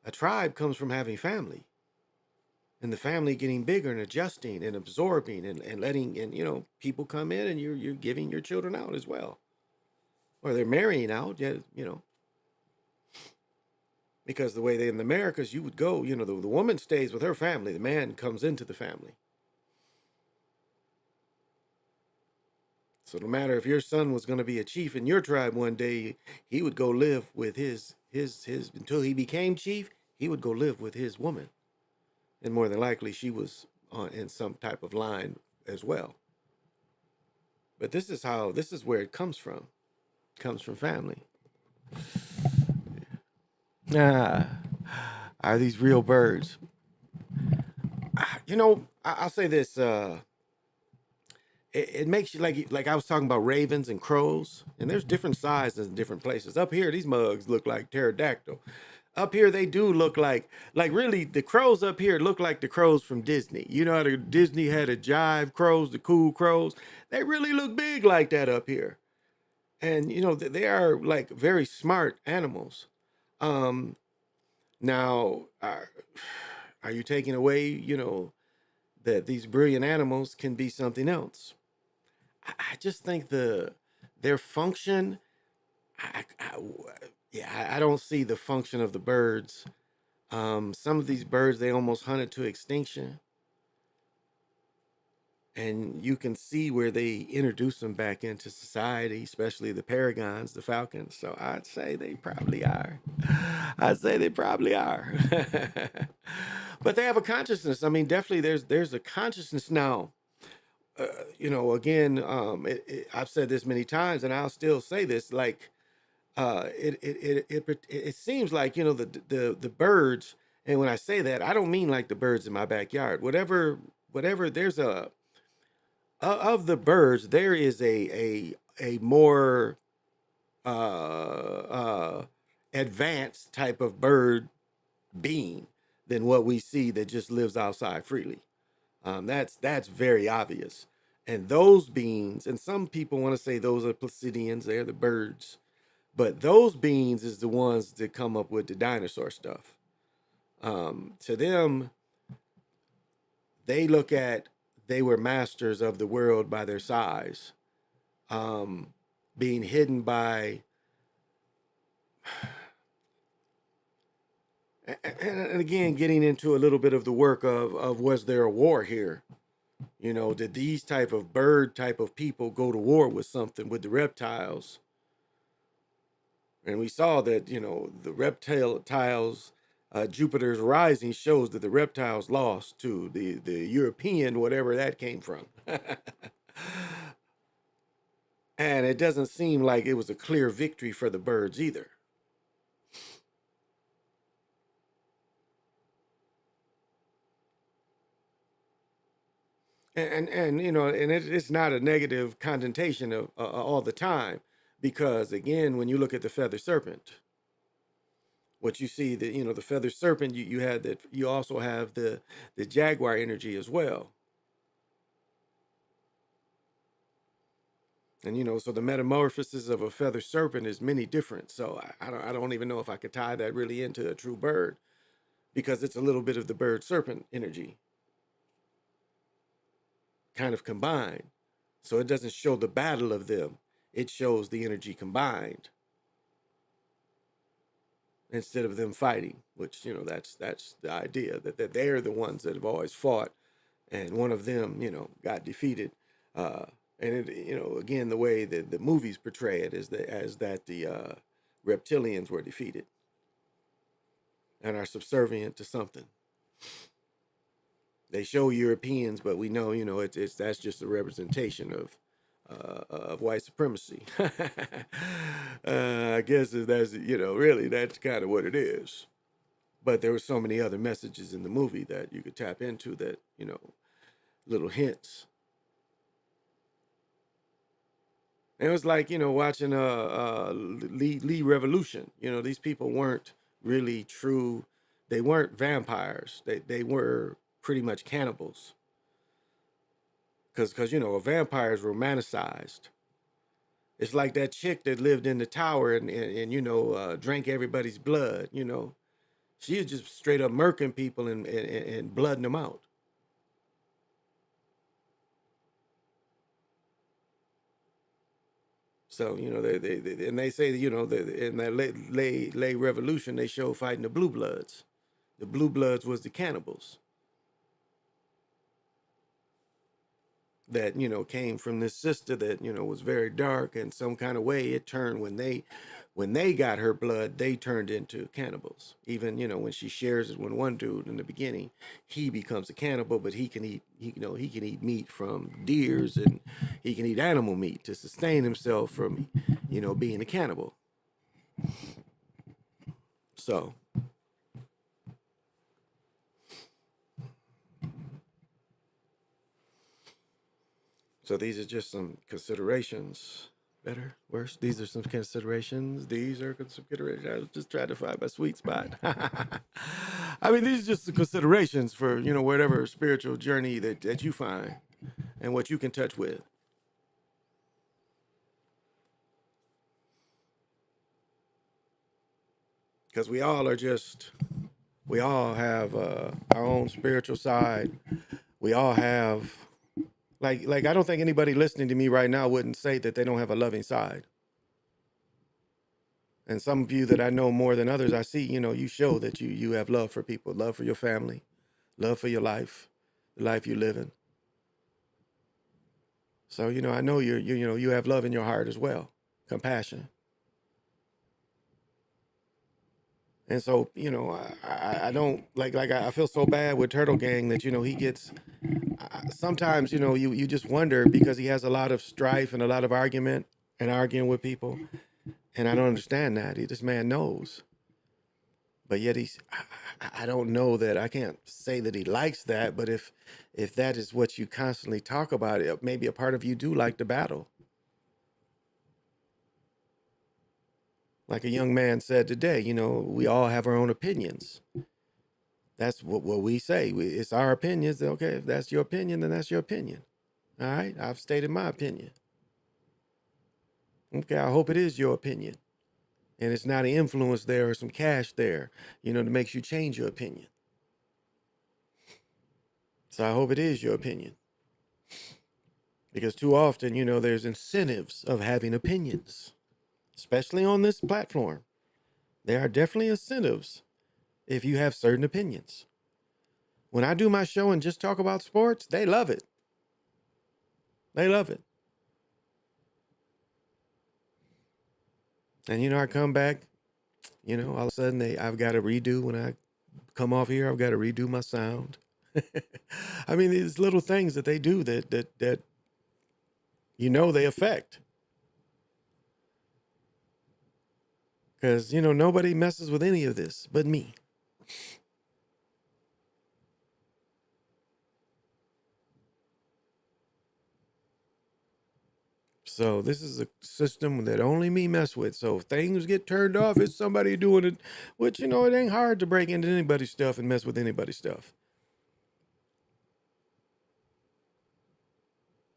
A tribe comes from having family. And the family getting bigger and adjusting and absorbing and letting, and, you know, people come in and you're giving your children out as well. Or they're marrying out, you know. Because the way they in the Americas, you would go, you know, the woman stays with her family. The man comes into the family. So no matter if your son was going to be a chief in your tribe one day, he would go live with his until he became chief, he would go live with his woman. And more than likely, she was in some type of line as well. But this is where it comes from. It comes from family. Are these real birds? You know, I'll say this. it makes you like I was talking about ravens and crows, and there's different sizes in different places. Up here, these mugs look like pterodactyl. Up here, they do look like really the crows up here look like the crows from Disney. You know how the Disney had the jive crows, the cool crows. They really look big like that up here, and you know they are like very smart animals. Um, now, are you taking away, you know, that these brilliant animals can be something else? I just think their function. I don't see the function of the birds. Some of these birds they almost hunted to extinction, and you can see where they introduce them back into society, especially the paragons, the falcons. So I'd say they probably are. I'd say they probably are. But they have a consciousness. I mean, definitely there's a consciousness now. You know, again, I've said this many times, and I'll still say this. Like, it seems like, you know, the birds, and when I say that, I don't mean like the birds in my backyard. Whatever. There's a of the birds, there is a more advanced type of bird being than what we see that just lives outside freely. That's very obvious. And those beings, and some people want to say those are Placidians, they're the birds, but those beings is the ones that come up with the dinosaur stuff. To them, they look at they were masters of the world by their size, being hidden by, and again, getting into a little bit of the work of was there a war here? You know, did these type of bird type of people go to war with something with the reptiles? And we saw that, you know, the reptiles, Jupiter's rising shows that the reptiles lost to the European, whatever that came from. And it doesn't seem like it was a clear victory for the birds either. And you know, and it's not a negative connotation of all the time, because again, when you look at the feather serpent, what you see that, you know, the feather serpent, you had that, you also have the jaguar energy as well. And you know, so the metamorphosis of a feather serpent is many different. So I don't even know if I could tie that really into a true bird, because it's a little bit of the bird serpent energy kind of combined. So it doesn't show the battle of them. It shows the energy combined instead of them fighting, which, you know, that's the idea, that they're the ones that have always fought, and one of them, you know, got defeated. And it, you know, again, the way that the movies portray it is that as that the reptilians were defeated and are subservient to something. They show Europeans, but we know, you know, it's that's just a representation of white supremacy. I guess that's, you know, really that's kind of what it is. But there were so many other messages in the movie that you could tap into that, you know, little hints. And it was like, you know, watching Lee Revolution. You know, these people weren't really true. They weren't vampires. They were pretty much cannibals. Because you know, a vampire is romanticized. It's like that chick that lived in the tower and you know, drank everybody's blood. You know, she was just straight up murking people and blooding them out. So, you know, they and they say that, you know, in that late revolution, they show fighting the blue bloods. The blue bloods was the cannibals that, you know, came from this sister that, you know, was very dark, and some kind of way it turned when they got her blood, they turned into cannibals. Even, you know, when she shares it with one dude in the beginning, he becomes a cannibal, but he can eat, you know, he can eat meat from deers, and he can eat animal meat to sustain himself from, you know, being a cannibal. So So these are just some considerations. Better, worse. These are some considerations. These are some considerations. I was just trying to find my sweet spot. I mean, these are just the considerations for, whatever spiritual journey that you find and what you can touch with. Because we all have our own spiritual side. We all have, like I don't think anybody listening to me right now wouldn't say that they don't have a loving side. And some of you that I know more than others, I see, you show that you have love for people, love for your family, love for your life, the life you live in. So, I know you have love in your heart as well, compassion. And so, I don't I feel so bad with Turtle Gang that, he gets, sometimes, you just wonder because he has a lot of strife and a lot of argument and arguing with people. And I don't understand that. This man knows. But yet I don't know that, I can't say that he likes that, but if that is what you constantly talk about, maybe a part of you do like the battle. Like a young man said today, we all have our own opinions. That's what we say. It's our opinions. Okay, if that's your opinion, then that's your opinion. All right, I've stated my opinion. Okay, I hope it is your opinion. And it's not an influence there or some cash there, that makes you change your opinion. So I hope it is your opinion. Because too often, there's incentives of having opinions, especially on this platform. There are definitely incentives if you have certain opinions. When I do my show and just talk about sports, they love it. They love it. And, I come back, all of a sudden I've got to redo when I come off here, I've got to redo my sound. I mean, these little things that they do that they affect. Because, nobody messes with any of this but me. So this is a system that only me mess with. So if things get turned off, it's somebody doing it, which, it ain't hard to break into anybody's stuff and mess with anybody's stuff.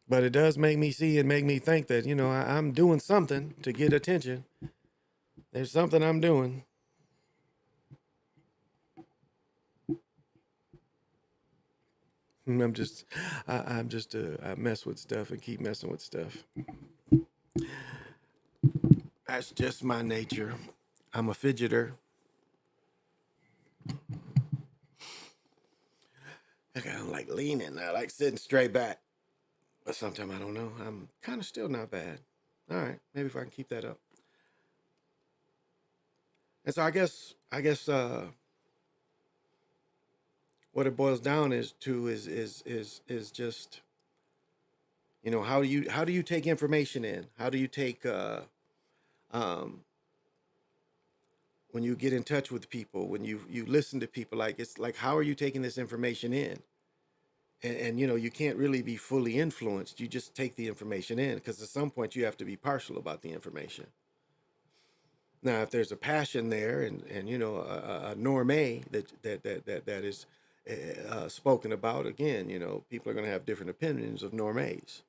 But it does make me see and make me think that, I'm doing something to get attention. There's something I'm doing. I mess with stuff and keep messing with stuff. That's just my nature. I'm a fidgeter. I don't like leaning. I like sitting straight back. But sometimes I don't know. I'm kind of still not bad. All right, maybe if I can keep that up. And so I guess what it boils down is just, how do you take information in? How do you take when you get in touch with people, when you listen to people, it's like, how are you taking this information in? And you can't really be fully influenced. You just take the information in, because at some point you have to be partial about the information. Now, if there's a passion there and a norme that is spoken about, again, people are going to have different opinions of normes.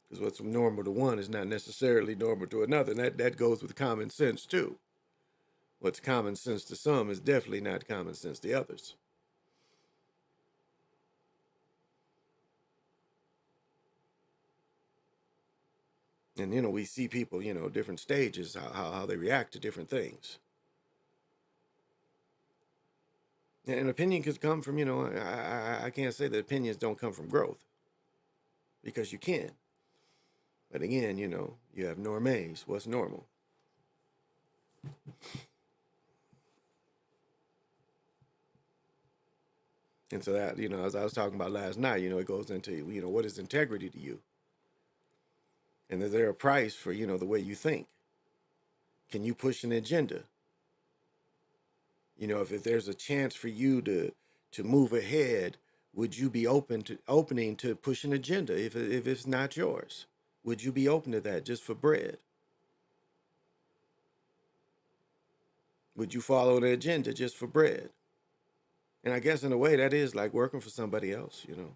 Because what's normal to one is not necessarily normal to another. And that goes with common sense too. What's common sense to some is definitely not common sense to others. And we see people, different stages, how they react to different things. And an opinion could come from, I can't say that opinions don't come from growth, because you can. But again, you have normes. What's normal? And so that, as I was talking about last night, it goes into, what is integrity to you? And is there a price for, the way you think? Can you push an agenda? If there's a chance for you to move ahead, would you be opening to push an agenda if it's not yours? Would you be open to that just for bread? Would you follow the agenda just for bread? And I guess in a way that is like working for somebody else, you know.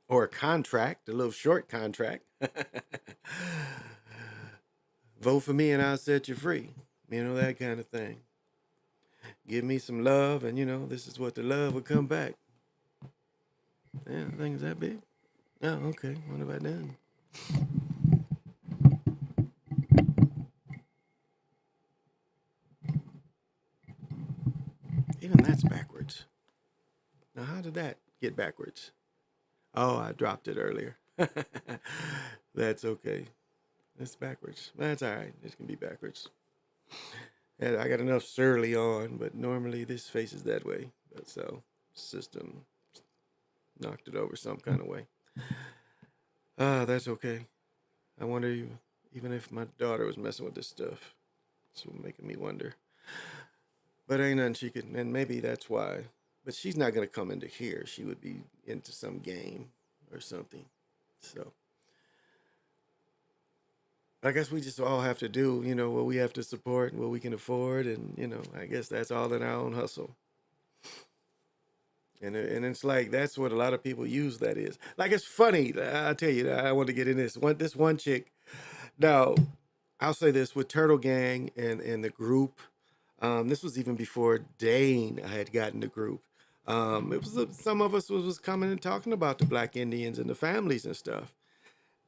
Or a contract, a little short contract. Vote for me and I'll set you free. You know, that kind of thing. Give me some love and, you know, this is what the love will come back. Yeah, things that big. Oh, okay. What have I done? Even that's backwards. Now, how did that get backwards? Oh, I dropped it earlier. That's okay. It's backwards. That's all right. It can be backwards. And I got enough surly on, but normally this faces that way. But so, system knocked it over some kind of way. That's okay. I wonder even if my daughter was messing with this stuff. It's making me wonder. But ain't nothing she could, and maybe that's why. But she's not gonna come into here. She would be into some game or something. So I guess we just all have to do, you know, what we have to support and what we can afford, and you know, I guess that's all in our own hustle. And it's like that's what a lot of people use. That is like it's funny. I tell you, I want to get in this one chick. Now, I'll say this with Turtle Gang and the group. This was even before Dane had gotten the group. It was some of us was coming and talking about the Black Indians and the families and stuff.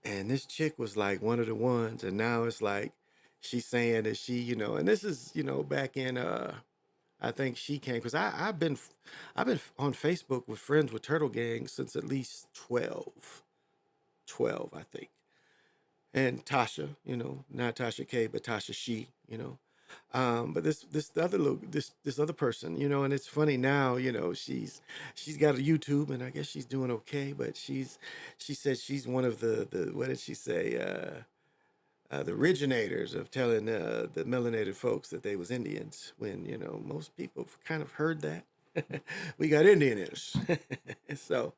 And this chick was like one of the ones, and now it's like she's saying that she, you know, and this is, you know, back in I think she came because I've been on Facebook with friends with Turtle Gang since at least 12, I think. And Tasha, you know, not Tasha K, but Tasha She, you know. But this other person, you know, and it's funny now, you know, she's got a YouTube and I guess she's doing okay, but she said she's one of the what did she say? The originators of telling the melanated folks that they was Indians when, you know, most people have kind of heard that. We got Indian in us. So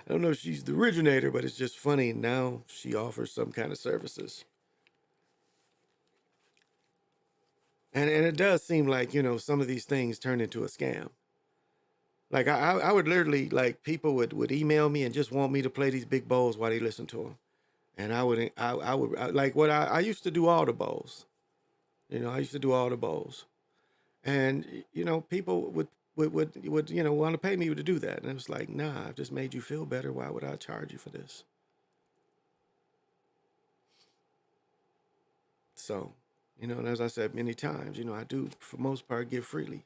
I don't know if she's the originator, but it's just funny now she offers some kind of services. And it does seem like, you know, some of these things turn into a scam. Like I would literally like people would email me and just want me to play these big bowls while they listen to them. And I would like what I used to do all the bowls. You know, I used to do all the bowls. And you know, people would you know want to pay me to do that. And it was like, nah, I've just made you feel better. Why would I charge you for this? So, you know, and as I said many times, you know, I do for most part give freely.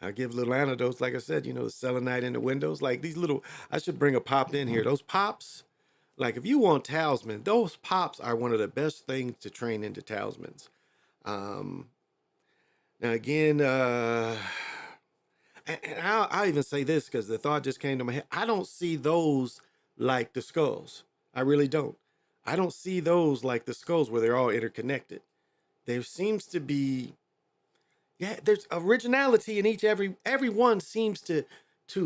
I give little antidotes, like I said, you know, the selenite in the windows, like these little, I should bring a pop in here. Those pops, like if you want talisman, those pops are one of the best things to train into talismans. Now again, and I'll even say this because the thought just came to my head. I don't see those like the skulls. I really don't. I don't see those like the skulls where they're all interconnected. There seems to be, yeah, there's originality in every one seems to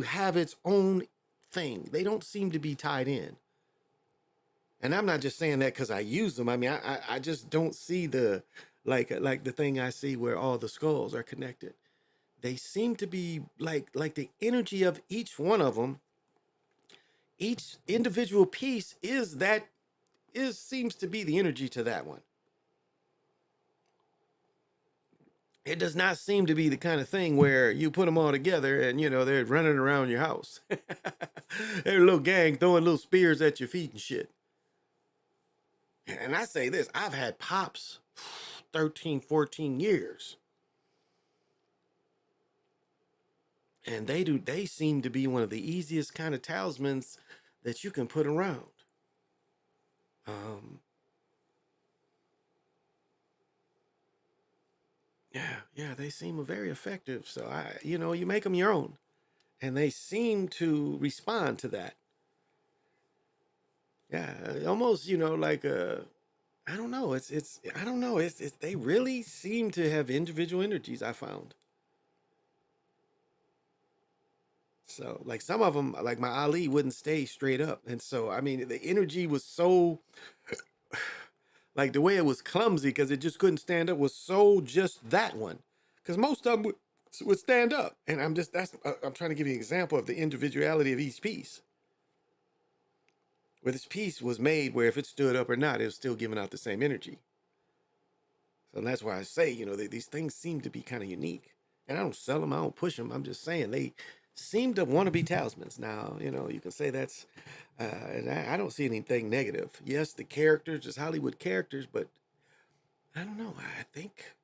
have its own thing. They don't seem to be tied in. And I'm not just saying that because I use them. I mean, I just don't see the like the thing I see where all the skulls are connected. They seem to be like the energy of each one of them. Each individual piece seems to be the energy to that one. It does not seem to be the kind of thing where you put them all together and, you know, they're running around your house. They're a little gang throwing little spears at your feet and shit. And I say this, I've had pops 13, 14 years. And they seem to be one of the easiest kind of talismans that you can put around. Yeah, they seem very effective. So you make them your own, and they seem to respond to that. Yeah, almost, like I don't know. I don't know. It's they really seem to have individual energies. I found. So like some of them, like my Ali, wouldn't stay straight up, and so I mean the energy was so like the way it was clumsy because it just couldn't stand up was so just that one, because most of them would stand up, and I'm trying to give you an example of the individuality of each piece. Where this piece was made where if it stood up or not, it was still giving out the same energy. So that's why I say, these things seem to be kind of unique. And I don't sell them, I don't push them. I'm just saying they seem to want to be talismans. Now, you can say that's, and I don't see anything negative. Yes, the characters, just Hollywood characters, but I don't know. I think,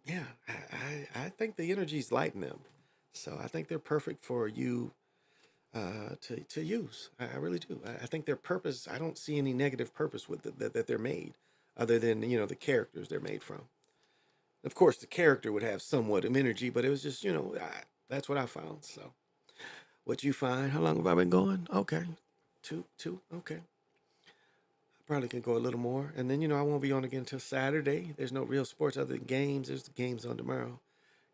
yeah, I think the energy's lighting them. So I think they're perfect for you to use. I really do. I think their purpose, I don't see any negative purpose with that they're made other than, the characters they're made from. Of course, the character would have somewhat of energy, but it was just, that's what I found. So, what you find? How long have I been going? Okay, two. Okay, I probably can go a little more, and then I won't be on again until Saturday. There's no real sports other than games. There's the games on tomorrow.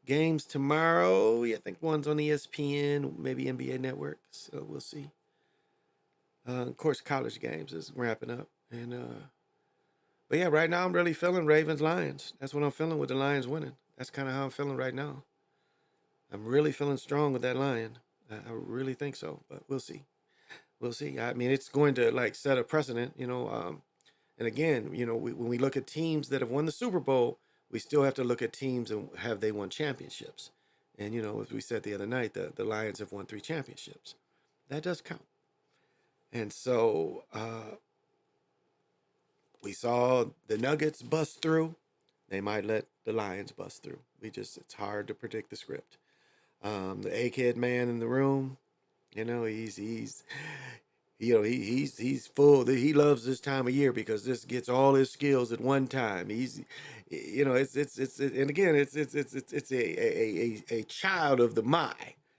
Games tomorrow. Yeah, I think one's on ESPN, maybe NBA Network. So we'll see. Of course, college games is wrapping up, and but yeah, right now I'm really feeling Ravens Lions. That's what I'm feeling with the Lions winning. That's kind of how I'm feeling right now. I'm really feeling strong with that Lion. I really think so, but we'll see. We'll see. I mean, it's going to like set a precedent, and again, when we look at teams that have won the Super Bowl, we still have to look at teams and have they won championships. And as we said the other night, the Lions have won 3 championships. That does count. And so we saw the Nuggets bust through. They might let the Lions bust through. It's hard to predict the script. The egghead man in the room, he's full. He loves this time of year because this gets all his skills at one time. And again, it's a child of the my.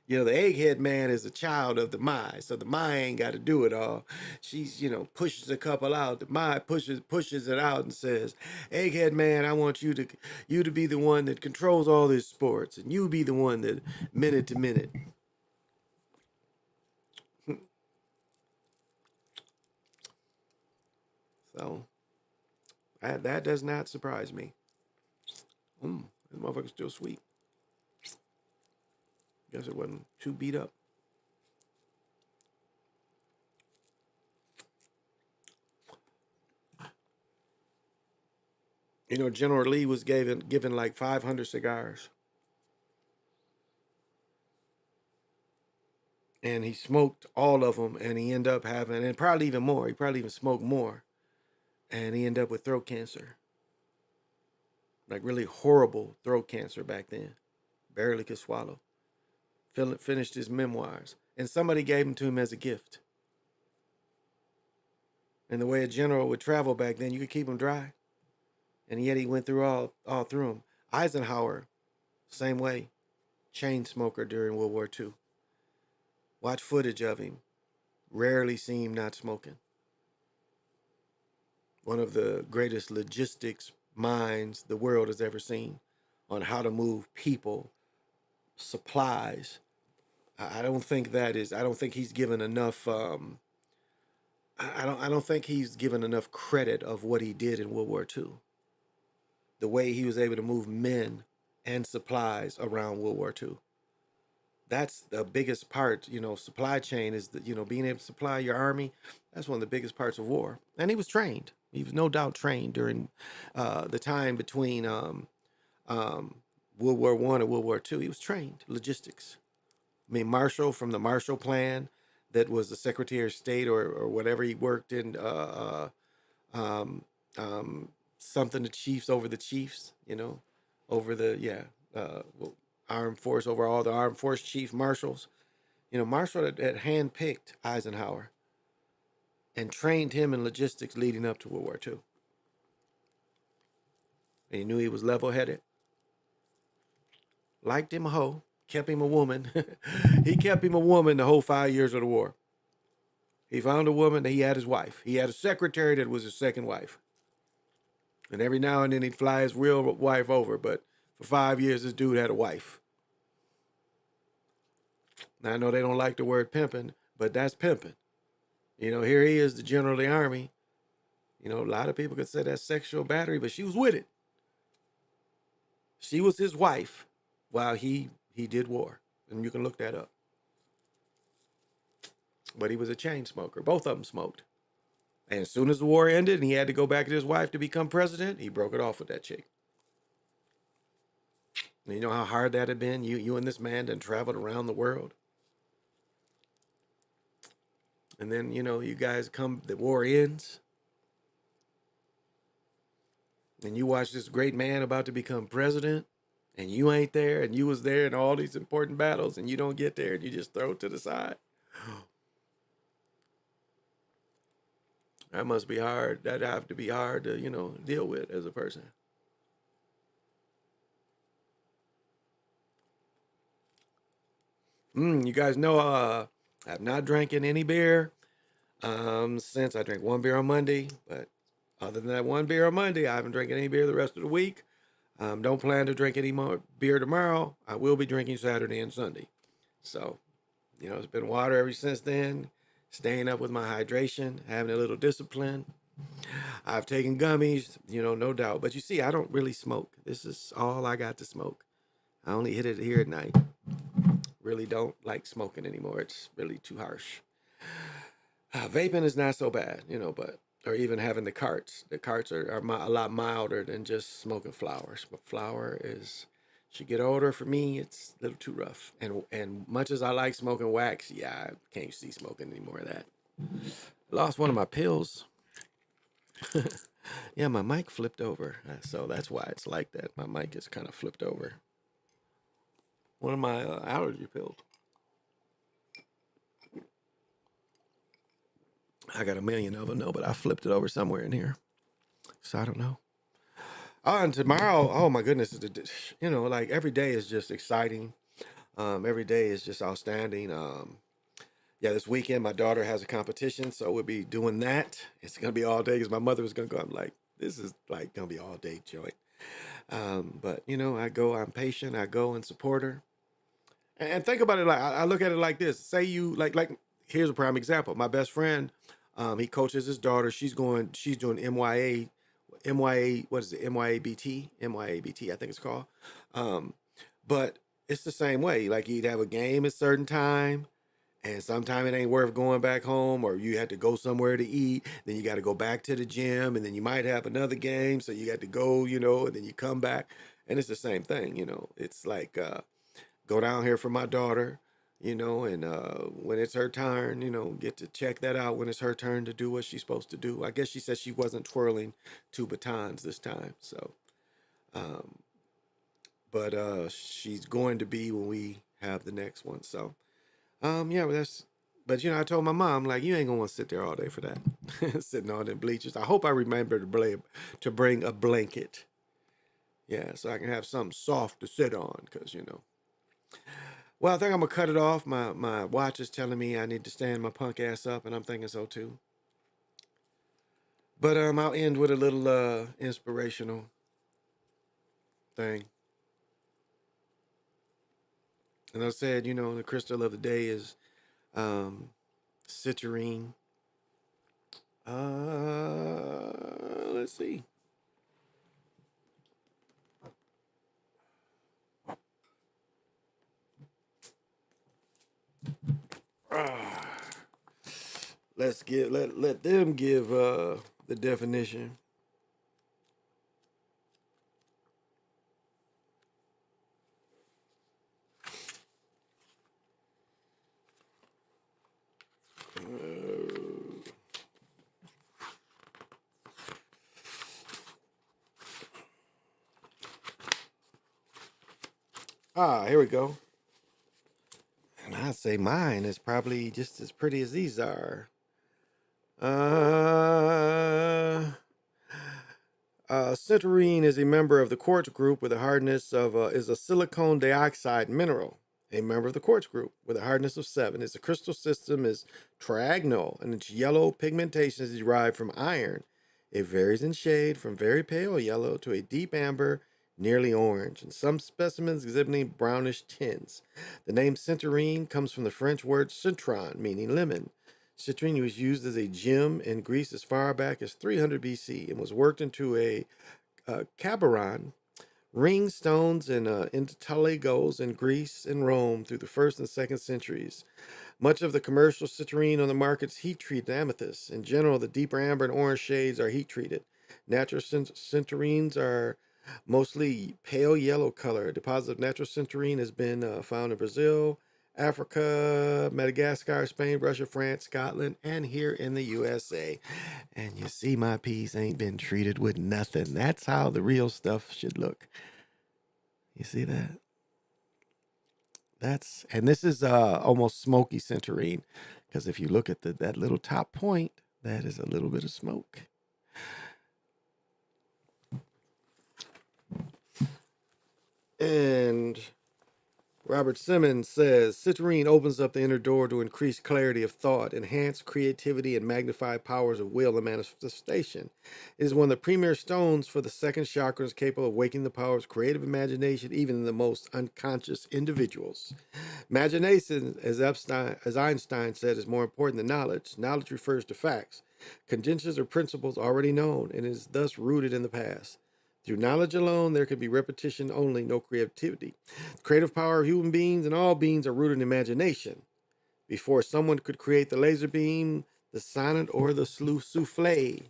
The egghead man is a child of the my, so the my ain't got to do it all. She's, pushes a couple out. The my pushes it out and says, "Egghead man, I want you to be the one that controls all this sports, and you be the one that minute to minute." So that does not surprise me. This motherfucker's still sweet. Guess it wasn't too beat up. General Lee was given like 500 cigars. And he smoked all of them, and he ended up having, and probably even more. He probably even smoked more. And he ended up with throat cancer. Like really horrible throat cancer back then. Barely could swallow. Finished his memoirs. And somebody gave them to him as a gift. And the way a general would travel back then, you could keep him dry. And yet he went through all through them. Eisenhower, same way. Chain smoker during World War II. Watch footage of him. Rarely see him not smoking. One of the greatest logistics minds the world has ever seen on how to move people, supplies. I don't think he's given enough. I don't think he's given enough credit of what he did in World War II. The way he was able to move men and supplies around World War II. That's the biggest part, supply chain is being able to supply your army. That's one of the biggest parts of war. And he was trained. He was no doubt trained during the time between World War I and World War II. He was trained, logistics. I mean, Marshall from the Marshall Plan, that was the Secretary of State or whatever he worked in, something the chiefs over the chiefs, over the, armed force, over all the armed force chief marshals. Marshall had handpicked Eisenhower and trained him in logistics leading up to World War II. And he knew he was level-headed. liked him a hoe, kept him a woman. He kept him a woman the whole 5 years of the war. He found a woman that he had his wife. He had a secretary that was his second wife. And every now and then he'd fly his real wife over, but for 5 years this dude had a wife. Now I know they don't like the word pimping, but that's pimping. You know, here he is, the general of the army. You know, a lot of people could say that's sexual battery, but she was with it. She was his wife while he did war. And you can look that up. But he was a chain smoker. Both of them smoked. And as soon as the war ended and he had to go back to his wife to become president, he broke it off with that chick. And you know how hard that had been? You and this man done traveled around the world. And then, you know, you guys come, the war ends. And you watch this great man about to become president. And you ain't there. And you was there in all these important battles. And you don't get there. And you just throw it to the side. That must be hard. That'd have to be hard to, you know, deal with as a person. You guys know I've not drinking any beer since I drank one beer on Monday. But other than that one beer on Monday, I haven't drinking any beer the rest of the week. Don't plan to drink any more beer tomorrow. I will be drinking Saturday and Sunday. So, you know, it's been water ever since then. Staying up with my hydration, having a little discipline. I've taken gummies, you know, no doubt. But you see, I don't really smoke. This is all I got to smoke. I only hit it here at night. Really don't like smoking anymore. It's really too harsh. Vaping is not so bad, you know, but, or even having the carts. The carts are a lot milder than just smoking flowers. But flower is, as you get older, for me, it's a little too rough. And much as I like smoking wax, yeah, I can't see smoking any more of that. Lost one of my pills. Yeah, my mic flipped over. So that's why it's like that. My mic is kind of flipped over. One of my allergy pills. I got a million of them, though, but I flipped it over somewhere in here. So I don't know. Oh, and tomorrow, oh my goodness, you know, like every day is just exciting. Every day is just outstanding. Yeah, this weekend my daughter has a competition, so we'll be doing that. It's gonna be all day because my mother was gonna go. I'm like, this is like gonna be all day joint. But you know, I'm patient. I go and support her. And think about it like I look at it like this. Say you like here's a prime example. My best friend, he coaches his daughter. She's doing MYA, what is it? MYABT, I think it's called. But it's the same way. Like you'd have a game at a certain time, and sometime it ain't worth going back home, or you had to go somewhere to eat. Then you got to go back to the gym, and then you might have another game, so you got to go, you know, and then you come back, and it's the same thing, you know. It's like go down here for my daughter, you know, and when it's her turn, you know, get to check that out when it's her turn to do what she's supposed to do. I guess she said she wasn't twirling two batons this time, so, but she's going to be when we have the next one. So, yeah, but you know, I told my mom, like, you ain't gonna want to sit there all day for that, sitting on them bleachers. I hope I remember to bring a blanket. Yeah, so I can have something soft to sit on, because, you know. Well, I think I'm gonna cut it off. My watch is telling me I need to stand my punk ass up, and I'm thinking so too. But I'll end with a little inspirational thing. And I said, you know, the crystal of the day is citrine. Let's see. Let them give the definition. Here we go. And I'd say mine is probably just as pretty as these are. Citrine is a member of the quartz group with a hardness of is a silicon dioxide mineral. A member of the quartz group with a hardness of 7. Its crystal system is triagonal, and its yellow pigmentation is derived from iron. It varies in shade from very pale yellow to a deep amber, nearly orange, and some specimens exhibiting brownish tints. The name citrine comes from the French word citron, meaning lemon. Citrine was used as a gem in Greece as far back as 300 BC and was worked into a cabaron, ring stones, and into taligos in Greece and Rome through the 1st and 2nd centuries. Much of the commercial citrine on the market is heat treated amethyst. In general, the deeper amber and orange shades are heat treated. Natural citrines are mostly pale yellow color. A deposit of natural citrine has been found in Brazil, Africa, Madagascar, Spain, Russia, France, Scotland, and here in the USA. And you see, my piece ain't been treated with nothing. That's how the real stuff should look. You see that? And this is almost smoky citrine, because if you look at that little top point, that is a little bit of smoke. And Robert Simmons says citrine opens up the inner door to increase clarity of thought, enhance creativity, and magnify powers of will and manifestation. It is one of the premier stones for the second chakra, capable of awakening the powers of creative imagination even in the most unconscious individuals. Imagination, as Einstein said, is more important than knowledge. Knowledge refers to facts, conditions, or principles already known, and is thus rooted in the past. Through knowledge alone, there can be repetition only, no creativity. The creative power of human beings and all beings are rooted in imagination. Before someone could create the laser beam, the sonnet, or the souffle,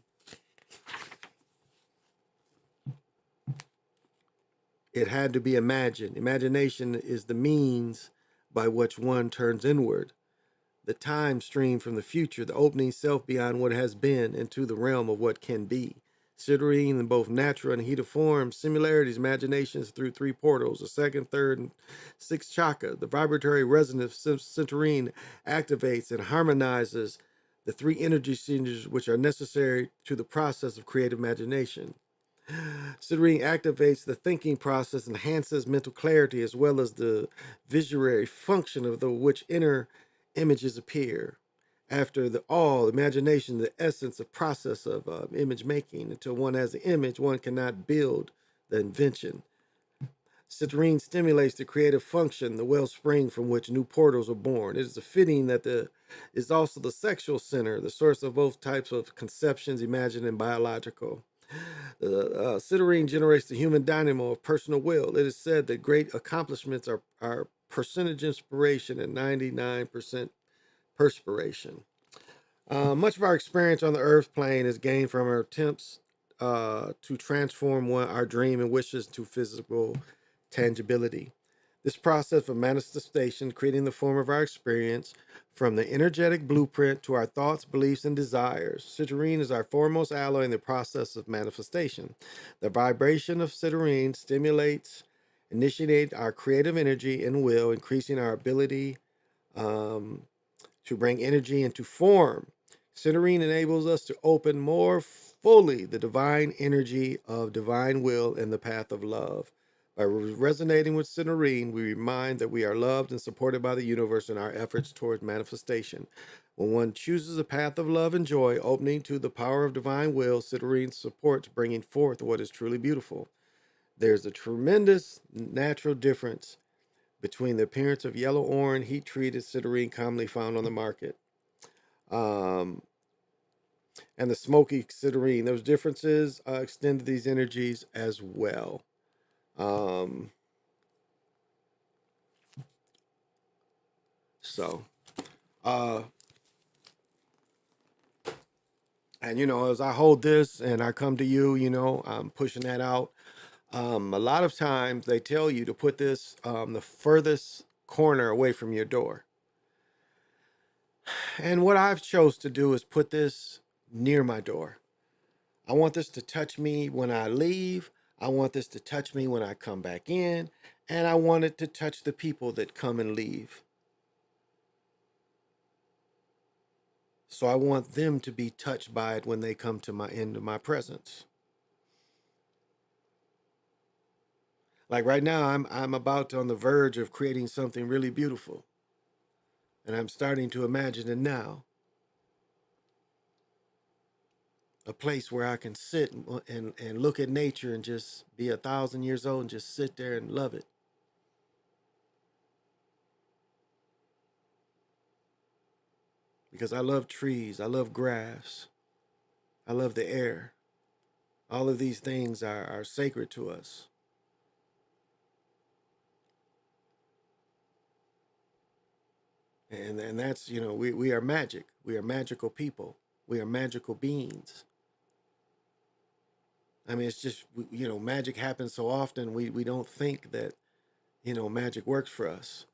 it had to be imagined. Imagination is the means by which one turns inward, the time stream from the future, the opening self beyond what has been into the realm of what can be. Citrine in both natural and heated form, similarities, imaginations through 3 portals, the 2nd, 3rd, and 6th chakra. The vibratory resonance of citrine activates and harmonizes the 3 energy centers which are necessary to the process of creative imagination. Citrine activates the thinking process, enhances mental clarity, as well as the visuary function of the which inner images appear. After all, imagination, the essence of process of image making. Until one has the image, one cannot build the invention. Citrine stimulates the creative function, the wellspring from which new portals are born. It is fitting that is also the sexual center, the source of both types of conceptions, imagined and biological. The citrine generates the human dynamo of personal will. It is said that great accomplishments are percentage inspiration and 99% perspiration. Much of our experience on the earth plane is gained from our attempts to transform our dream and wishes to physical tangibility. This process of manifestation, creating the form of our experience, from the energetic blueprint to our thoughts, beliefs, and desires. Citrine is our foremost alloy in the process of manifestation. The vibration of citrine initiates our creative energy and will, increasing our ability to bring energy into form. Citrine enables us to open more fully the divine energy of divine will and the path of love. By resonating with citrine, we remind that we are loved and supported by the universe in our efforts towards manifestation. When one chooses a path of love and joy, opening to the power of divine will, citrine supports bringing forth what is truly beautiful. There's a tremendous natural difference between the appearance of yellow-orange heat-treated citrine commonly found on the market and the smoky citrine. Those differences extend to these energies as well. And as I hold this and I come to you, I'm pushing that out. A lot of times they tell you to put this the furthest corner away from your door. And what I've chose to do is put this near my door. I want this to touch me when I leave. I want this to touch me when I come back in. And I want it to touch the people that come and leave. So I want them to be touched by it when they come to into my presence. Like right now, I'm about on the verge of creating something really beautiful. And I'm starting to imagine it now. A place where I can sit and look at nature and just be 1,000 years old and just sit there and love it. Because I love trees, I love grass, I love the air. All of these things are sacred to us. And that's, we are magic. We are magical people. We are magical beings. I mean, it's just, magic happens so often, we don't think that, magic works for us.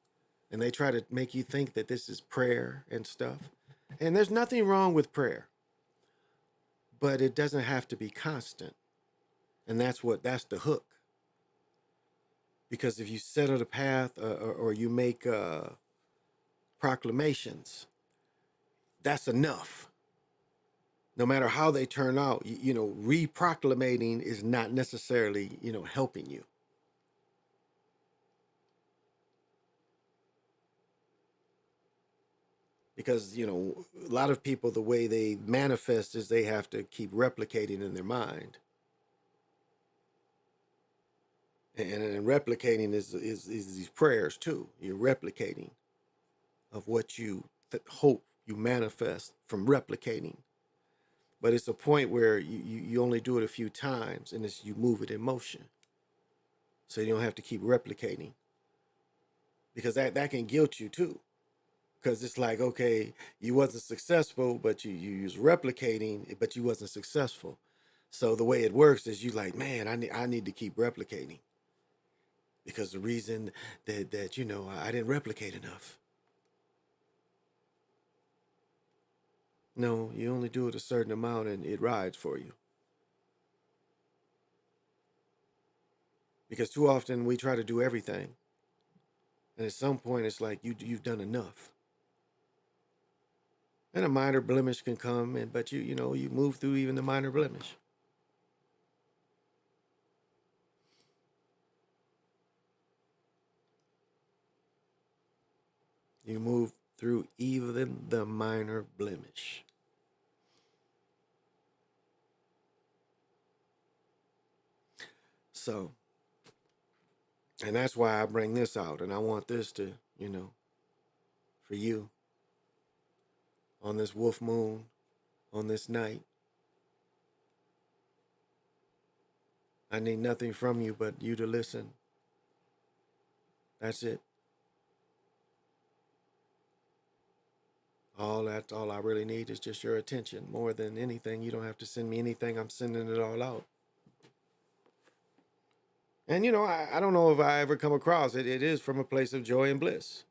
And they try to make you think that this is prayer and stuff. And there's nothing wrong with prayer, but it doesn't have to be constant. And that's the hook. Because if you set out a path or you make proclamations, that's enough. No matter how they turn out, re-proclamating is not necessarily, helping you. Because, a lot of people, the way they manifest is they have to keep replicating in their mind. And replicating is these prayers too. You're replicating of what you hope you manifest from replicating. But it's a point where you only do it a few times and you move it in motion. So you don't have to keep replicating. Because that can guilt you too. Because it's like, okay, you wasn't successful, but you was replicating, but you wasn't successful. So the way it works is you like, man, I need to keep replicating. Because the reason that I didn't replicate enough. No, you only do it a certain amount and it rides for you. Because too often we try to do everything. And at some point it's like you've done enough. And a minor blemish can come, but you move through even the minor blemish. You move through even the minor blemish. So, and that's why I bring this out. And I want this to, for you on this wolf moon, on this night. I need nothing from you but you to listen. That's it. All I really need is just your attention. More than anything, you don't have to send me anything. I'm sending it all out. And I don't know if I ever come across it. It is from a place of joy and bliss.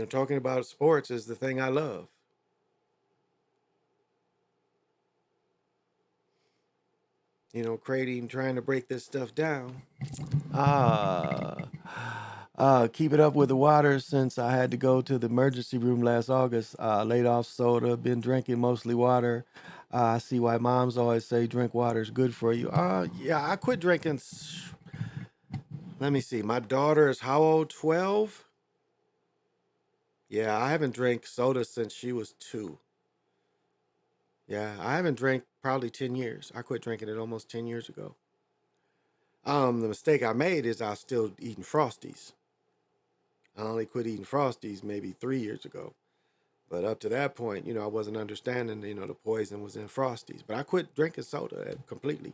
Talking about sports is the thing I love. Trying to break this stuff down. Keep it up with the water since I had to go to the emergency room last August. Laid off soda, been drinking mostly water. I see why moms always say drink water is good for you. Yeah, I quit drinking. Let me see. My daughter is how old? 12? Yeah, I haven't drank soda since she was 2. Yeah, I haven't drank probably 10 years. I quit drinking it almost 10 years ago. The mistake I made is I was still eating Frosties. I only quit eating Frosties maybe 3 years ago. But up to that point, I wasn't understanding, the poison was in Frosties. But I quit drinking soda completely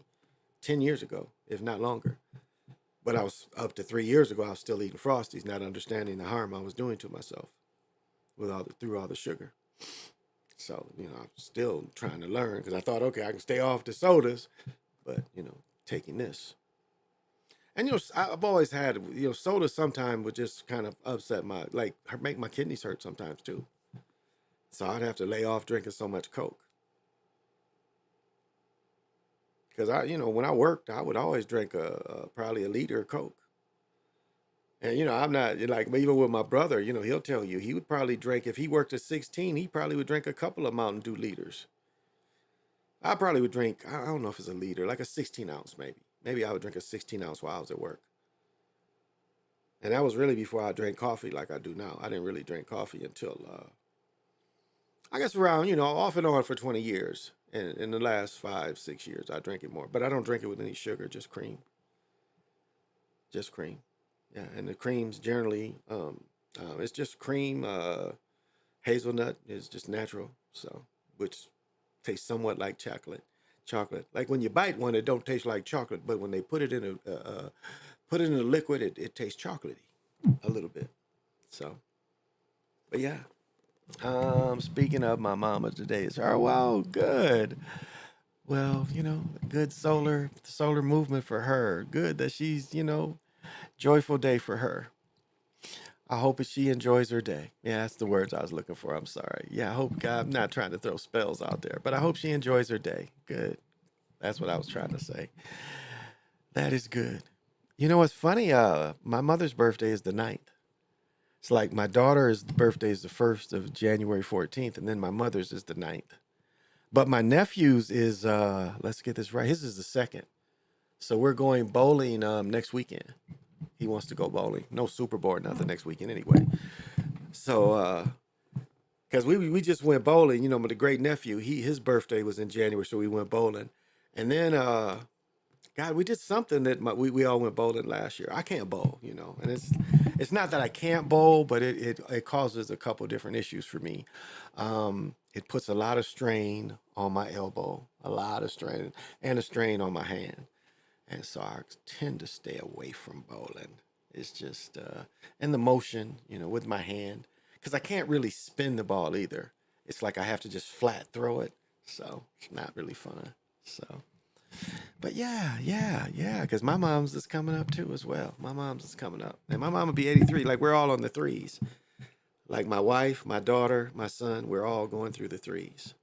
10 years ago, if not longer. But I was up to 3 years ago, I was still eating Frosties, not understanding the harm I was doing to myself through all the sugar. So, I'm still trying to learn because I thought, okay, I can stay off the sodas, but, taking this. And, I've always had, soda sometimes would just kind of upset make my kidneys hurt sometimes too. So I'd have to lay off drinking so much Coke. Because when I worked, I would always drink probably a liter of Coke. And, I'm not, like, even with my brother, he'll tell you, he would probably drink, if he worked at 16, he probably would drink a couple of Mountain Dew liters. I probably would drink, I don't know if it's a liter, like a 16 ounce maybe. Maybe I would drink a 16 ounce while I was at work. And that was really before I drank coffee like I do now. I didn't really drink coffee until, I guess around, off and on for 20 years. And in the last 5, 6 years, I drink it more. But I don't drink it with any sugar, just cream. Just cream. Yeah, and the creams generally, it's just cream. Hazelnut is just natural, so which tastes somewhat like chocolate. Like when you bite one, it don't taste like chocolate, but when they put it in a liquid, it tastes chocolatey a little bit. So, but yeah. Speaking of my mama, today is her. Wow, good. Well, good solar movement for her. Good that she's, joyful day for her. I hope that she enjoys her day. Yeah, that's the words I was looking for. I'm sorry. Yeah, I hope God, I'm not trying to throw spells out there, but I hope she enjoys her day. Good. That's what I was trying to say. That is good. You know what's funny? My mother's birthday is the 9th. It's like my daughter's birthday is the 1st of January 14th, and then my mother's is the 9th. But my nephew's is, let's get this right, his is the 2nd. So we're going bowling next weekend. He wants to go bowling. No Super Bowl, nothing next weekend anyway. So, because we just went bowling, my the great nephew, his birthday was in January, so we went bowling. And then, God, we did something that we all went bowling last year. I can't bowl, and it's not that I can't bowl, but it causes a couple different issues for me. It puts a lot of strain on my elbow, a lot of strain, and a strain on my hand. And so I tend to stay away from bowling. It's just, and the motion, with my hand, because I can't really spin the ball either. It's like I have to just flat throw it. So it's not really fun. So, but yeah, because my mom's is coming up too as well. My mom's is coming up. And my mom will be 83. Like we're all on the threes. Like my wife, my daughter, my son, we're all going through the threes.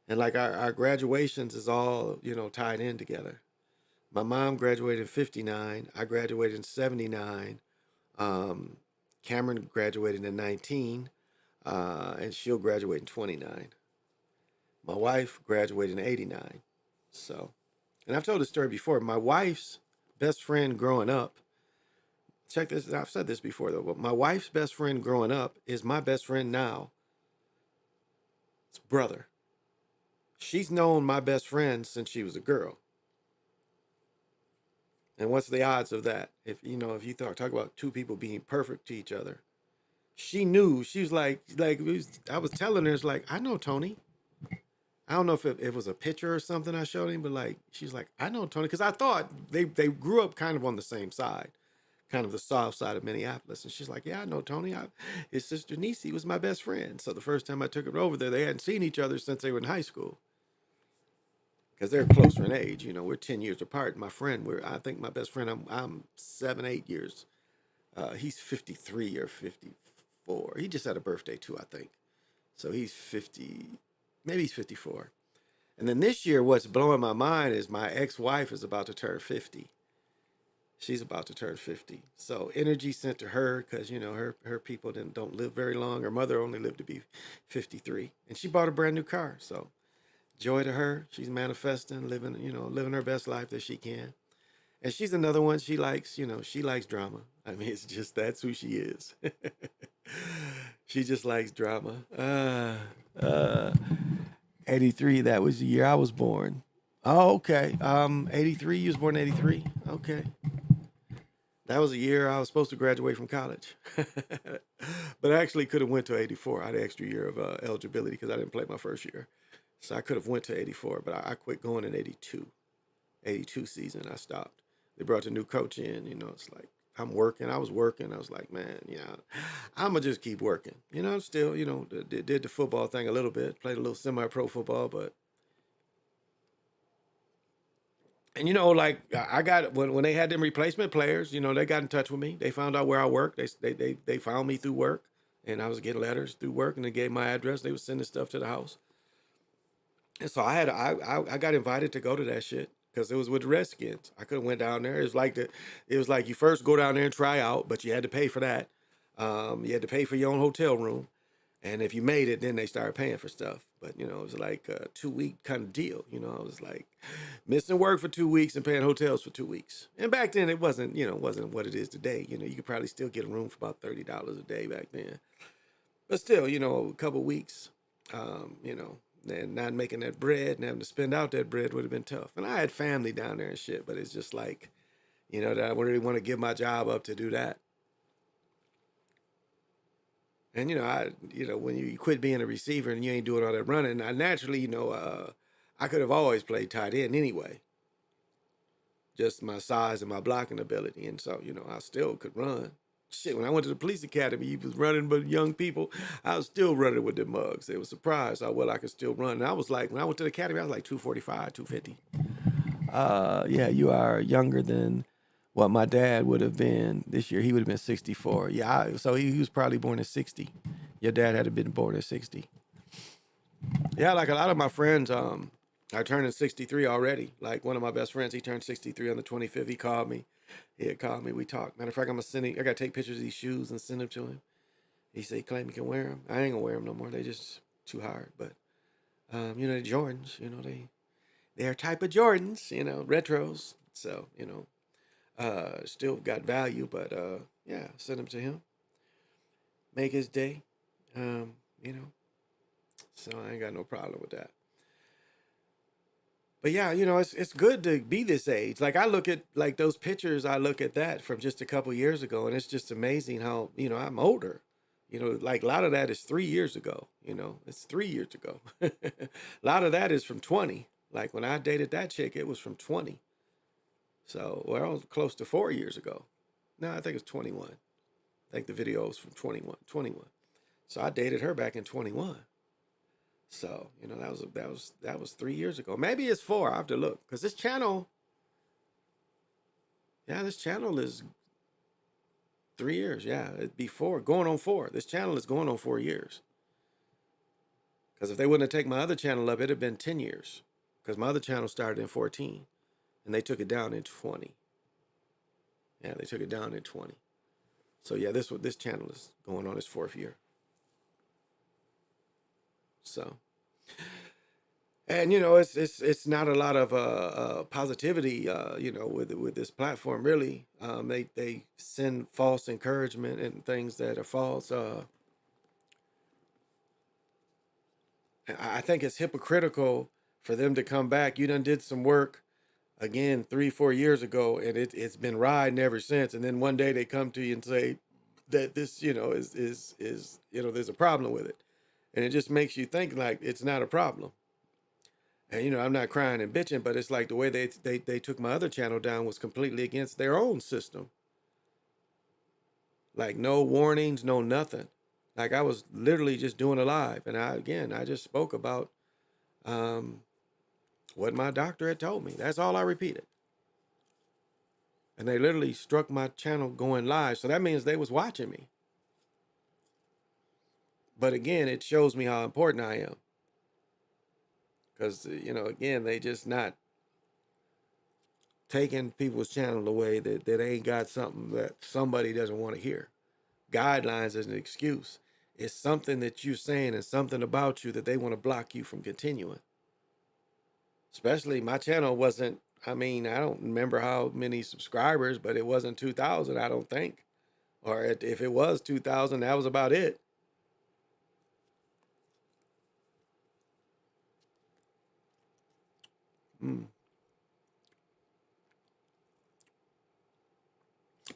And like our graduations is all, tied in together. My mom graduated in 59. I graduated in 79. Cameron graduated in 19. And she'll graduate in 29. My wife graduated in 89. So, and I've told this story before. My wife's best friend growing up, check this, I've said this before though, but my wife's best friend growing up is my best friend now. It's brother. She's known my best friend since she was a girl. And what's the odds of that? If you talk about two people being perfect to each other. She knew, she was I was telling her, it's like, I know Tony. I don't know if it was a picture or something I showed him, but she's like, I know Tony. Because I thought they grew up kind of on the same side, kind of the south side of Minneapolis. And she's like, yeah, I know Tony. His sister Niecy was my best friend. So the first time I took her over there, they hadn't seen each other since they were in high school. Because they're closer in age, we're 10 years apart. My friend, I think my best friend, I'm 7, 8 years. He's 53 or 54. He just had a birthday too, I think. So he's 50, maybe he's 54. And then this year, what's blowing my mind is my ex-wife is about to turn 50. She's about to turn 50. So energy sent to her because, her people don't live very long. Her mother only lived to be 53. And she bought a brand new car. So joy to her. She's manifesting, living her best life that she can. And she's another one. She likes drama. I mean, it's just, that's who she is. She just likes drama. 83, that was the year I was born. Oh, okay. 83, you was born in 83? Okay. That was a year I was supposed to graduate from college. But I actually could have went to 84. I had an extra year of eligibility because I didn't play my first year. So I could have went to 84, but I quit going in 82. 82 season, I stopped. They brought the new coach in, it's like, I was working. I was like, man, I'm going to just keep working. Still, did the football thing a little bit, played a little semi-pro football, but. And, I got, when they had them replacement players, they got in touch with me. They found out where I worked. They found me through work, and I was getting letters through work, and they gave my address. They were sending stuff to the house. And so I got invited to go to that shit. Because it was with the Redskins. I could have went down there. It was like you first go down there and try out, but you had to pay for that. You had to pay for your own hotel room. And if you made it, then they started paying for stuff. But, you know, it was like a 2-week kind of deal. You know, I was like missing work for 2 weeks and paying hotels for 2 weeks. And back then it wasn't, you know, wasn't what it is today. You know, you could probably still get a room for about $30 a day back then. But still, you know, a couple weeks, you know, and not making that bread and having to spend out that bread would have been tough. And I had family down there and shit, but it's just like, you know, that I really want to give my job up to do that. And you know, when you quit being a receiver and you ain't doing all that running, I naturally, you know, I could have always played tight end anyway. Just my size and my blocking ability, and so you know, I still could run. Shit, when I went to the police academy, he was running with young people. I was still running with the mugs. They were surprised how well I could still run. And I was like, when I went to the academy, I was like 245, 250. Yeah, you are younger than what my dad would have been this year. He would have been 64. Yeah, so he was probably born in 60. Your dad had been born in 60. Yeah, like a lot of my friends, I turned in 63 already. Like one of my best friends, he turned 63 on the 25th. He called me. He had called me. We talked. Matter of fact, I got to take pictures of these shoes and send them to him. He said he claimed he can wear them. I ain't gonna wear them no more. They just too hard. But you know, the Jordans, you know, they're a type of Jordans, you know, retros. So, you know, still got value, but yeah, send them to him. Make his day. You know. So I ain't got no problem with that. But yeah, you know, it's good to be this age. Like I look at like those pictures, I look at that from just a couple years ago, and it's just amazing how, you know, I'm older. You know, like a lot of that is 3 years ago. You know, it's 3 years ago. A lot of that is from 20. Like when I dated that chick, it was from 20. So, well, close to 4 years ago. No, I think it's 21. I think the video was from 21. So I dated her back in 21. So, you know, that was 3 years ago. Maybe it's 4. I have to look. Because this channel is 3 years. Yeah, it'd be 4. Going on 4. This channel is going on 4 years. Because if they wouldn't have taken my other channel up, it'd have been 10 years. Because my other channel started in 14. And they took it down in 20. Yeah, they took it down in 20. So yeah, this channel is going on its 4th year. So, and you know, it's not a lot of positivity, you know, with this platform really. They send false encouragement and things that are false. I think it's hypocritical for them to come back. You done did some work again 3-4 years ago, and it's been riding ever since. And then one day they come to you and say that this, you know, is you know, there's a problem with it, and it just makes you think like it's not a problem. And you know, I'm not crying and bitching, but it's like the way they took my other channel down was completely against their own system. Like no warnings, no nothing. Like I was literally just doing a live, and I just spoke about what my doctor had told me. That's all I repeated. And they literally struck my channel going live, so that means they was watching me. But again, it shows me how important I am. Because, you know, again, they just not taking people's channel away that ain't got something that somebody doesn't want to hear. Guidelines is an excuse. It's something that you're saying and something about you that they want to block you from continuing. Especially my channel wasn't, I mean, I don't remember how many subscribers, but it wasn't 2,000, I don't think. Or if it was 2,000, that was about it.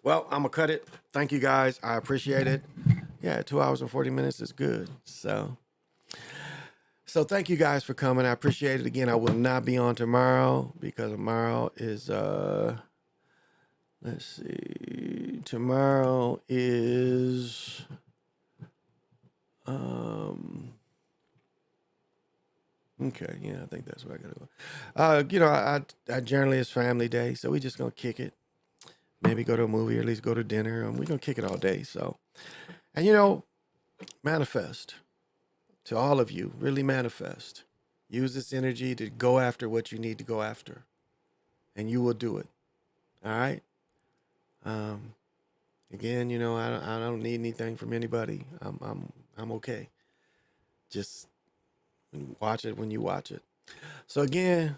Well, I'm gonna cut it. Thank you guys. I appreciate it. Yeah, 2 hours and 40 minutes is good. So thank you guys for coming. I appreciate it. Again, I will not be on tomorrow because tomorrow is let's see. Tomorrow is okay, yeah, I think that's where I gotta go. You know, I generally it's family day, so we just gonna kick it. Maybe go to a movie or at least go to dinner, and we're gonna kick it all day. So, and you know, manifest to all of you, really manifest. Use this energy to go after what you need to go after, and you will do it. All right. Again, you know, I don't need anything from anybody. I'm okay. Just watch it when you watch it. So again,